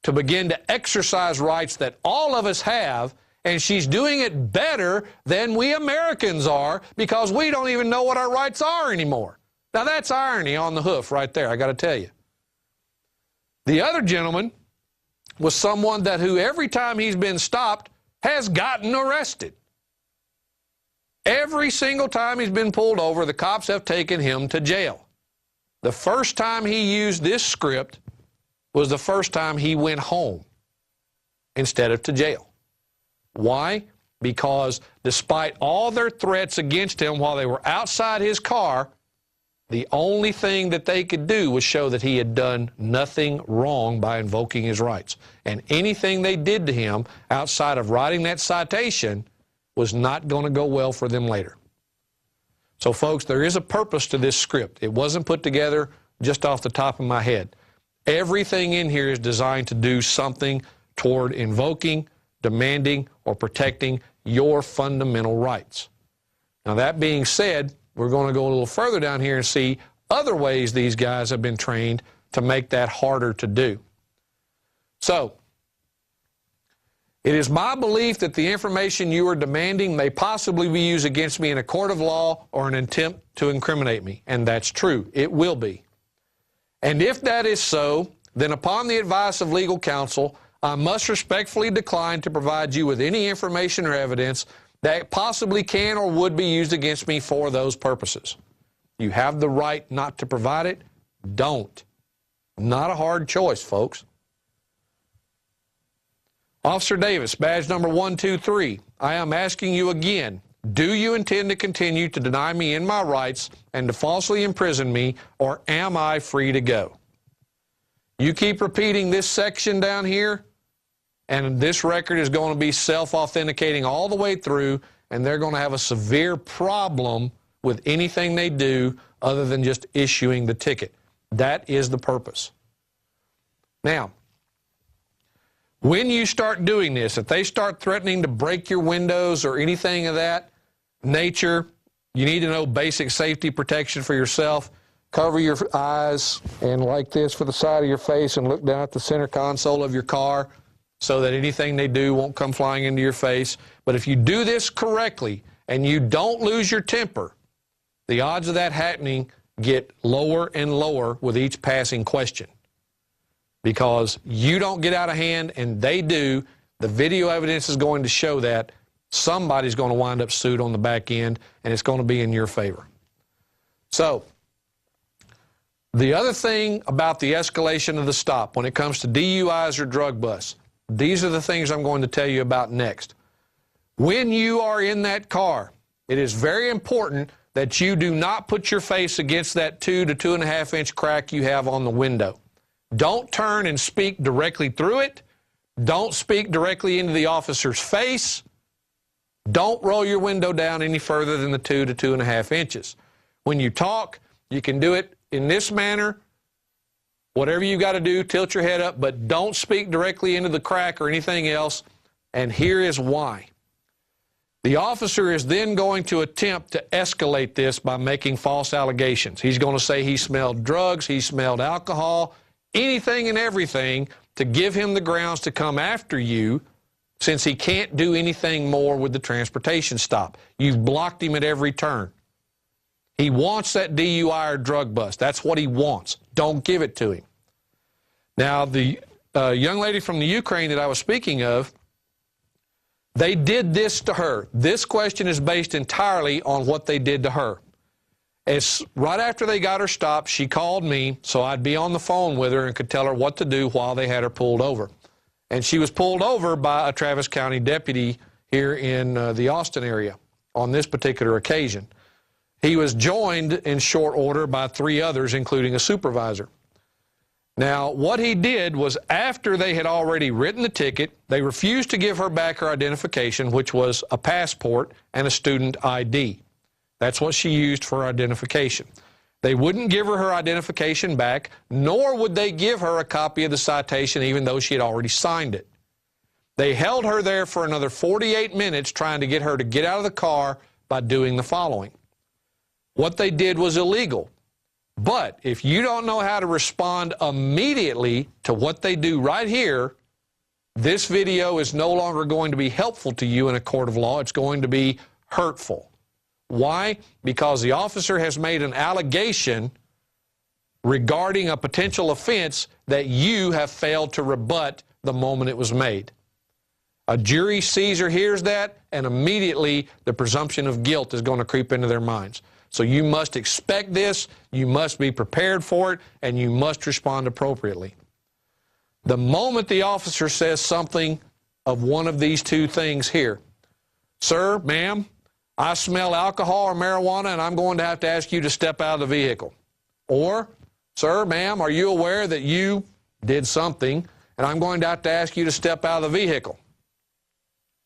to begin to exercise rights that all of us have, and she's doing it better than we Americans are because we don't even know what our rights are anymore. Now, that's irony on the hoof right there, I got to tell you. The other gentleman was someone who every time he's been stopped has gotten arrested. Every single time he's been pulled over, the cops have taken him to jail. The first time he used this script was the first time he went home instead of to jail. Why? Because despite all their threats against him while they were outside his car, the only thing that they could do was show that he had done nothing wrong by invoking his rights. And anything they did to him outside of writing that citation was not going to go well for them later. So, folks, there is a purpose to this script. It wasn't put together just off the top of my head. Everything in here is designed to do something toward invoking, demanding, or protecting your fundamental rights. Now, that being said, we're going to go a little further down here and see other ways these guys have been trained to make that harder to do. So, it is my belief that the information you are demanding may possibly be used against me in a court of law or an attempt to incriminate me. And that's true. It will be. And if that is so, then upon the advice of legal counsel, I must respectfully decline to provide you with any information or evidence that possibly can or would be used against me for those purposes. You have the right not to provide it. Don't. Not a hard choice, folks. Officer Davis, badge number 123, I am asking you again, do you intend to continue to deny me in my rights and to falsely imprison me, or am I free to go? You keep repeating this section down here, and this record is going to be self-authenticating all the way through, and they're going to have a severe problem with anything they do other than just issuing the ticket. That is the purpose. Now, when you start doing this, if they start threatening to break your windows or anything of that nature, you need to know basic safety protection for yourself. Cover your eyes and like this for the side of your face and look down at the center console of your car so that anything they do won't come flying into your face. But if you do this correctly and you don't lose your temper, the odds of that happening get lower and lower with each passing question. Because you don't get out of hand and they do, the video evidence is going to show that somebody's going to wind up sued on the back end, and it's going to be in your favor. So, the other thing about the escalation of the stop when it comes to DUIs or drug busts, these are the things I'm going to tell you about next. When you are in that car, it is very important that you do not put your face against that 2 to 2.5 inch crack you have on the window. Don't turn and speak directly through it. Don't speak directly into the officer's face. Don't roll your window down any further than the 2 to 2.5 inches. When you talk, you can do it in this manner. Whatever you got to do, tilt your head up, but don't speak directly into the crack or anything else. and here is why. The officer is then going to attempt to escalate this by making false allegations. He's going to say he smelled drugs, he smelled alcohol, anything and everything to give him the grounds to come after you, since he can't do anything more with the transportation stop. You've blocked him at every turn. He wants that DUI or drug bust. That's what he wants. Don't give it to him. Now, the young lady from the Ukraine that I was speaking of, they did this to her. This question is based entirely on what they did to her. Right after they got her stopped, she called me, so I'd be on the phone with her and could tell her what to do while they had her pulled over. And she was pulled over by a Travis County deputy here in the Austin area on this particular occasion. He was joined in short order by 3 others, including a supervisor. Now, what he did was, after they had already written the ticket, they refused to give her back her identification, which was a passport and a student ID. That's what she used for identification. They wouldn't give her her identification back, nor would they give her a copy of the citation, even though she had already signed it. They held her there for another 48 minutes trying to get her to get out of the car by doing the following. What they did was illegal. But if you don't know how to respond immediately to what they do right here, this video is no longer going to be helpful to you in a court of law. It's going to be hurtful. Why? Because the officer has made an allegation regarding a potential offense that you have failed to rebut the moment it was made. A jury sees or hears that, and immediately the presumption of guilt is going to creep into their minds. So you must expect this, you must be prepared for it, and you must respond appropriately. The moment the officer says something of one of these 2 things here, sir, ma'am, I smell alcohol or marijuana, and I'm going to have to ask you to step out of the vehicle. Or, sir, ma'am, are you aware that you did something, and I'm going to have to ask you to step out of the vehicle?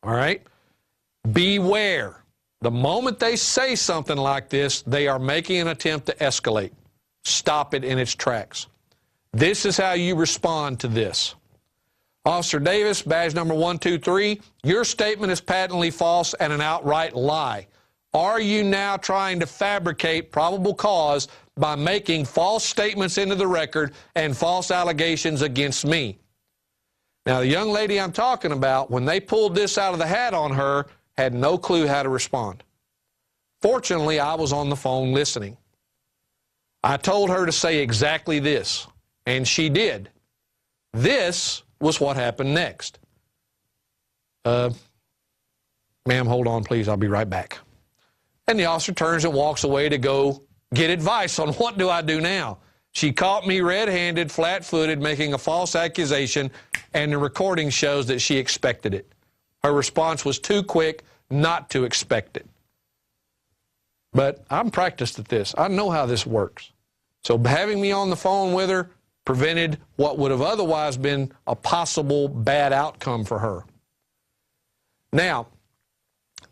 All right? Beware. The moment they say something like this, they are making an attempt to escalate. Stop it in its tracks. This is how you respond to this. Officer Davis, badge number 123, your statement is patently false and an outright lie. Are you now trying to fabricate probable cause by making false statements into the record and false allegations against me? Now, the young lady I'm talking about, when they pulled this out of the hat on her, had no clue how to respond. Fortunately, I was on the phone listening. I told her to say exactly this, and she did. This was what happened next. Ma'am, hold on, please. I'll be right back. And the officer turns and walks away to go get advice on what do I do now. She caught me red-handed, flat-footed, making a false accusation, and the recording shows that she expected it. Her response was too quick not to expect it. But I'm practiced at this. I know how this works. So having me on the phone with her prevented what would have otherwise been a possible bad outcome for her. Now,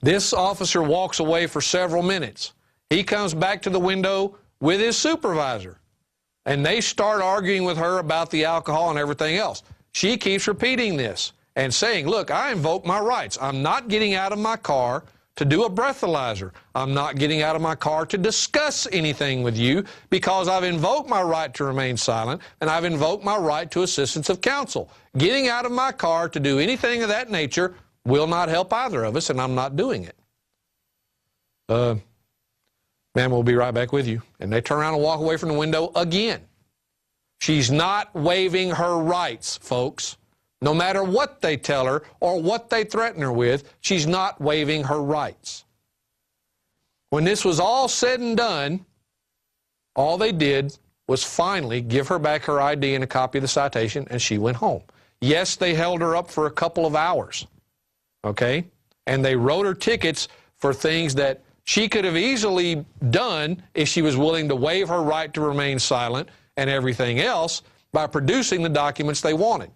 this officer walks away for several minutes. He comes back to the window with his supervisor, and they start arguing with her about the alcohol and everything else. She keeps repeating this and saying, look, I invoke my rights. I'm not getting out of my car to do a breathalyzer. I'm not getting out of my car to discuss anything with you because I've invoked my right to remain silent and I've invoked my right to assistance of counsel. Getting out of my car to do anything of that nature will not help either of us, and I'm not doing it. Ma'am, we'll be right back with you. And they turn around and walk away from the window again. She's not waiving her rights, folks. No matter what they tell her or what they threaten her with, she's not waiving her rights. When this was all said and done, all they did was finally give her back her ID and a copy of the citation, and she went home. Yes, they held her up for a couple of hours, okay? And they wrote her tickets for things that she could have easily done if she was willing to waive her right to remain silent and everything else by producing the documents they wanted.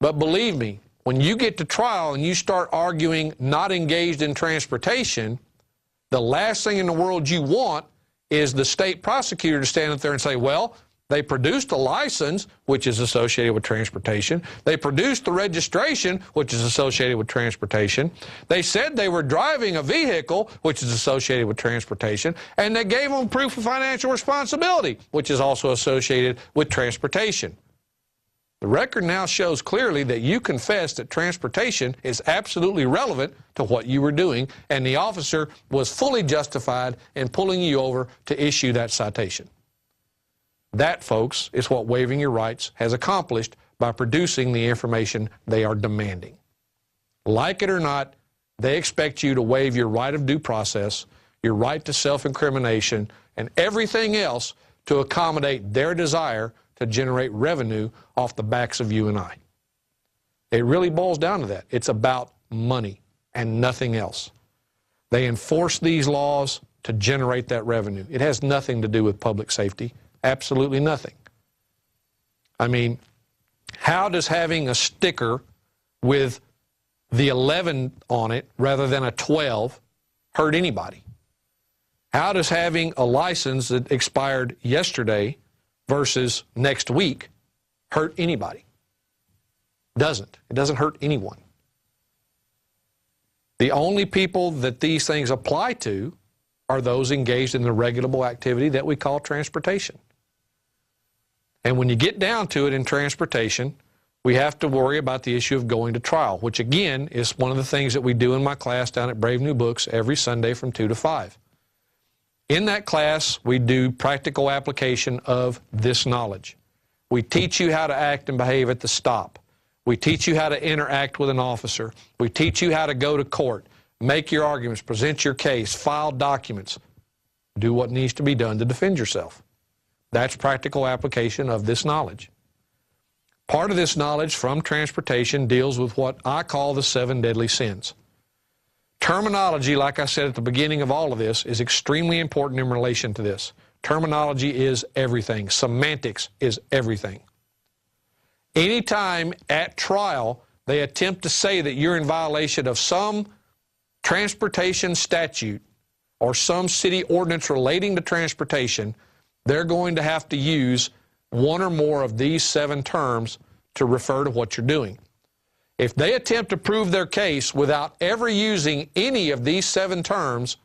But believe me, when you get to trial and you start arguing not engaged in transportation, the last thing in the world you want is the state prosecutor to stand up there and say, well, They produced a license, which is associated with transportation. They produced the registration, which is associated with transportation. They said they were driving a vehicle, which is associated with transportation. And they gave them proof of financial responsibility, which is also associated with transportation. The record now shows clearly that you confessed that transportation is absolutely relevant to what you were doing, and the officer was fully justified in pulling you over to issue that citation. That, folks, is what waiving your rights has accomplished by producing the information they are demanding. Like it or not, they expect you to waive your right of due process, your right to self-incrimination, and everything else to accommodate their desire to generate revenue off the backs of you and I. It really boils down to that. It's about money and nothing else. They enforce these laws to generate that revenue. It has nothing to do with public safety. Absolutely nothing. I mean, how does having a sticker with the 11 on it rather than a 12 hurt anybody? How does having a license that expired yesterday versus next week hurt anybody? Doesn't. It doesn't hurt anyone. The only people that these things apply to are those engaged in the regulable activity that we call transportation. And when you get down to it in transportation, we have to worry about the issue of going to trial, which again is one of the things that we do in my class down at Brave New Books every Sunday from 2 to 5. In that class, we do practical application of this knowledge. We teach you how to act and behave at the stop. We teach you how to interact with an officer. We teach you how to go to court, make your arguments, present your case, file documents, do what needs to be done to defend yourself. That's practical application of this knowledge. Part of this knowledge from transportation deals with what I call the 7 deadly sins. Terminology, like I said at the beginning of all of this, is extremely important in relation to this. Terminology is everything. Semantics is everything. Anytime at trial they attempt to say that you're in violation of some transportation statute or some city ordinance relating to transportation, they're going to have to use one or more of these 7 terms to refer to what you're doing. If they attempt to prove their case without ever using any of these 7 terms,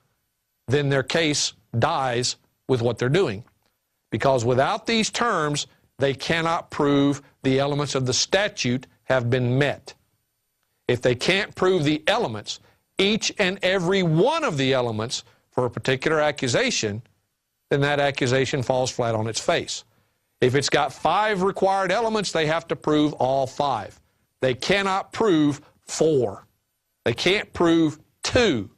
then their case dies with what they're doing. Because without these terms, they cannot prove the elements of the statute have been met. If they can't prove the elements, each and every one of the elements for a particular accusation, then that accusation falls flat on its face. If it's got 5 required elements, they have to prove all 5. They cannot prove 4. They can't prove 2.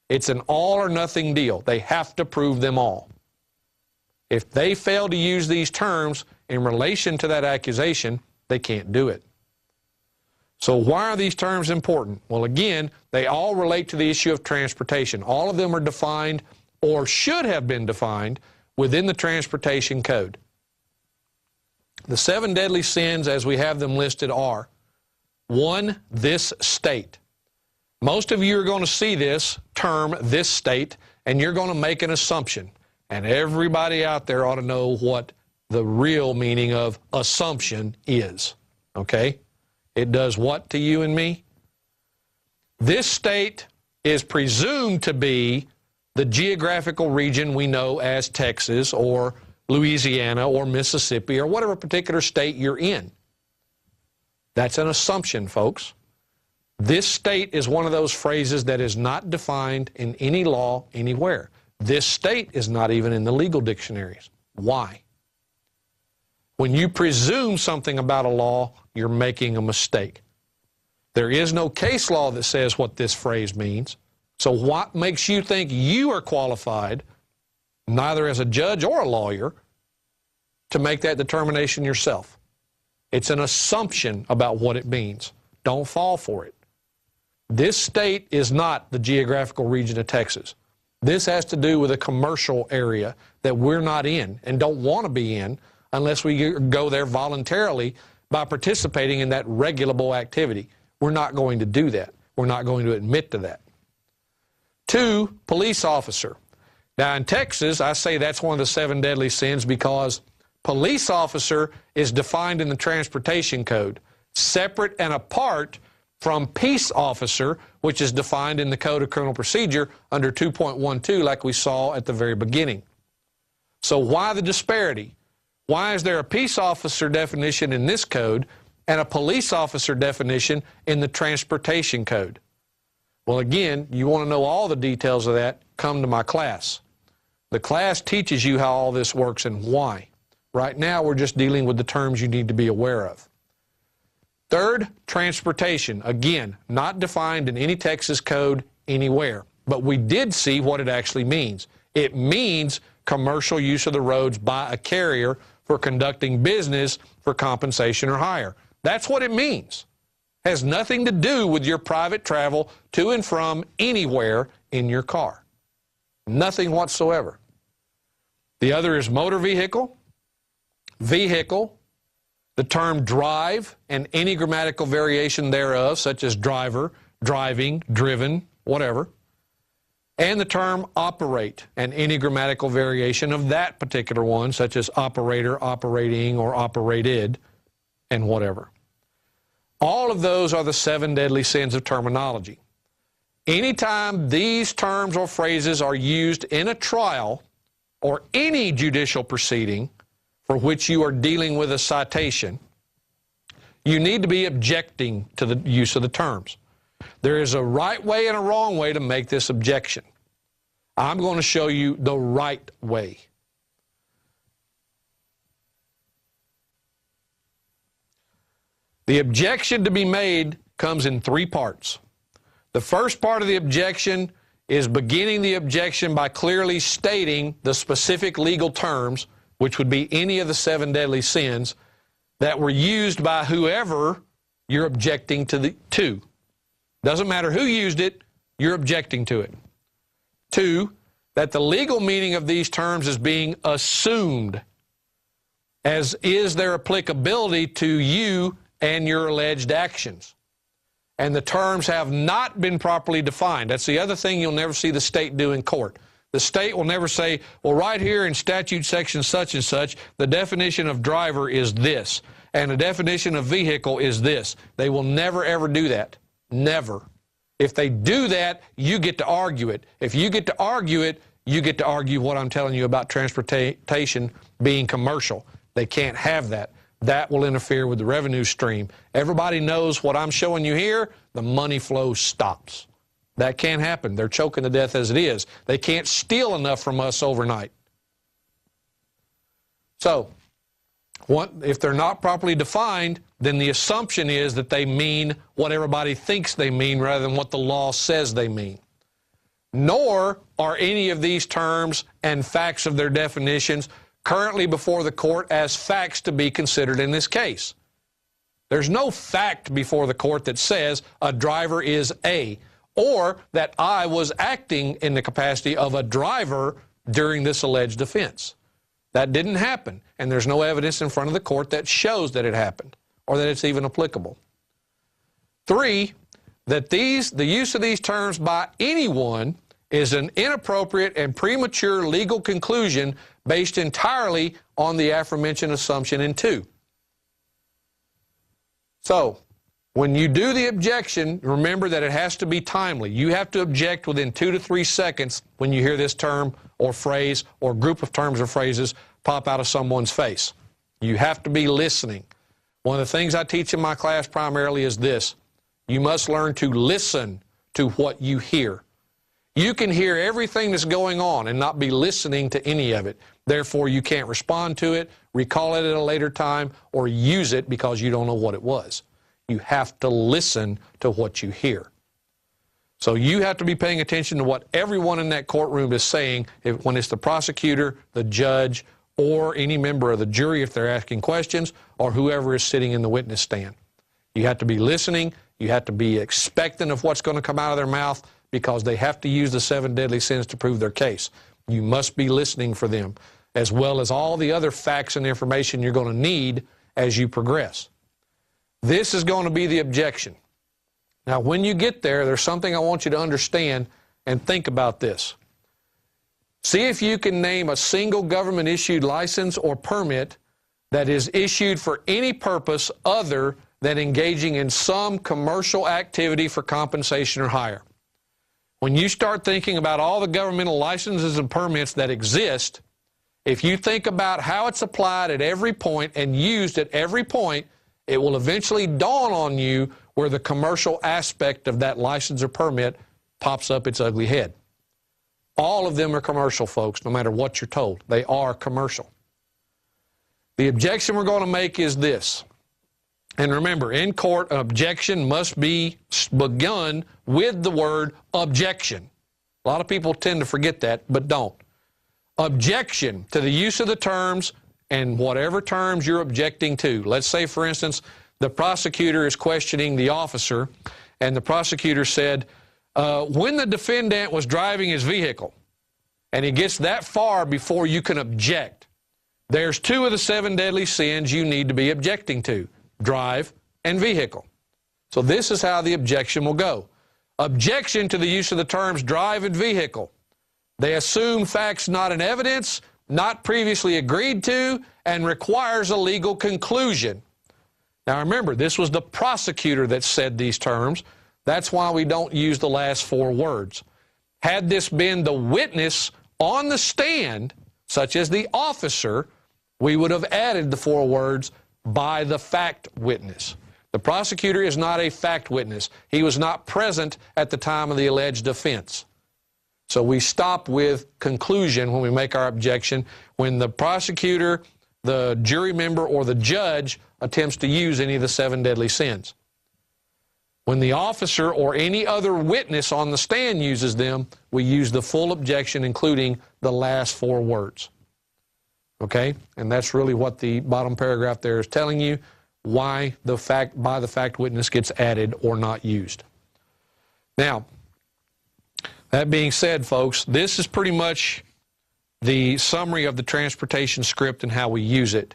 It's an all or nothing deal. They have to prove them all. If they fail to use these terms in relation to that accusation, they can't do it. So why are these terms important? Well, again, they all relate to the issue of transportation. All of them are defined or should have been defined within the Transportation Code. The 7 deadly sins, as we have them listed, are 1, this state. Most of you are going to see this term, this state, and you're going to make an assumption. And everybody out there ought to know what the real meaning of assumption is. Okay? It does what to you and me? This state is presumed to be the geographical region we know as Texas or Louisiana or Mississippi or whatever particular state you're in. That's an assumption, folks. This state is one of those phrases that is not defined in any law anywhere. This state is not even in the legal dictionaries. Why? When you presume something about a law, you're making a mistake. There is no case law that says what this phrase means. So what makes you think you are qualified, neither as a judge or a lawyer, to make that determination yourself? It's an assumption about what it means. Don't fall for it. This state is not the geographical region of Texas. This has to do with a commercial area that we're not in and don't want to be in unless we go there voluntarily by participating in that regulable activity. We're not going to do that. We're not going to admit to that. 2, police officer. Now in Texas, I say that's one of the 7 deadly sins because Police officer is defined in the Transportation Code, separate and apart from peace officer, which is defined in the Code of Criminal Procedure under 2.12, like we saw at the very beginning. So why the disparity? Why is there a peace officer definition in this code and a police officer definition in the Transportation Code? Well, again, you want to know all the details of that, come to my class. The class teaches you how all this works and why. Right now, we're just dealing with the terms you need to be aware of. Third, transportation. Again, not defined in any Texas code anywhere, but we did see what it actually means. It means commercial use of the roads by a carrier for conducting business for compensation or hire. That's what it means. Has nothing to do with your private travel to and from anywhere in your car. Nothing whatsoever. The other is motor vehicle, vehicle, the term drive, and any grammatical variation thereof, such as driver, driving, driven, whatever, and the term operate, and any grammatical variation of that particular one, such as operator, operating, or operated, and whatever. All of those are the 7 deadly sins of terminology. Anytime these terms or phrases are used in a trial or any judicial proceeding for which you are dealing with a citation, you need to be objecting to the use of the terms. There is a right way and a wrong way to make this objection. I'm going to show you the right way. The objection to be made comes in 3 parts. The first part of the objection is beginning the objection by clearly stating the specific legal terms, which would be any of the 7 deadly sins, that were used by whoever you're objecting to. Doesn't matter who used it, you're objecting to it. 2, that the legal meaning of these terms is being assumed, as is their applicability to you and your alleged actions. And the terms have not been properly defined. That's the other thing you'll never see the state do in court. The state will never say, well, right here in statute section such and such, the definition of driver is this, and the definition of vehicle is this. They will never, ever do that. Never. If they do that, you get to argue it. If you get to argue it, you get to argue what I'm telling you about transportation being commercial. They can't have that. That will interfere with the revenue stream. Everybody knows what I'm showing you here, the money flow stops. That can't happen. They're choking to death as it is. They can't steal enough from us overnight. So, if they're not properly defined, then the assumption is that they mean what everybody thinks they mean rather than what the law says they mean. Nor are any of these terms and facts of their definitions currently before the court as facts to be considered in this case. There's no fact before the court that says a driver is A, or that I was acting in the capacity of a driver during this alleged offense. That didn't happen, and there's no evidence in front of the court that shows that it happened or that it's even applicable. 3, that the use of these terms by anyone is an inappropriate and premature legal conclusion based entirely on the aforementioned assumption in 2. So, when you do the objection, remember that it has to be timely. You have to object within 2 to 3 seconds when you hear this term or phrase or group of terms or phrases pop out of someone's face. You have to be listening. One of the things I teach in my class primarily is this. You must learn to listen to what you hear. You can hear everything that's going on and not be listening to any of it. Therefore, you can't respond to it, recall it at a later time, or use it because you don't know what it was. You have to listen to what you hear. So you have to be paying attention to what everyone in that courtroom is saying when it's the prosecutor, the judge, or any member of the jury if they're asking questions, or whoever is sitting in the witness stand. You have to be listening. You have to be expectant of what's going to come out of their mouth because they have to use the 7 deadly sins to prove their case. You must be listening for them, as well as all the other facts and information you're going to need as you progress. This is going to be the objection. Now, when you get there, there's something I want you to understand and think about this. See if you can name a single government-issued license or permit that is issued for any purpose other than engaging in some commercial activity for compensation or hire. When you start thinking about all the governmental licenses and permits that exist, if you think about how it's applied at every point and used at every point, it will eventually dawn on you where the commercial aspect of that license or permit pops up its ugly head. All of them are commercial, folks, no matter what you're told. They are commercial. The objection we're going to make is this. And remember, in court, an objection must be begun with the word objection. A lot of people tend to forget that, but don't. Objection to the use of the terms and whatever terms you're objecting to. Let's say, for instance, the prosecutor is questioning the officer, and the prosecutor said, when the defendant was driving his vehicle, and he gets that far before you can object, there's two of the 7 deadly sins you need to be objecting to: drive and vehicle. So this is how the objection will go. Objection to the use of the terms drive and vehicle. They assume facts not in evidence, not previously agreed to, and requires a legal conclusion. Now remember, this was the prosecutor that said these terms. That's why we don't use the last 4 words. Had this been the witness on the stand, such as the officer, we would have added the 4 words, by the fact witness. The prosecutor is not a fact witness. He was not present at the time of the alleged offense. So we stop with conclusion when we make our objection when the prosecutor, the jury member, or the judge attempts to use any of the 7 deadly sins. When the officer or any other witness on the stand uses them, we use the full objection, including the last 4 words. Okay? And that's really what the bottom paragraph there is telling you, why the fact by the fact witness gets added or not used. Now, that being said, folks, this is pretty much the summary of the transportation script and how we use it.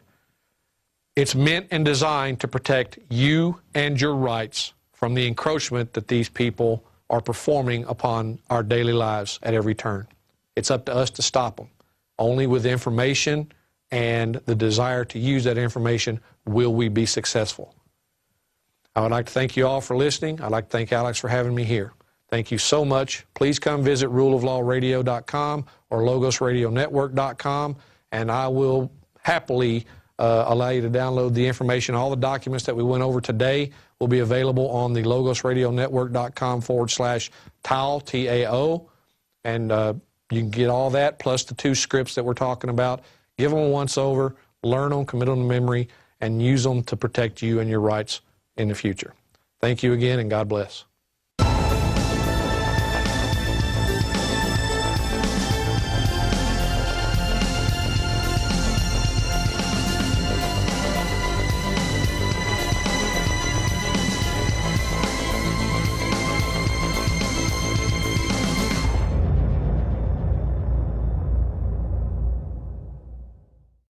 It's meant and designed to protect you and your rights from the encroachment that these people are performing upon our daily lives at every turn. It's up to us to stop them. Only with information and the desire to use that information will we be successful. I would like to thank you all for listening. I'd like to thank Alex for having me here. Thank you so much. Please come visit ruleoflawradio.com or logosradionetwork.com, and I will happily allow you to download the information. All the documents that we went over today will be available on the logosradionetwork.com/TAO, T-A-O, and you can get all that plus the 2 scripts that we're talking about. Give them a once over, learn them, commit them to memory, and use them to protect you and your rights in the future. Thank you again, and God bless.